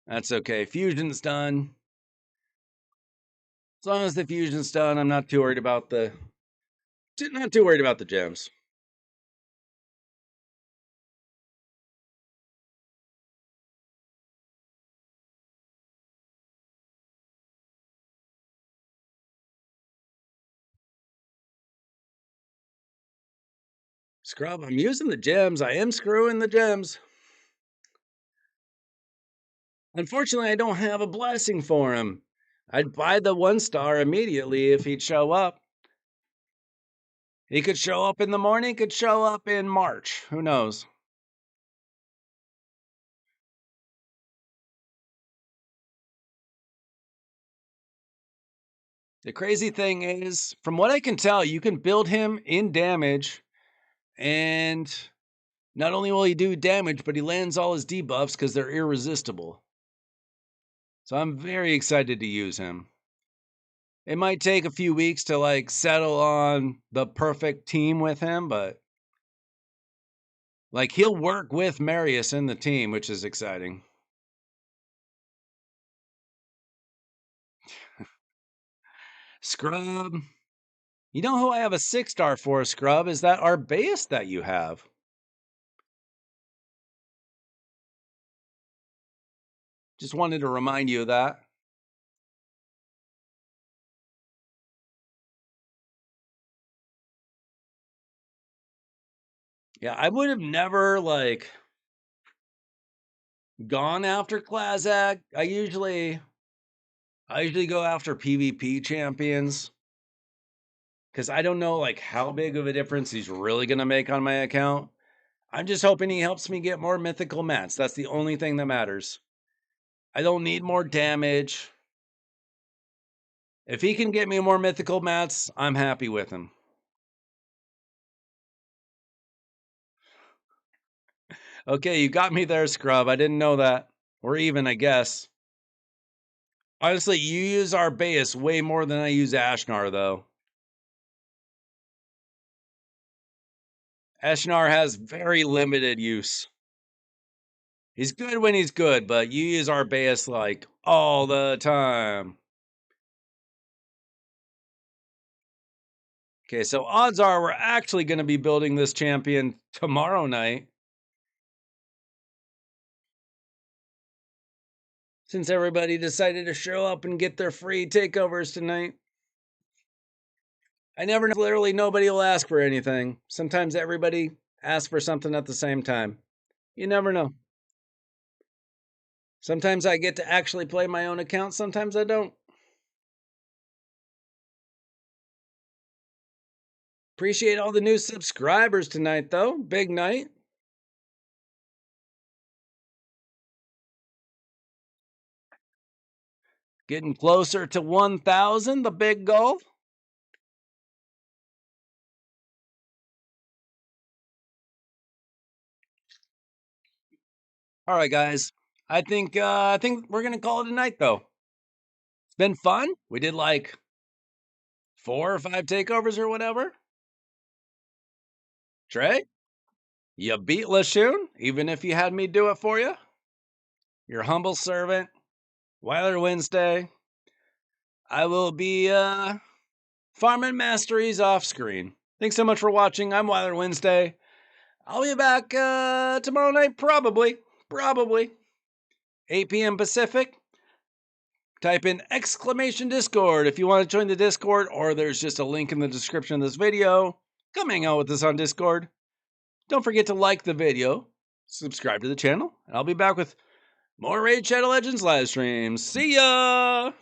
That's okay. Fusion's done. As long as the fusion's done, I'm not too worried about the gems. Scrub, I'm using the gems. I am screwing the gems. Unfortunately, I don't have a blessing for him. I'd buy the 1 star immediately if he'd show up. He could show up in the morning, could show up in March. Who knows? The crazy thing is, from what I can tell, you can build him in damage, and not only will he do damage, but he lands all his debuffs because they're irresistible. So I'm very excited to use him. It might take a few weeks to like settle on the perfect team with him, but like he'll work with Marius in the team, which is exciting. Scrub. You know who I have a 6 star for, Scrub? Is that our base that you have? Just wanted to remind you of that. Yeah, I would have never like gone after Klaazag. I usually go after PvP champions because I don't know like how big of a difference he's really gonna make on my account. I'm just hoping he helps me get more mythical mats. That's the only thing that matters. I don't need more damage. If he can get me more mythical mats, I'm happy with him. Okay, you got me there, Scrub. I didn't know that. We're even, I guess. Honestly, you use Arbaeus way more than I use Ashnar, though. Ashnar has very limited use. He's good when he's good, but you use Arbaeus like all the time. Okay, so odds are we're actually going to be building this champion tomorrow night. Since everybody decided to show up and get their free takeovers tonight. I never know. Literally, nobody will ask for anything. Sometimes everybody asks for something at the same time. You never know. Sometimes I get to actually play my own account, sometimes I don't. Appreciate all the new subscribers tonight, though. Big night. Getting closer to 1,000, the big goal. All right, guys. I think we're gonna call it a night, though. It's been fun. We did like 4 or 5 takeovers or whatever. Trey, you beat Lashun, even if you had me do it for you. Your humble servant, Weiler Wednesday. I will be farming masteries off screen. Thanks so much for watching. I'm Weiler Wednesday. I'll be back tomorrow night, probably. 8 p.m. Pacific. Type in !Discord if you want to join the Discord, or there's just a link in the description of this video. Come hang out with us on Discord. Don't forget to like the video, subscribe to the channel, and I'll be back with more Raid Shadow Legends live streams. See ya!